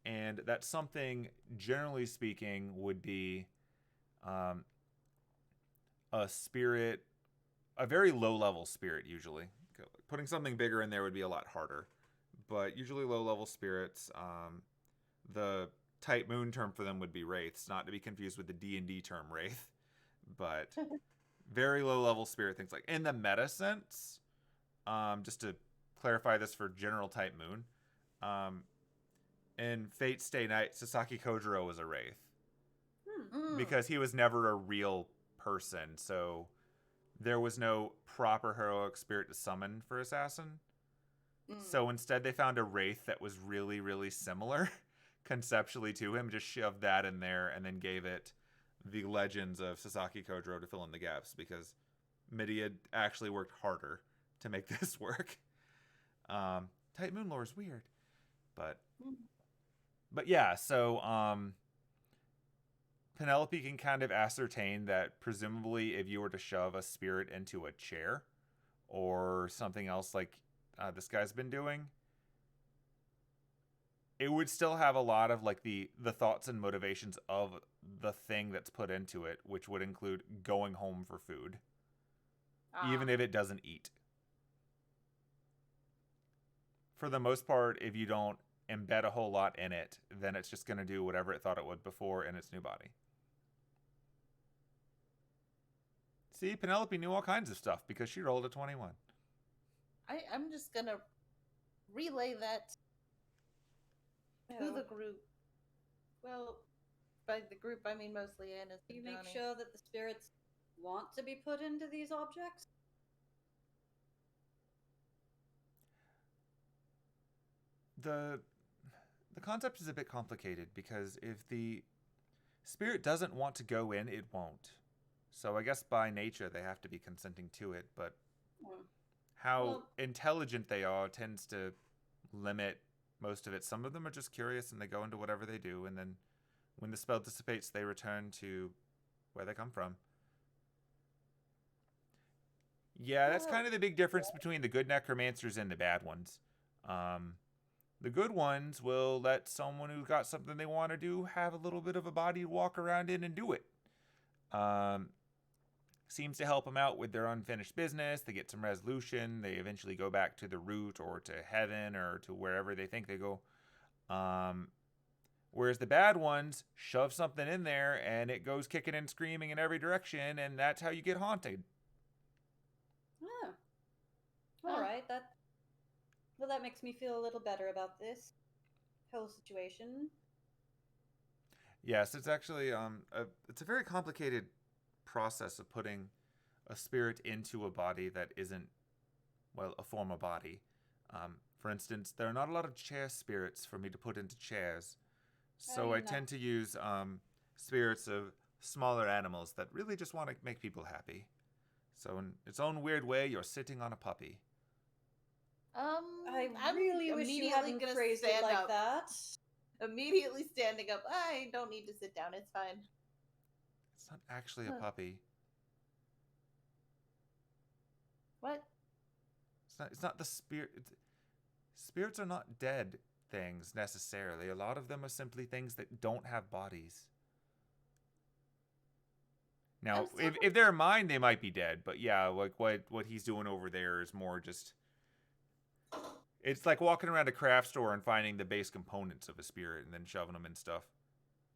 And that something, generally speaking, would be a spirit, a very low-level spirit, usually. Putting something bigger in there would be a lot harder. But usually low-level spirits, the Type Moon term for them would be wraiths, not to be confused with the D&D term wraith. But very low-level spirit things like... In the meta sense, just to clarify this for general Type Moon, in Fate Stay Night, Sasaki Kojiro was a wraith. Because he was never a real person, so there was no proper heroic spirit to summon for Assassin. So instead they found a wraith that was really, really similar conceptually to him, just shoved that in there, and then gave it the legends of Sasaki Kojiro to fill in the gaps, because MIDI had actually worked harder to make this work. Type Moon lore is weird. But yeah, so Penelope can kind of ascertain that presumably if you were to shove a spirit into a chair or something else like this guy's been doing, it would still have a lot of like the thoughts and motivations of the thing that's put into it, which would include going home for food, even if it doesn't eat. For the most part, if you don't embed a whole lot in it, then it's just going to do whatever it thought it would before in its new body. See, Penelope knew all kinds of stuff because she rolled a 21. I'm just going to relay that to the group. Well, by the group, I mean mostly Anna. You make sure that the spirits want to be put into these objects? The concept is a bit complicated because if the spirit doesn't want to go in, it won't. So I guess by nature they have to be consenting to it, but how intelligent they are tends to limit most of it. Some of them are just curious and they go into whatever they do, and then when the spell dissipates, they return to where they come from. Yeah, that's Oh, kind of the big difference between the good necromancers and the bad ones. The good ones will let someone who's got something they want to do have a little bit of a body to walk around in and do it. Um, Seems to help them out with their unfinished business. They get some resolution. They eventually go back to the root or to heaven or to wherever they think they go. Um, Whereas the bad ones shove something in there and it goes kicking and screaming in every direction, and that's how you get haunted. Oh, Huh. all right. That makes me feel a little better about this whole situation. Yes, it's actually it's a very complicated process of putting a spirit into a body that isn't, well, a former body. For instance, there are not a lot of chair spirits for me to put into chairs, so I tend to use spirits of smaller animals that really just want to make people happy. So in its own weird way, you're sitting on a puppy. I I'm really wish you immediately hadn't gonna phrased it stand like up. that. Immediately standing up. I don't need to sit down. It's fine. It's not actually a puppy. What? It's not the spirit. Spirits are not dead things necessarily. A lot of them are simply things that don't have bodies. Now, if they're mine, they might be dead. But yeah, like what he's doing over there is more just. It's like walking around a craft store and finding the base components of a spirit and then shoving them in stuff.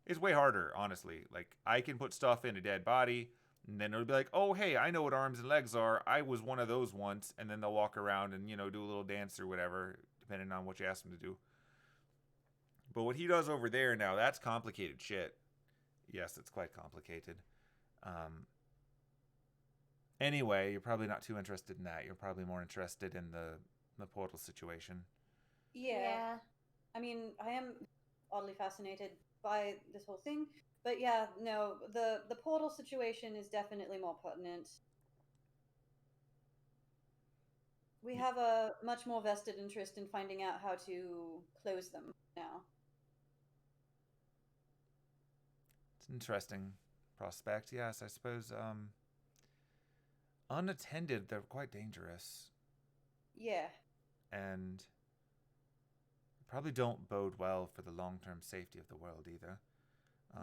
It's way harder, honestly. Like, I can put stuff in a dead body, and then it'll be like, oh, hey, I know what arms and legs are. I was one of those once. And then they'll walk around and, do a little dance or whatever, depending on what you ask them to do. But what he does over there now, that's complicated shit. Yes, it's quite complicated. Anyway, you're probably not too interested in that. You're probably more interested in the portal situation. Yeah. I mean, I am oddly fascinated by this whole thing, but yeah, no, the portal situation is definitely more pertinent. We have a much more vested interest in finding out how to close them now. It's an interesting prospect. Yes, I suppose unattended, they're quite dangerous. Yeah. And probably don't bode well for the long-term safety of the world either.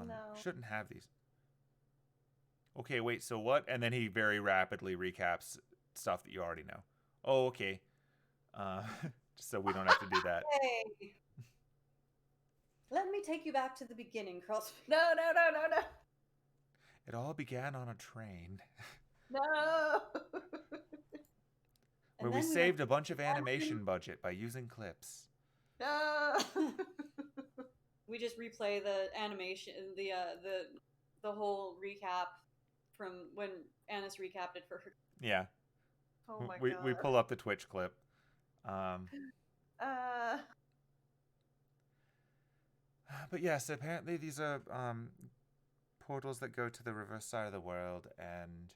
No. Shouldn't have these. Okay, wait, so what? And then he very rapidly recaps stuff that you already know. Oh, okay. Just so we don't have to do that. Hey. Let me take you back to the beginning, Crosby. No. It all began on a train. No. Where we saved a bunch of animation budget by using clips. No. We just replay the animation, the whole recap from when Annis recapped it for her. Yeah. Oh my we, god. We pull up the Twitch clip. But yes, apparently these are portals that go to the reverse side of the world, and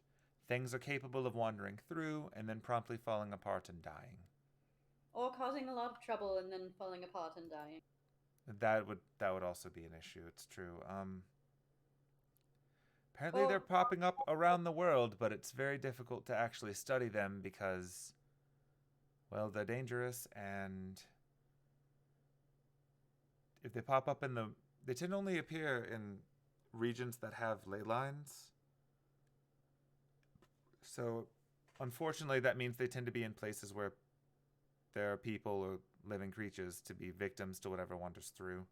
things are capable of wandering through and then promptly falling apart and dying. Or causing a lot of trouble and then falling apart and dying. That would also be an issue. It's true. Apparently they're popping up around the world, but it's very difficult to actually study them because, well, they're dangerous, and if they pop up they tend to only appear in regions that have ley lines. So, unfortunately, that means they tend to be in places where there are people or living creatures to be victims to whatever wanders through.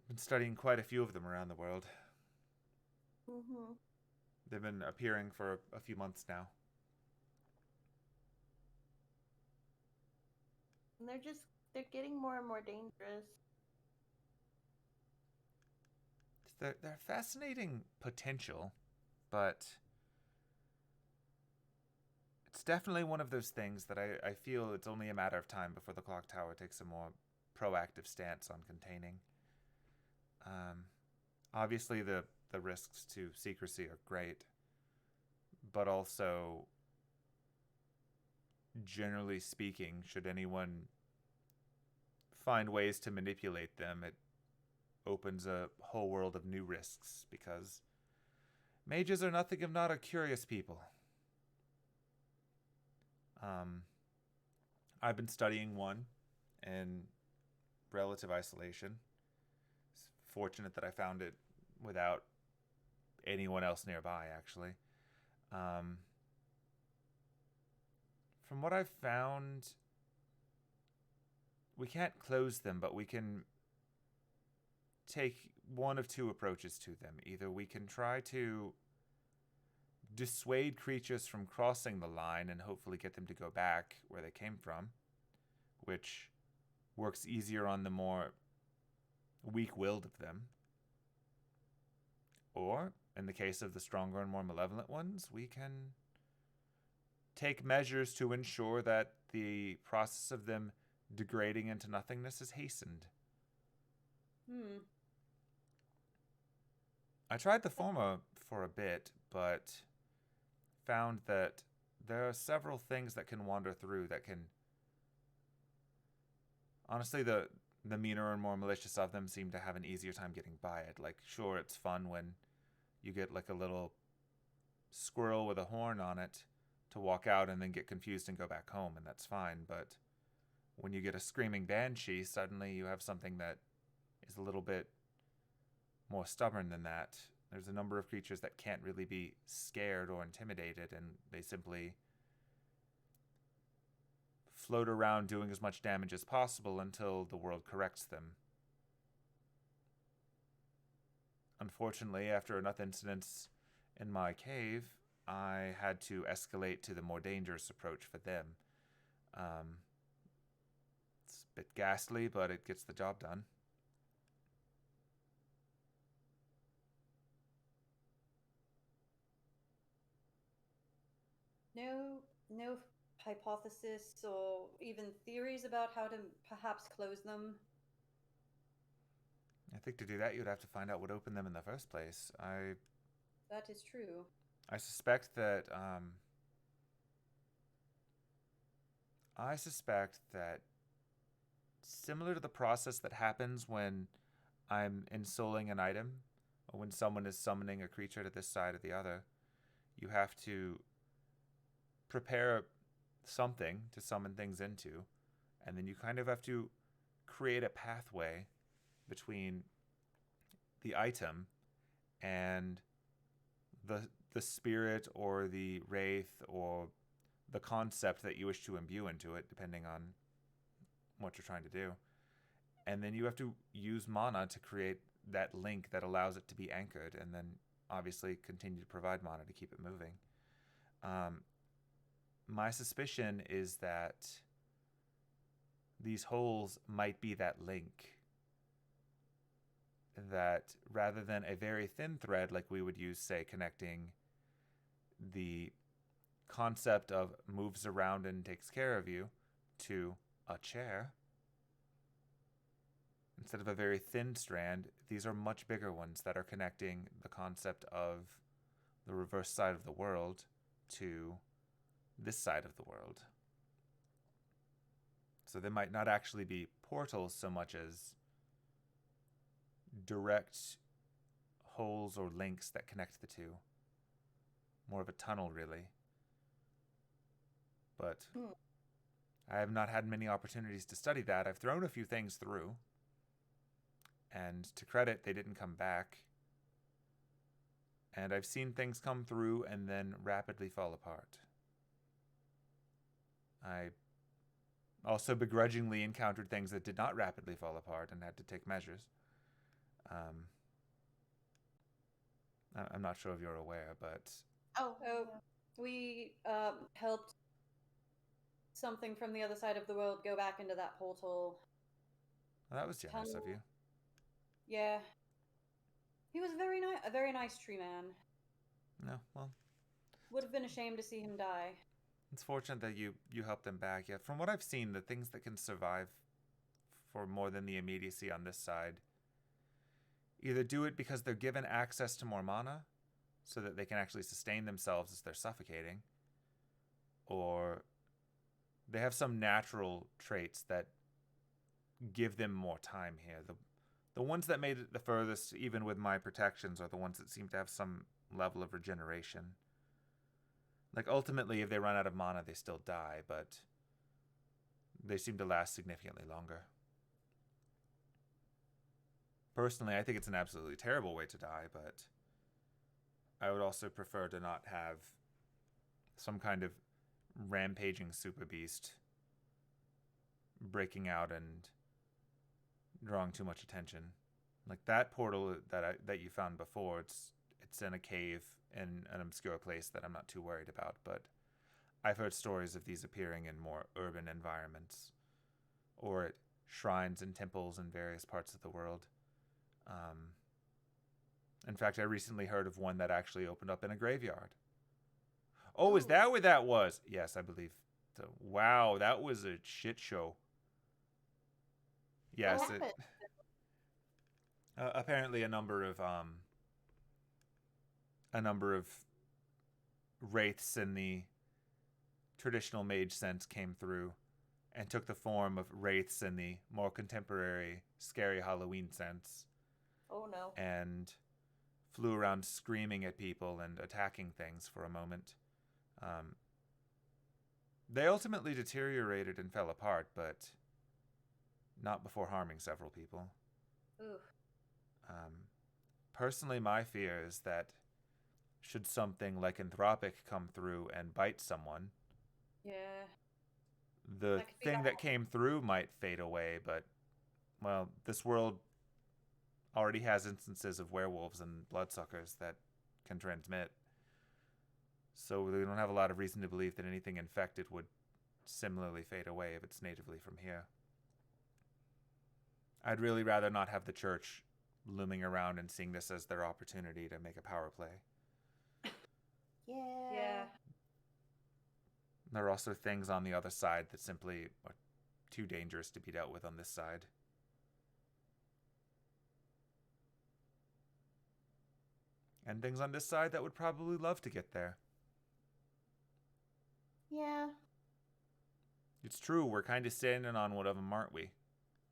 Been studying quite a few of them around the world. Mm-hmm. They've been appearing for a few months now. And they're getting more and more dangerous. They're fascinating potential, but it's definitely one of those things that I feel it's only a matter of time before the clock tower takes a more proactive stance on containing. Obviously, the risks to secrecy are great, but also, generally speaking, should anyone find ways to manipulate them, it opens a whole world of new risks, because Mages are nothing if not a curious people. I've been studying one in relative isolation. It's fortunate that I found it without anyone else nearby, actually. From what I've found, we can't close them, but we can take one of two approaches to them. Either we can try to dissuade creatures from crossing the line and hopefully get them to go back where they came from, which works easier on the more weak-willed of them. Or, in the case of the stronger and more malevolent ones, we can take measures to ensure that the process of them degrading into nothingness is hastened. I tried the former for a bit, but found that there are several things that can wander through that can... Honestly, the meaner and more malicious of them seem to have an easier time getting by it. Like, sure, it's fun when you get like a little squirrel with a horn on it to walk out and then get confused and go back home, and that's fine. But when you get a screaming banshee, suddenly you have something that is a little bit more stubborn than that. There's a number of creatures that can't really be scared or intimidated, and they simply float around doing as much damage as possible until the world corrects them. Unfortunately, after enough incidents in my cave, I had to escalate to the more dangerous approach for them. It's a bit ghastly, but it gets the job done. No hypothesis or even theories about how to perhaps close them? I think to do that, you'd have to find out what opened them in the first place. That is true. I suspect that similar to the process that happens when I'm ensouling an item, or when someone is summoning a creature to this side or the other, you have to prepare something to summon things into, and then you kind of have to create a pathway between the item and the spirit or the wraith or the concept that you wish to imbue into it, depending on what you're trying to do. And then you have to use mana to create that link that allows it to be anchored, and then obviously continue to provide mana to keep it moving. My suspicion is that these holes might be that link. That rather than a very thin thread like we would use, say, connecting the concept of moves around and takes care of you to a chair, instead of a very thin strand, these are much bigger ones that are connecting the concept of the reverse side of the world to this side of the world. So they might not actually be portals so much as direct holes or links that connect the two. More of a tunnel, really. But I have not had many opportunities to study that. I've thrown a few things through, and to credit, they didn't come back. And I've seen things come through and then rapidly fall apart. I also begrudgingly encountered things that did not rapidly fall apart and had to take measures. I'm not sure if you're aware, but... Oh, we helped something from the other side of the world go back into that portal. Well, that was generous of you. Yeah. He was a very nice tree man. No, well... Would have been a shame to see him die. It's fortunate that you helped them back. Yeah, from what I've seen, the things that can survive for more than the immediacy on this side either do it because they're given access to more mana so that they can actually sustain themselves as they're suffocating, or they have some natural traits that give them more time here. The ones that made it the furthest, even with my protections, are the ones that seem to have some level of regeneration. Like, ultimately, if they run out of mana, they still die, but they seem to last significantly longer. Personally, I think it's an absolutely terrible way to die, but I would also prefer to not have some kind of rampaging super beast breaking out and drawing too much attention. Like that portal that you found before, it's in a cave in an obscure place that I'm not too worried about, but I've heard stories of these appearing in more urban environments or at shrines and temples in various parts of the world. In fact, I recently heard of one that actually opened up in a graveyard. Oh, is that where that was? Yes, I believe so. Wow, that was a shit show. Yes, What happened? Apparently a number of wraiths in the traditional mage sense came through and took the form of wraiths in the more contemporary scary Halloween sense. Oh no. And flew around screaming at people and attacking things for a moment. They ultimately deteriorated and fell apart, but not before harming several people. Ooh. Personally, my fear is that should something lycanthropic come through and bite someone, Yeah. the That could be thing bad. that came through might fade away, but, well, this world already has instances of werewolves and bloodsuckers that can transmit. So we don't have a lot of reason to believe that anything infected would similarly fade away if it's natively from here. I'd really rather not have the church looming around and seeing this as their opportunity to make a power play. Yeah. There are also things on the other side that simply are too dangerous to be dealt with on this side. And things on this side that would probably love to get there. Yeah. It's true, we're kind of standing on one of them, aren't we?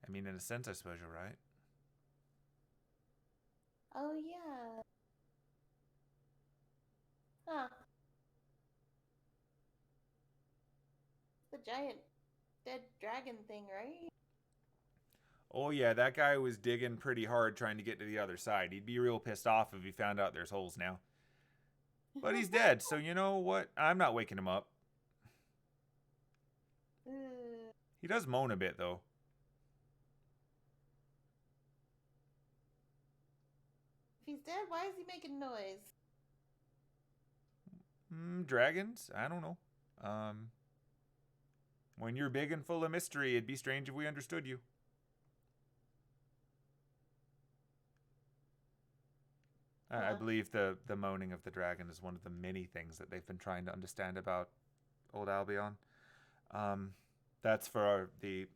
I mean, in a sense, I suppose you're right. Oh yeah. Huh. The giant dead dragon thing, right? Oh yeah, that guy was digging pretty hard trying to get to the other side. He'd be real pissed off if he found out there's holes now. But he's dead, so you know what? I'm not waking him up. He does moan a bit, though. If he's dead, why is he making noise? Dragons? I don't know. When you're big and full of mystery, it'd be strange if we understood you. I believe the moaning of the dragon is one of the many things that they've been trying to understand about Old Albion. That's for the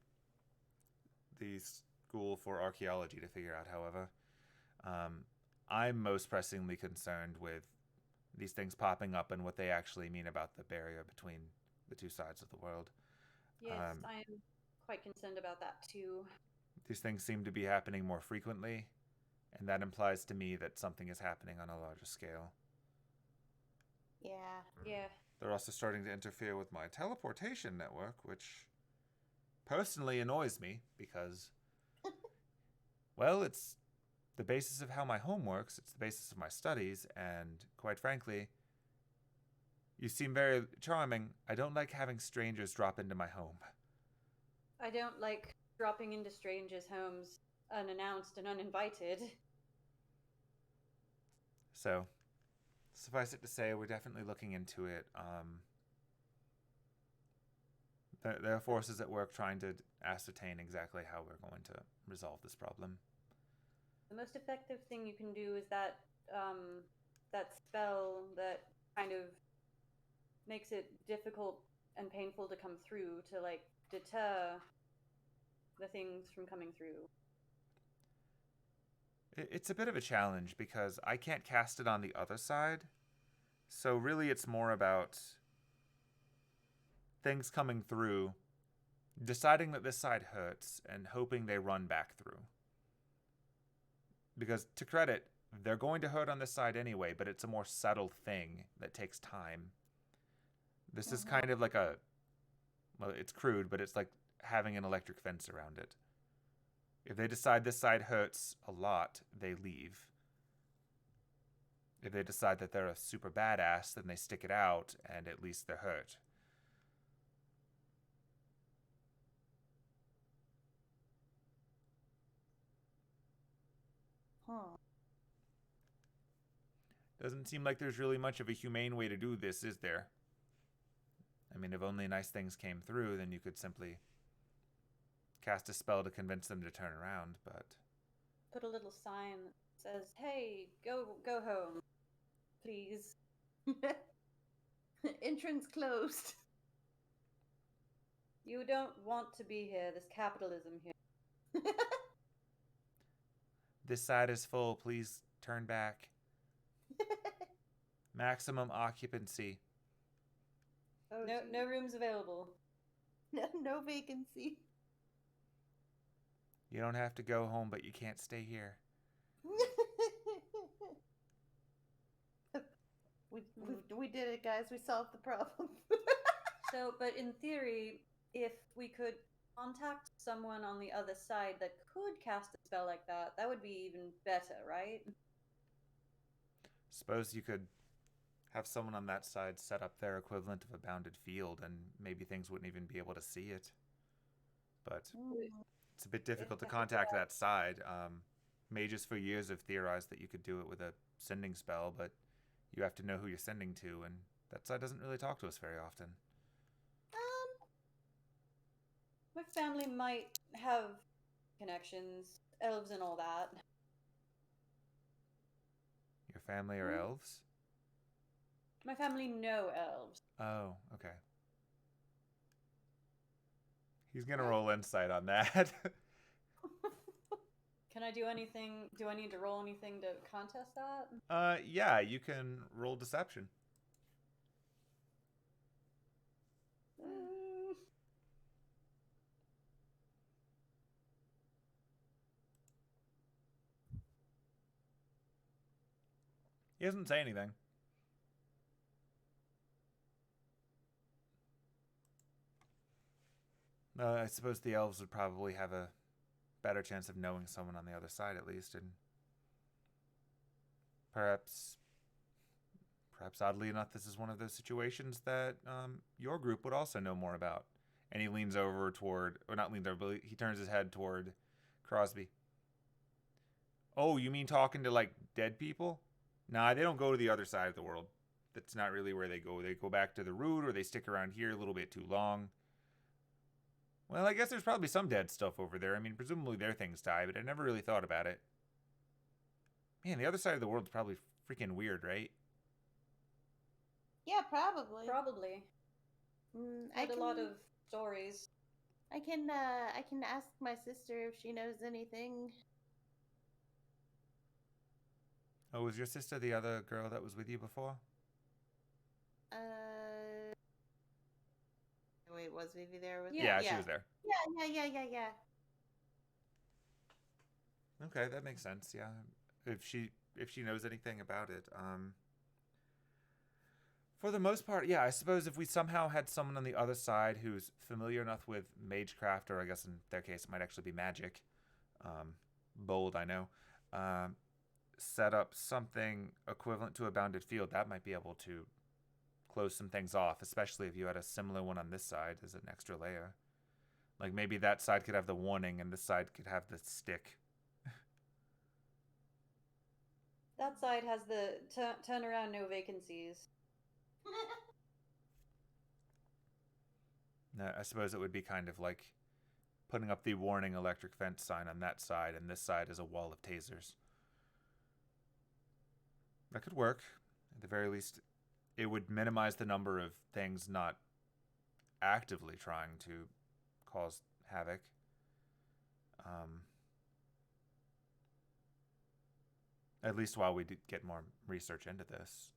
School for Archaeology to figure out, however. I'm most pressingly concerned with these things popping up and what they actually mean about the barrier between the two sides of the world. Yes, I am quite concerned about that too. These things seem to be happening more frequently, and that implies to me that something is happening on a larger scale. Yeah. They're also starting to interfere with my teleportation network, which personally annoys me because, well, it's the basis of how my home works, it's the basis of my studies, and quite frankly, you seem very charming. I don't like having strangers drop into my home. I don't like dropping into strangers' homes unannounced and uninvited. So, suffice it to say, we're definitely looking into it. There are forces at work trying to ascertain exactly how we're going to resolve this problem. The most effective thing you can do is that spell that kind of makes it difficult and painful to come through to like deter the things from coming through. It's a bit of a challenge because I can't cast it on the other side. So really it's more about things coming through, deciding that this side hurts, and hoping they run back through. Because to credit, they're going to hurt on this side anyway, but it's a more subtle thing that takes time. This is kind of like well, it's crude, but it's like having an electric fence around it. If they decide this side hurts a lot, they leave. If they decide that they're a super badass, then they stick it out, and at least they're hurt. Huh. Doesn't seem like there's really much of a humane way to do this, is there? I mean, if only nice things came through, then you could simply cast a spell to convince them to turn around, but... Put a little sign that says, "Hey, go home, please." Entrance closed. You don't want to be here. There's capitalism here. This side is full, please turn back. Maximum occupancy. Oh, No rooms available. no vacancy. You don't have to go home, but you can't stay here. we did it, guys. We solved the problem. So, but in theory, if we could contact someone on the other side that could cast a spell like that, that would be even better, right? Suppose you could have someone on that side set up their equivalent of a bounded field, and maybe things wouldn't even be able to see it. But it's a bit difficult to contact that side. Mages for years have theorized that you could do it with a sending spell, but you have to know who you're sending to, and that side doesn't really talk to us very often. My family might have connections, elves and all that. Your family are elves? My family know elves. Oh, okay. He's gonna roll insight on that. Can I do anything? Do I need to roll anything to contest that? Yeah, you can roll deception. He doesn't say anything. I suppose the elves would probably have a better chance of knowing someone on the other side, at least, and perhaps oddly enough, this is one of those situations that your group would also know more about. And he leans over toward, or not leans over, but he turns his head toward Crosby. Oh, you mean talking to, like, dead people? Nah, they don't go to the other side of the world. That's not really where they go. They go back to the root, or they stick around here a little bit too long. Well, I guess there's probably some dead stuff over there. I mean, presumably their things die, but I never really thought about it. Man, the other side of the world's probably freaking weird, right? Yeah, probably. Probably. I Heard a lot of stories. I can ask my sister if she knows anything. Oh, was your sister the other girl that was with you before? Wait, was Vivi there with? Yeah, she was there. Yeah. Okay, that makes sense. Yeah, if she knows anything about it, for the most part, yeah. I suppose if we somehow had someone on the other side who's familiar enough with magecraft, or I guess in their case it might actually be magic, bold, I know, set up something equivalent to a bounded field, that might be able to close some things off, especially if you had a similar one on this side as an extra layer. Like maybe that side could have the warning and this side could have the stick. That side has the turn around, no vacancies. Now, I suppose it would be kind of like putting up the warning electric fence sign on that side, and this side is a wall of tasers. That could work. At the very least, it would minimize the number of things not actively trying to cause havoc. At least while we get more research into this.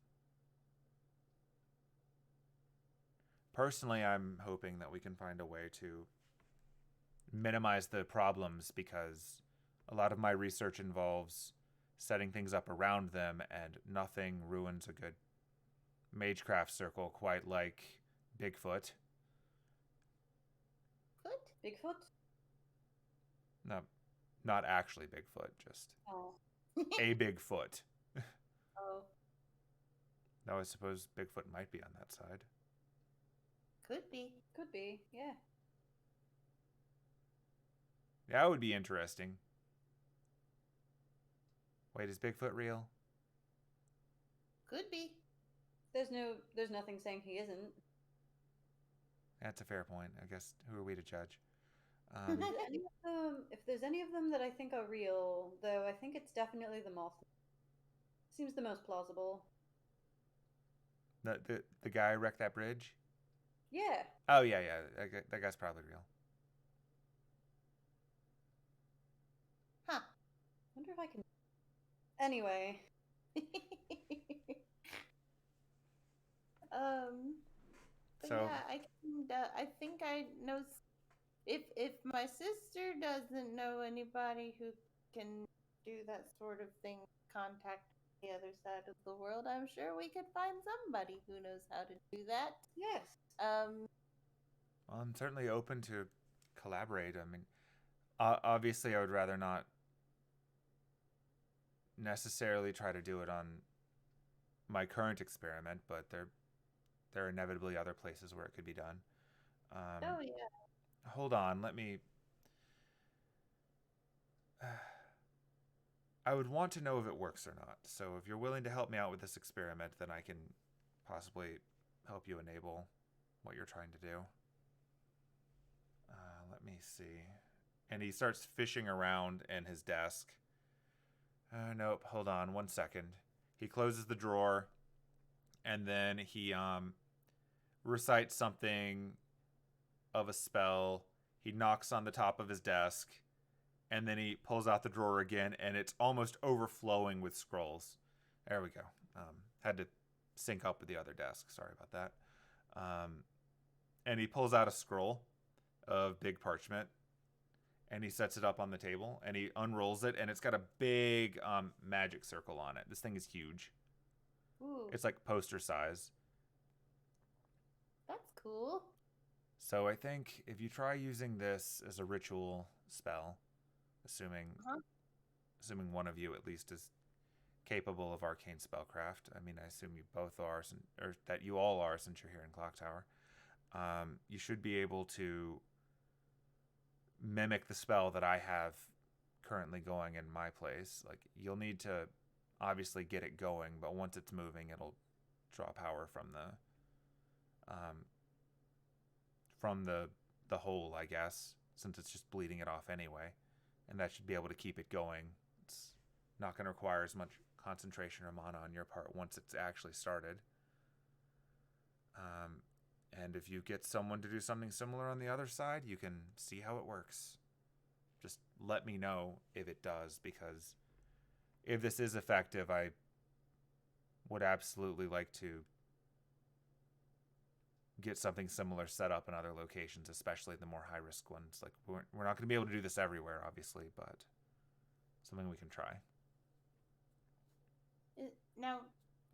Personally, I'm hoping that we can find a way to minimize the problems, because a lot of my research involves setting things up around them, and nothing ruins a good magecraft circle quite like Bigfoot. Good. Bigfoot? No, not actually Bigfoot, just Oh. a Bigfoot. Oh. Though I suppose Bigfoot might be on that side. Could be. Could be, yeah. That would be interesting. Wait, is Bigfoot real? Could be. There's nothing saying he isn't. That's a fair point. I guess who are we to judge? If there's any of them that I think are real, though, I think it's definitely the moth. Seems the most plausible. The guy wrecked that bridge? Yeah. Oh, yeah. That guy's probably real. Huh. Wonder if I can. Anyway. But So- yeah, I think I know. If my sister doesn't know anybody who can do that sort of thing, contact the other side of the world. I'm sure we could find somebody who knows how to do that. Yes. Well, I'm certainly open to collaborate. I mean, obviously, I would rather not necessarily try to do it on my current experiment, but there are inevitably other places where it could be done. Oh yeah. Hold on, let me. I would want to know if it works or not. So if you're willing to help me out with this experiment, then I can possibly help you enable what you're trying to do. Let me see. And he starts fishing around in his desk. Nope, hold on 1 second. He closes the drawer, and then he recites something of a spell. He knocks on the top of his desk, and then he pulls out the drawer again, and it's almost overflowing with scrolls. There we go. Had to sync up with the other desk. Sorry about that. And he pulls out a scroll of big parchment, and he sets it up on the table, and he unrolls it, and it's got a big magic circle on it. This thing is huge. Ooh, It's like poster size. that's cool. So I think if you try using this as a ritual spell, assuming one of you at least is capable of arcane spellcraft. I mean, I assume you both are, or that you all are, since you're here in Clock Tower. You should be able to mimic the spell that I have currently going in my place. Like, you'll need to obviously get it going, but once it's moving, it'll draw power from the hole, I guess, since it's just bleeding it off anyway, and that should be able to keep it going. It's not going to require as much concentration or mana on your part once it's actually started. And if you get someone to do something similar on the other side, you can see how it works. Just let me know if it does, because if this is effective, I would absolutely like to get something similar set up in other locations, especially the more high-risk ones. Like, we're not going to be able to do this everywhere, obviously, but something we can try. Now,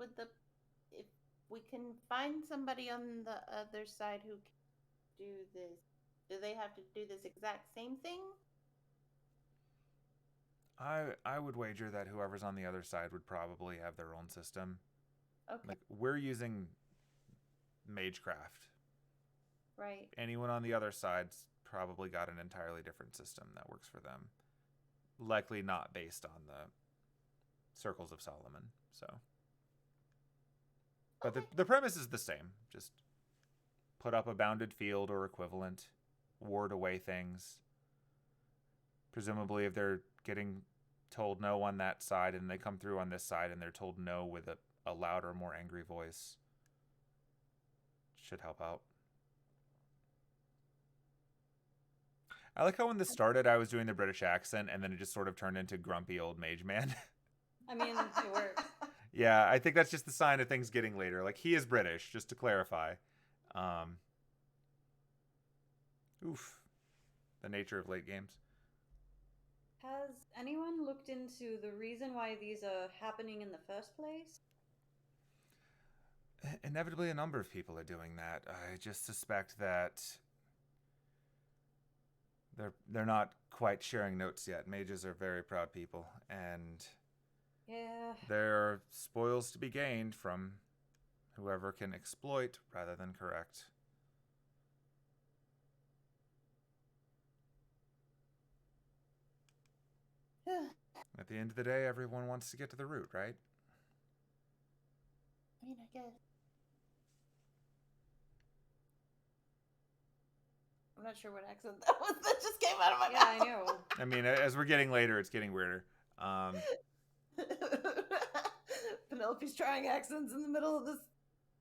if we can find somebody on the other side who can do this, do they have to do this exact same thing? I would wager that whoever's on the other side would probably have their own system. Okay. Like, we're using Magecraft. Right. Anyone on the other side's probably got an entirely different system that works for them. Likely not based on the Circles of Solomon, so. But Okay. the premise is the same. Just put up a bounded field or equivalent, ward away things. Presumably, if they're getting told no on that side and they come through on this side and they're told no with a louder, more angry voice, should help out. I like how when this started, I was doing the British accent, and then it just sort of turned into grumpy old mage man. I mean, it works. Yeah, I think that's just the sign of things getting later. Like, he is British, just to clarify. Oof. The nature of late games. Has anyone looked looked into the reason why these are happening in the first place? Inevitably, a number of people are doing that. I just suspect that they're not quite sharing notes yet. Mages are very proud people, and Yeah. there are spoils to be gained from whoever can exploit rather than correct. At the end of the day, everyone wants to get to the root, right? I mean, I guess. I'm not sure what accent that was that just came out of my Yeah, mouth. I know. I mean, as we're getting later, it's getting weirder. Penelope's trying accents in the middle of this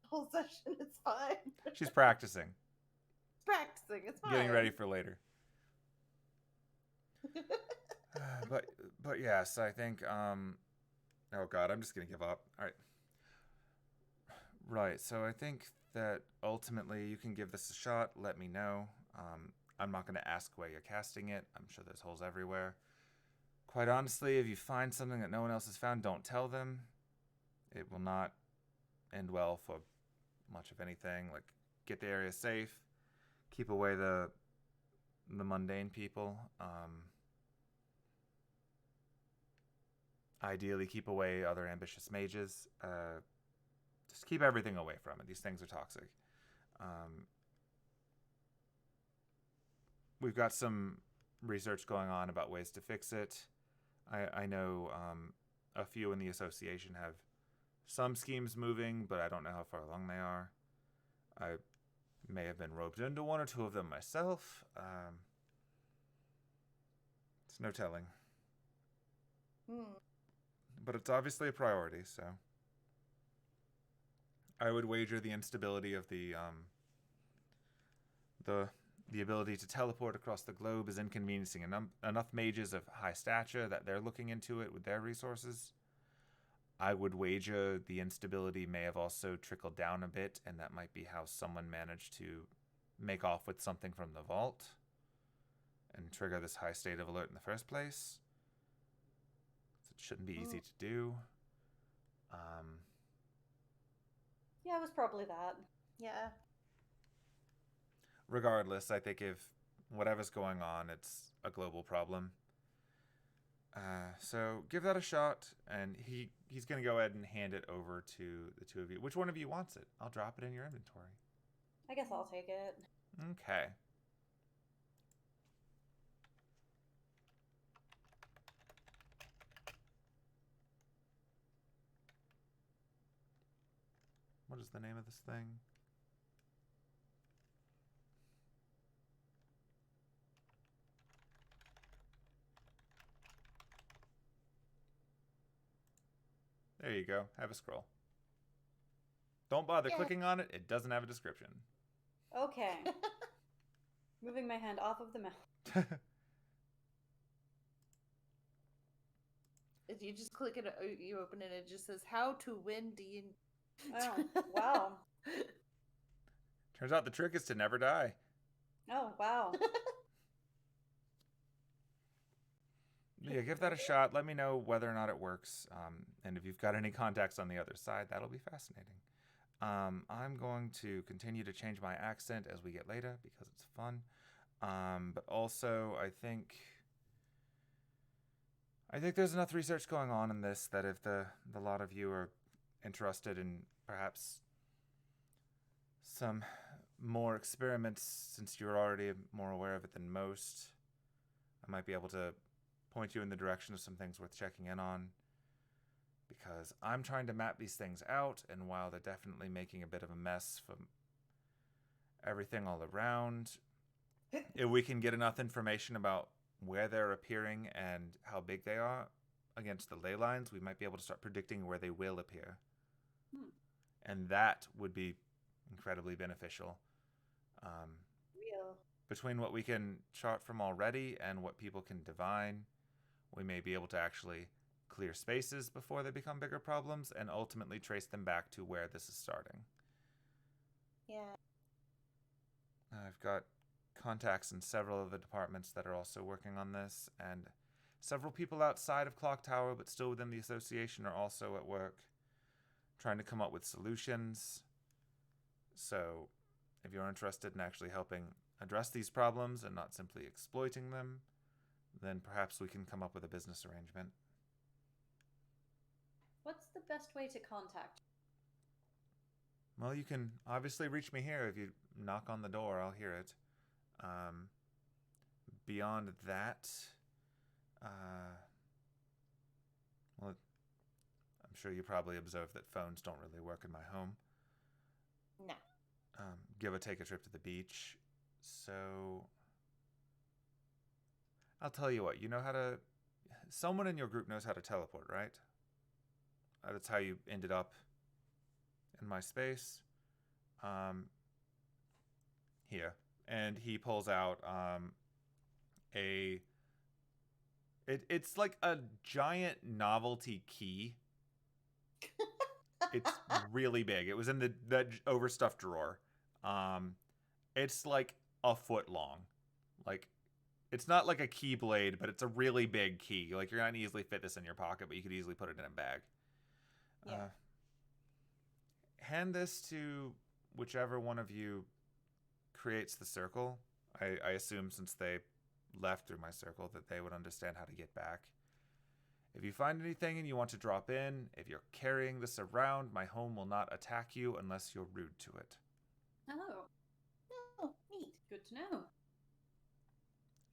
whole session. It's fine. She's practicing, Practicing. It's fine. getting ready for later. But yes, I think. Oh God, I'm just gonna give up. All right. Right. So I think that ultimately you can give this a shot. Let me know. I'm not gonna ask where you're casting it. I'm sure there's holes everywhere. Quite honestly, if you find something that no one else has found, don't tell them. It will not end well for much of anything. Like, get the area safe, keep away the mundane people. Ideally, keep away other ambitious mages. Just keep everything away from it. These things are toxic. We've got some research going on about ways to fix it. I know a few in the association have some schemes moving, but I don't know how far along they are. I may have been roped into one or two of them myself. It's no telling. But it's obviously a priority, so I would wager the instability of the ability to teleport across the globe is inconveniencing enough mages of high stature that they're looking into it with their resources. I would wager the instability may have also trickled down a bit, and that might be how someone managed to make off with something from the vault and trigger this high state of alert in the first place. It shouldn't be easy to do. Yeah, it was probably that. Yeah. Regardless, I think if whatever's going on, it's a global problem. So give that a shot, and he's going to go ahead and hand it over to the two of you. Which one of you wants it? I'll drop it in your inventory. I guess I'll take it. Okay. What is the name of this thing? There you go. Have a scroll. Don't bother clicking on it. It doesn't have a description. Okay. Moving my hand off of the mouth. If you just click it, you open it, it just says how to win D&D. Oh, wow. Turns out the trick is to never die. Oh, wow. Yeah, give that a shot. Let me know whether or not it works. And if you've got any contacts on the other side, that'll be fascinating. I'm going to continue to change my accent as we get later because it's fun. But also, I think there's enough research going on in this that if the lot of you are interested in perhaps some more experiments, since you're already more aware of it than most, I might be able to point you in the direction of some things worth checking in on, because I'm trying to map these things out, and while they're definitely making a bit of a mess from everything all around, if we can get enough information about where they're appearing and how big they are against the ley lines, we might be able to start predicting where they will appear. And that would be incredibly beneficial. Real. Between what we can chart from already and what people can divine, we may be able to actually clear spaces before they become bigger problems and ultimately trace them back to where this is starting. Yeah. I've got contacts in several of the departments that are also working on this, and several people outside of Clock Tower, but still within the association, are also at work trying to come up with solutions. So, if you're interested in actually helping address these problems and not simply exploiting them, then perhaps we can come up with a business arrangement. What's the best way to contact? Well, you can obviously reach me here. If you knock on the door, I'll hear it. Beyond that, well, I'm sure you probably observed that phones don't really work in my home. No. Give or take a trip to the beach. So, I'll tell you what, you know how to... Someone in your group knows how to teleport, right? That's how you ended up in my space. Here. And he pulls out it's like a giant novelty key. It's really big. It was in the overstuffed drawer. It's like a foot long. Like, it's not like a keyblade, but it's a really big key. Like, you're not gonna easily fit this in your pocket, but you could easily put it in a bag. Yeah. Hand this to whichever one of you creates the circle. I assume since they left through my circle that they would understand how to get back. If you find anything and you want to drop in, if you're carrying this around, my home will not attack you unless you're rude to it. Oh, Oh, neat. good to know.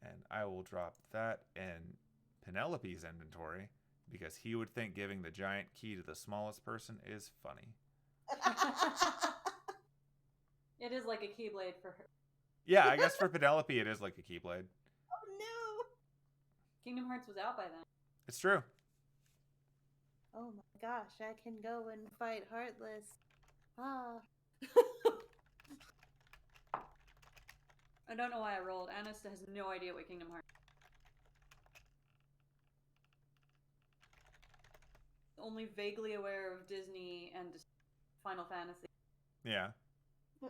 And I will drop that in Penelope's inventory because he would think giving the giant key to the smallest person is funny. It is like a keyblade for her. Yeah, I guess for Penelope it is like a keyblade. Oh no! Kingdom Hearts was out by then. It's true. Oh my gosh, I can go and fight Heartless. Ah. I don't know why I rolled. Anista has no idea what Kingdom Hearts is. Only vaguely aware of Disney and Final Fantasy. Yeah.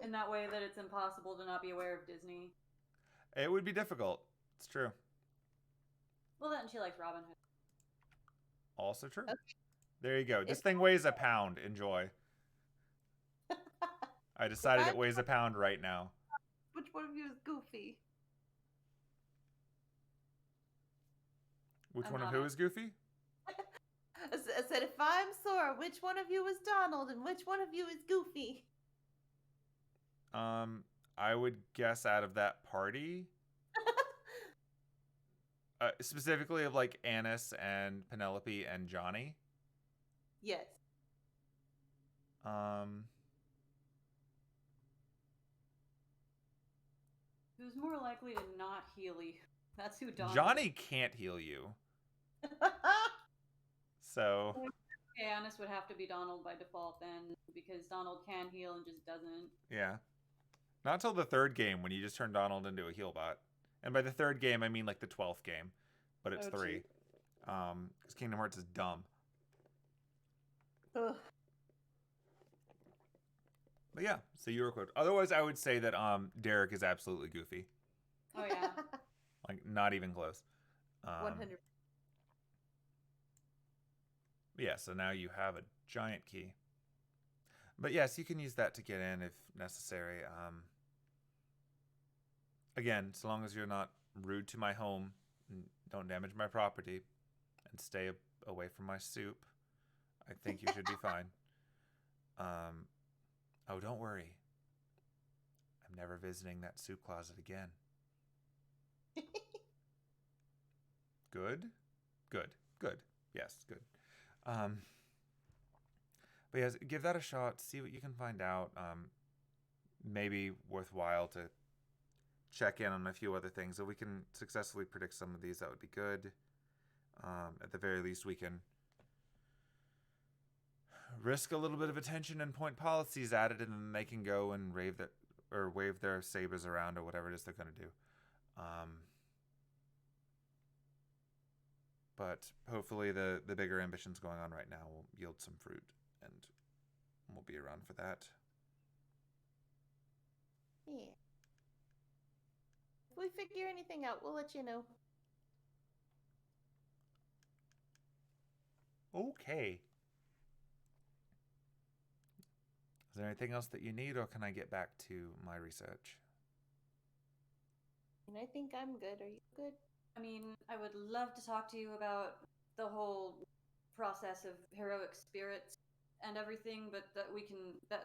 In that way that it's impossible to not be aware of Disney. It would be difficult. It's true. Well, then she likes Robin Hood. Also true. Okay. There you go. This thing weighs a pound. Enjoy. I decided it weighs a pound right now. Which one of you is Goofy? Which I'm one of not who it. is Goofy? I said, if I'm Sora, which one of you is Donald and which one of you is Goofy? I would guess out of that party, specifically of like Annis and Penelope and Johnny. Yes. Who's more likely to not heal you? That's who Donald Johnny can't heal you. So Okay, Annis would have to be Donald by default then, because Donald can heal and just doesn't. yeah. Not till the third game when you just turn Donald into a heal bot. And by the third game I mean like the 12th game. But it's 3. Geez. Because Kingdom Hearts is dumb. Ugh. But yeah, so you were quote. Otherwise I would say that Derek is absolutely Goofy. Oh yeah. Like not even close. 100. Yeah, so now you have a giant key. But yes, you can use that to get in if necessary. Again, so long as you're not rude to my home, and don't damage my property, and stay away from my soup, I think you should be fine. Oh, don't worry. I'm never visiting that soup closet again. Good? Good. Yes, good. But yes, give that a shot. See what you can find out. Maybe worthwhile to check in on a few other things. If we can successfully predict some of these, that would be good. At the very least, we can risk a little bit of attention and point policies at it, and then they can go and wave their sabers around or whatever it is they're going to do. But hopefully the bigger ambitions going on right now will yield some fruit, and we'll be around for that. Yeah. If we figure anything out, we'll let you know. Okay. Is there anything else that you need, or can I get back to my research? And I think I'm good. Are you good? I mean, I would love to talk to you about the whole process of heroic spirits and everything, but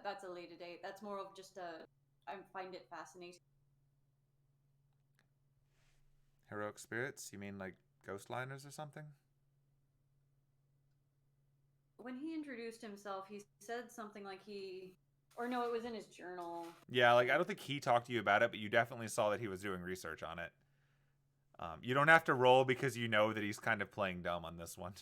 that's a later date. That's more of just I find it fascinating. Heroic spirits? You mean like ghost liners or something? When he introduced himself, he said something like or no, it was in his journal. Yeah, like I don't think he talked to you about it, but you definitely saw that he was doing research on it. You don't have to roll because you know that he's kind of playing dumb on this one.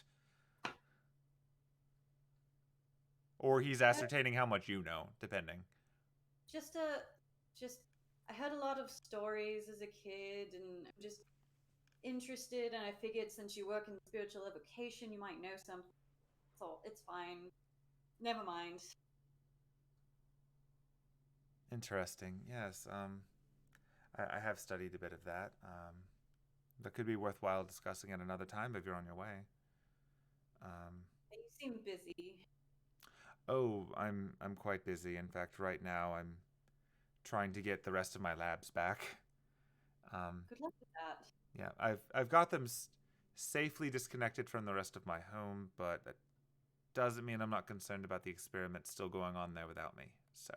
Or he's ascertaining how much you know, depending. Just I had a lot of stories as a kid, and I'm just interested, and I figured since you work in spiritual evocation, you might know some. So it's fine. Never mind. Interesting. Yes. I have studied a bit of that. That could be worthwhile discussing at another time if you're on your way. You seem busy. Oh, I'm quite busy. In fact, right now I'm trying to get the rest of my labs back. Good luck with that. Yeah, I've got them safely disconnected from the rest of my home, but that doesn't mean I'm not concerned about the experiments still going on there without me. So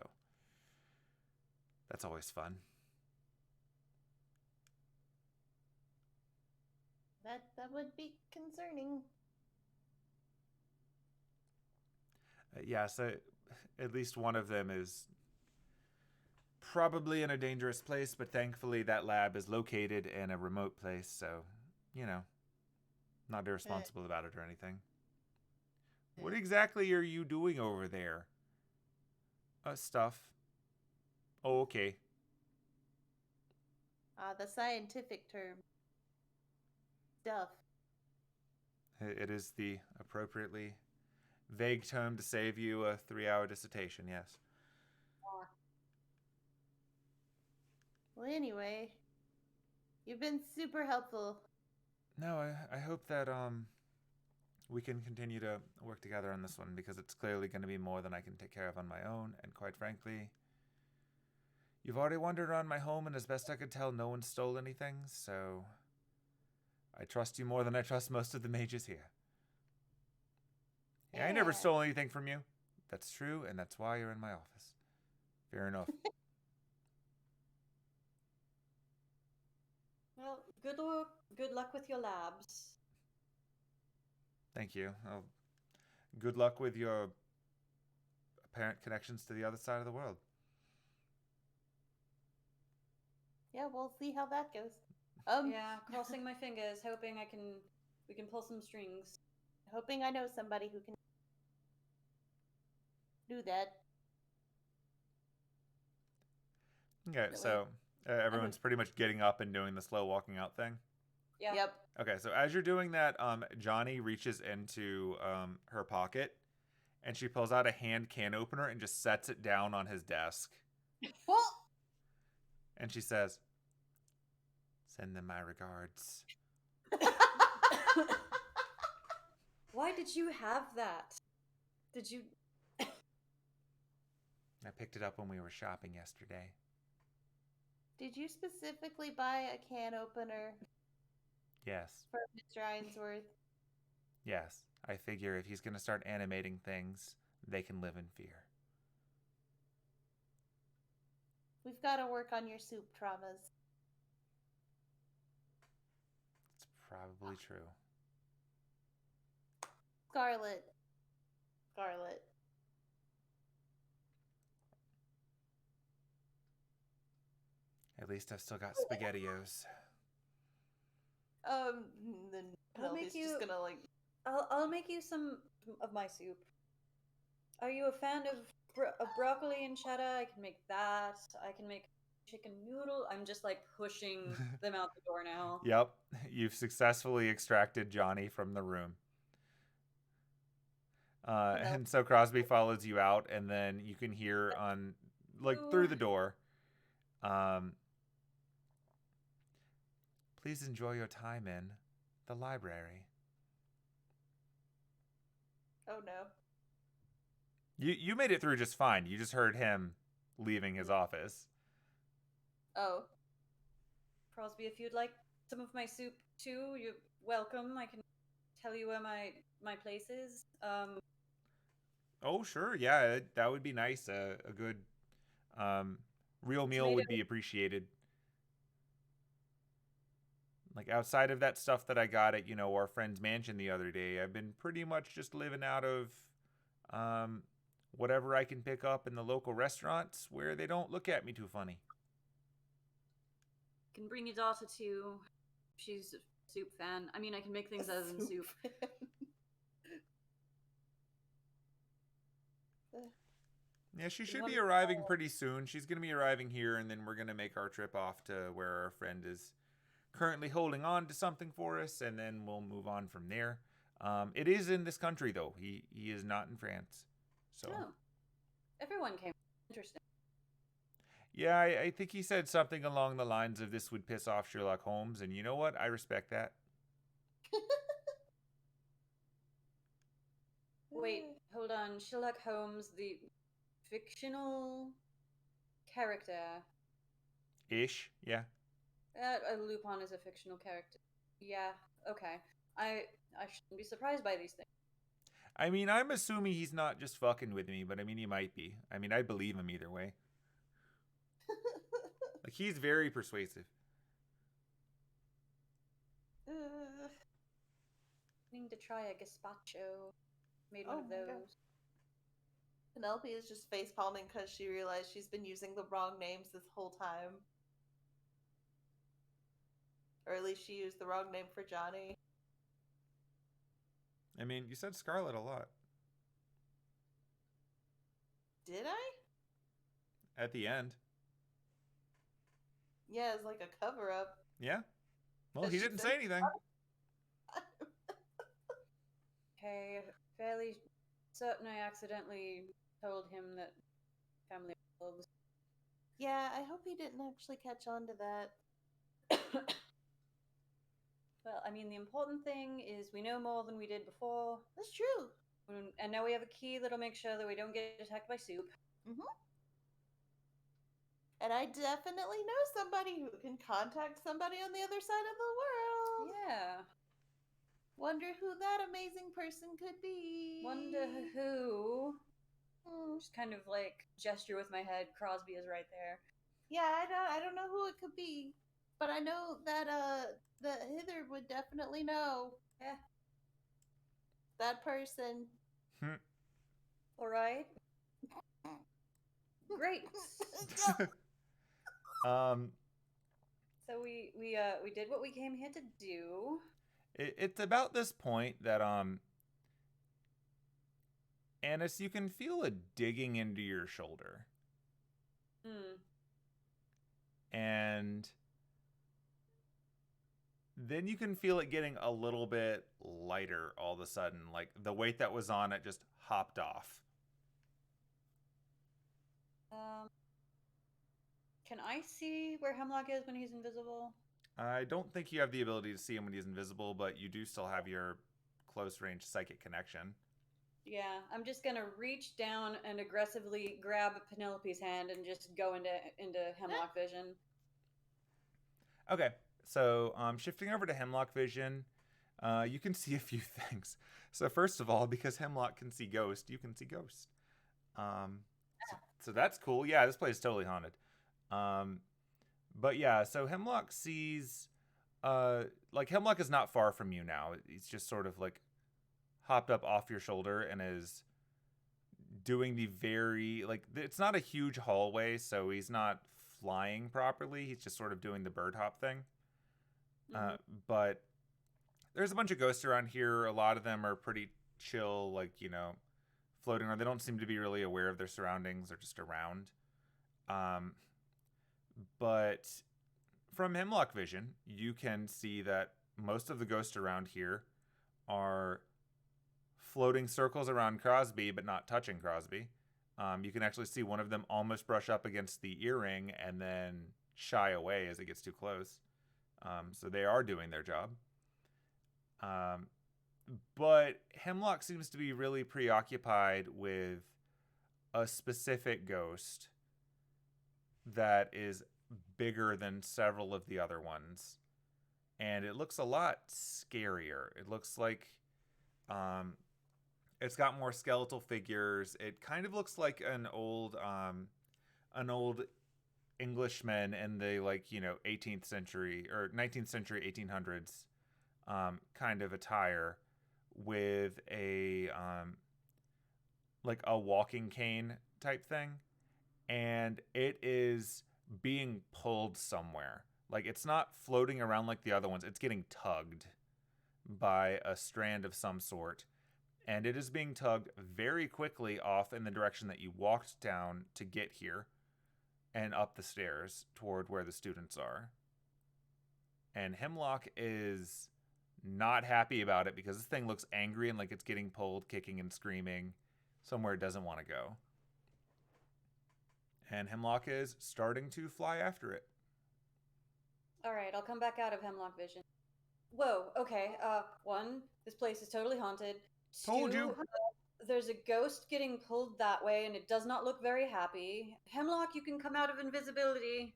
that's always fun. That would be concerning. Yeah, so at least one of them is probably in a dangerous place, but thankfully that lab is located in a remote place, so, you know, not irresponsible about it or anything. What exactly are you doing over there? Stuff. Oh, okay. The scientific term. Stuff. It is the appropriately vague term to save you a 3-hour dissertation, yes. Well, anyway, you've been super helpful. No, I hope that we can continue to work together on this one, because it's clearly going to be more than I can take care of on my own, and quite frankly, you've already wandered around my home, and as best I could tell, no one stole anything, so I trust you more than I trust most of the mages here. Yeah, I never stole anything from you. That's true, and that's why you're in my office. Fair enough. Well, good luck with your labs. Thank you. Oh, good luck with your apparent connections to the other side of the world. Yeah, we'll see how that goes. Yeah, crossing my fingers, hoping we can pull some strings. Hoping I know somebody who can do that. Okay, so everyone's pretty much getting up and doing the slow walking out thing. Yeah. Yep. Okay, so as you're doing that, Johnny reaches into her pocket, and she pulls out a hand can opener and just sets it down on his desk. Well, And she says, "Send them my regards." Why did you have that? Did you? I picked it up when we were shopping yesterday. did you specifically buy a can opener Yes. for Mr. Ainsworth? Yes. I figure if he's going to start animating things, they can live in fear. We've got to work on your soup traumas. It's probably true. Scarlet. At least I've still got SpaghettiOs. Then I'll make Penelope's you- just gonna like. I'll make you some of my soup. Are you a fan of broccoli and cheddar? I can make that. I can make chicken noodle. I'm just like pushing them out the door now. Yep. You've successfully extracted Johnny from the room. And so Crosby follows you out, and then you can hear on, like, through the door, please enjoy your time in the library. Oh no. You made it through just fine. You just heard him leaving his office. Oh. Crosby, if you'd like some of my soup too, you're welcome. I can tell you where my place is. Oh, sure. Yeah, that would be nice. A good real meal would be appreciated. Like outside of that stuff that I got at, our friend's mansion the other day, I've been pretty much just living out of whatever I can pick up in the local restaurants where they don't look at me too funny. Can bring your daughter too. She's a soup fan. I mean, I can make things other than soup. Yeah, she should be arriving pretty soon. She's going to be arriving here, and then we're going to make our trip off to where our friend is currently holding on to something for us, and then we'll move on from there. It is in this country, though. He is not in France. So. Oh. Everyone came. Interesting. Yeah, I think he said something along the lines of this would piss off Sherlock Holmes, and you know what? I respect that. Wait, hold on. Sherlock Holmes, the fictional character. Ish, yeah. Lupin is a fictional character. Yeah, okay. I shouldn't be surprised by these things. I mean, I'm assuming he's not just fucking with me, but I mean, he might be. I mean, I believe him either way. Like, he's very persuasive. Need to try a gazpacho. Made one of those. God. Penelope is just face palming because she realized she's been using the wrong names this whole time. Or at least she used the wrong name for Johnny. I mean, you said Scarlet a lot. Did I? At the end. Yeah, it's like a cover-up. Yeah? Well, he didn't say anything. Okay, fairly certain I accidentally told him that family loves. Yeah, I hope he didn't actually catch on to that. Well, I mean, the important thing is we know more than we did before. That's true. And now we have a key that'll make sure that we don't get attacked by soup. Mm-hmm. And I definitely know somebody who can contact somebody on the other side of the world. Yeah. Wonder who that amazing person could be. Wonder who. Just kind of like gesture with my head. Crosby is right there. Yeah, I don't know who it could be, but I know that the Hither would definitely know. Yeah. That person. All right. Great. So we did what we came here to do. It's about this point that Annis, you can feel a digging into your shoulder. And then you can feel it getting a little bit lighter all of a sudden. Like the weight that was on it just hopped off. Can I see where Hemlock is when he's invisible? I don't think you have the ability to see him when he's invisible, but you do still have your close-range psychic connection. Yeah, I'm just gonna reach down and aggressively grab Penelope's hand and just go into Hemlock vision. Okay, so shifting over to Hemlock vision, you can see a few things. So first of all, because Hemlock can see Ghost, you can see Ghost. So that's cool. Yeah, this place is totally haunted. But yeah, so Hemlock sees, like Hemlock is not far from you now. He's just sort of like hopped up off your shoulder and is doing the very, like, it's not a huge hallway, so he's not flying properly. He's just sort of doing the bird hop thing. But there's a bunch of ghosts around here. A lot of them are pretty chill, like, floating around. They don't seem to be really aware of their surroundings. They're just around. But from Hemlock vision, you can see that most of the ghosts around here are floating circles around Crosby, but not touching Crosby. You can actually see one of them almost brush up against the earring and then shy away as it gets too close. So they are doing their job. But Hemlock seems to be really preoccupied with a specific ghost that is bigger than several of the other ones. And it looks a lot scarier. It looks like it's got more skeletal figures. It kind of looks like an old Englishman in the 18th century or 19th century 1800s kind of attire with a a walking cane type thing, and it is being pulled somewhere. Like, it's not floating around like the other ones. It's getting tugged by a strand of some sort, and it is being tugged very quickly off in the direction that you walked down to get here and up the stairs toward where the students are. And Hemlock is not happy about it because this thing looks angry and like it's getting pulled, kicking and screaming somewhere it doesn't want to go. And Hemlock is starting to fly after it. All right, I'll come back out of Hemlock vision. Whoa, okay. One, this place is totally haunted. Told Two, you. There's a ghost getting pulled that way, and it does not look very happy. Hemlock, you can come out of invisibility.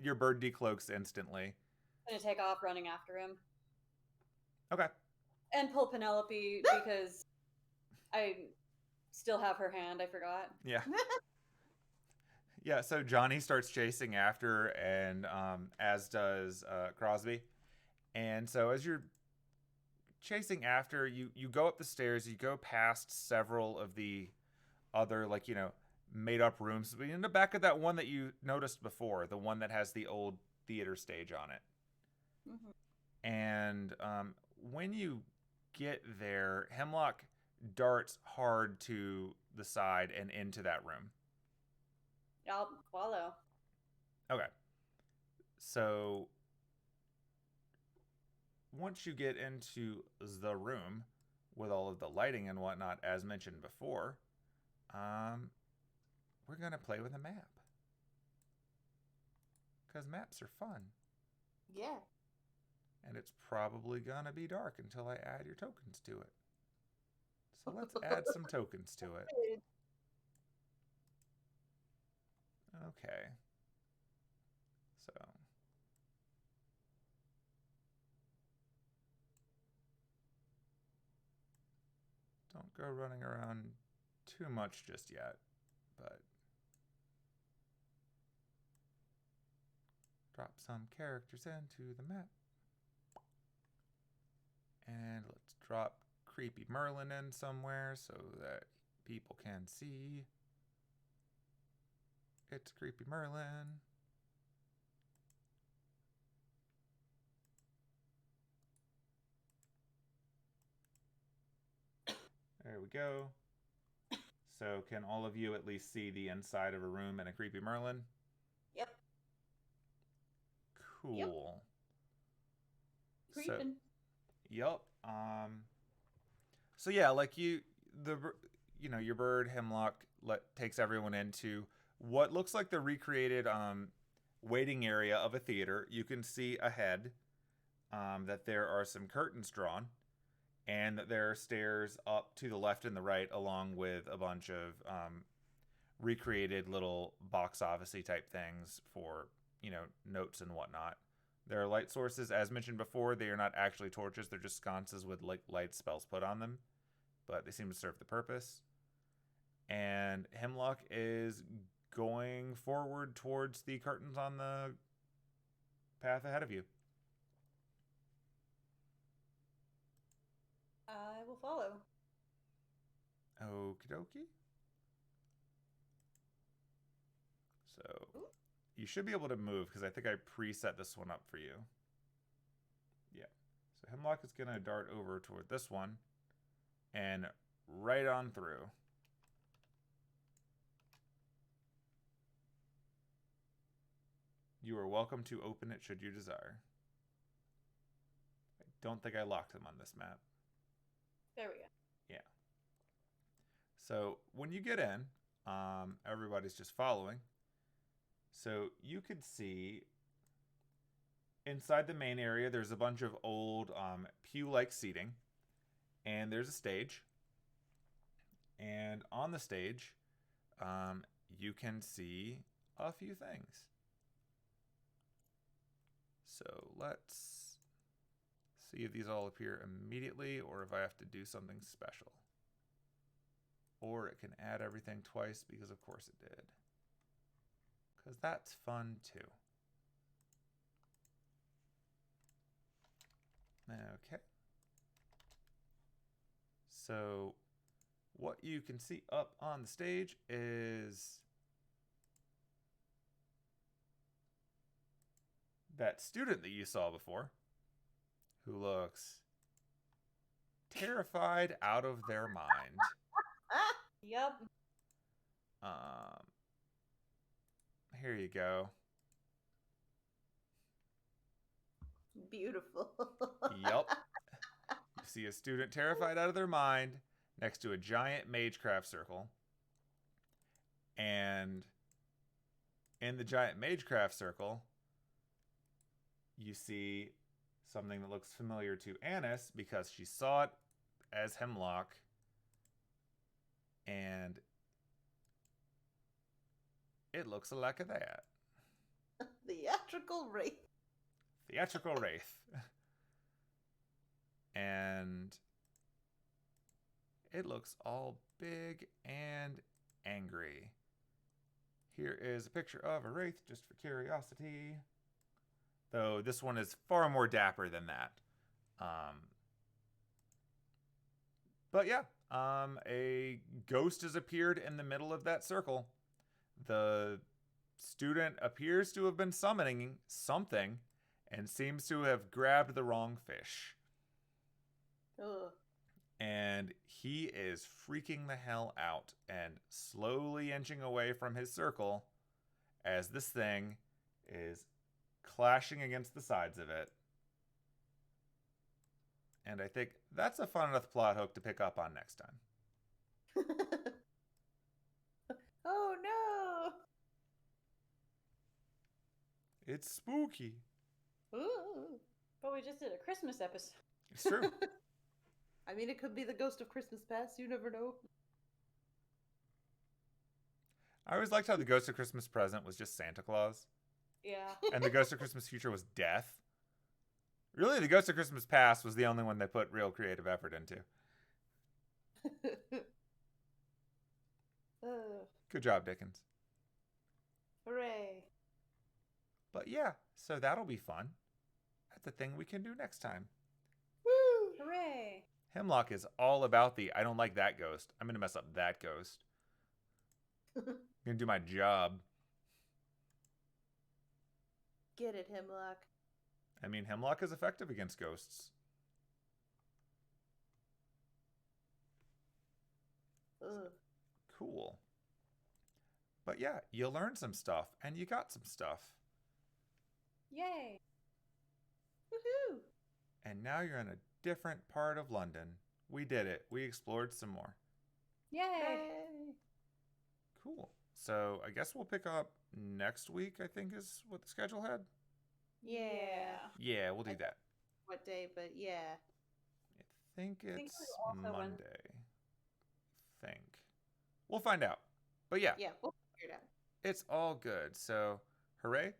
Your bird decloaks instantly. I'm gonna take off running after him. Okay. And pull Penelope because I still have her hand. I forgot. Yeah. Yeah, so Johnny starts chasing after, and as does Crosby. And so as you're chasing after, you go up the stairs, you go past several of the other, made up rooms. But in the back of that one that you noticed before, the one that has the old theater stage on it. Mm-hmm. And when you get there, Hemlock darts hard to the side and into that room. I'll follow. Okay. So once you get into the room with all of the lighting and whatnot, as mentioned before, we're going to play with a map. Because maps are fun. Yeah. And it's probably going to be dark until I add your tokens to it. So let's add some tokens to it. Okay. So. Don't go running around too much just yet, but drop some characters into the map. And let's drop Creepy Merlin in somewhere so that people can see. It's Creepy Merlin. There we go. So can all of you at least see the inside of a room in a Creepy Merlin? Yep. Cool. Yep. Creeping. Yep. So yeah, your bird Hemlock takes everyone into what looks like the recreated waiting area of a theater. You can see ahead that there are some curtains drawn, and that there are stairs up to the left and the right, along with a bunch of recreated little box office-y type things for notes and whatnot. There are light sources, as mentioned before. They are not actually torches; they're just sconces with light spells put on them, but they seem to serve the purpose. And Hemlock is going forward towards the curtains on the path ahead of you. I will follow. Okie dokie. So you should be able to move because I think I preset this one up for you. Yeah. So Hemlock is going to dart over toward this one and right on through. You are welcome to open it should you desire. I don't think I locked them on this map. There we go. Yeah. So when you get in, everybody's just following. So you could see inside the main area, there's a bunch of old pew-like seating. and there's a stage. And on the stage, you can see a few things. So let's see if these all appear immediately or if I have to do something special. Or it can add everything twice because of course it did. Because that's fun too. Okay. So what you can see up on the stage is that student that you saw before, who looks terrified out of their mind. Yep. Here you go. Beautiful. Yep. You see a student terrified out of their mind next to a giant magecraft circle. And in the giant magecraft circle, you see something that looks familiar to Annis because she saw it as Hemlock. And it looks like that. Theatrical wraith. Theatrical wraith. And it looks all big and angry. Here is a picture of a wraith just for curiosity. Though this one is far more dapper than that. But yeah, a ghost has appeared in the middle of that circle. The student appears to have been summoning something and seems to have grabbed the wrong fish. Ugh. And he is freaking the hell out and slowly inching away from his circle as this thing is clashing against the sides of it. And I think that's a fun enough plot hook to pick up on next time. Oh no! It's spooky. Ooh. But we just did a Christmas episode. It's true. I mean, it could be the ghost of Christmas past. You never know. I always liked how the Ghost of Christmas Present was just Santa Claus. Yeah. And the Ghost of Christmas Future was death. Really, the Ghost of Christmas Past was the only one they put real creative effort into. Good job, Dickens. Hooray. But yeah, so that'll be fun. That's a thing we can do next time. Woo! Hooray. Hemlock is all about the I don't like that ghost. I'm going to mess up that ghost. I'm going to do my job. Get it, Hemlock. I mean, Hemlock is effective against ghosts. Ugh. Cool. But yeah, you learned some stuff, and you got some stuff. Yay. Woohoo! And now you're in a different part of London. We did it. We explored some more. Yay. Yay! Cool. So I guess we'll pick up next week, I think is what the schedule had. Yeah. Yeah, we'll do that. What day? But yeah. I think think it's we also went- Monday. Think. We'll find out. But yeah, Yeah, we'll figure it out. it's all good. So, hooray.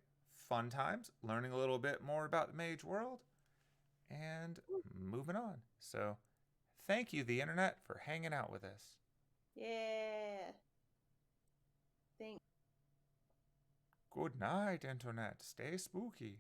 Fun times. Learning a little bit more about the mage world. And moving on. So, thank you, the internet, for hanging out with us. Yeah. Thanks. Good night, internet. Stay spooky.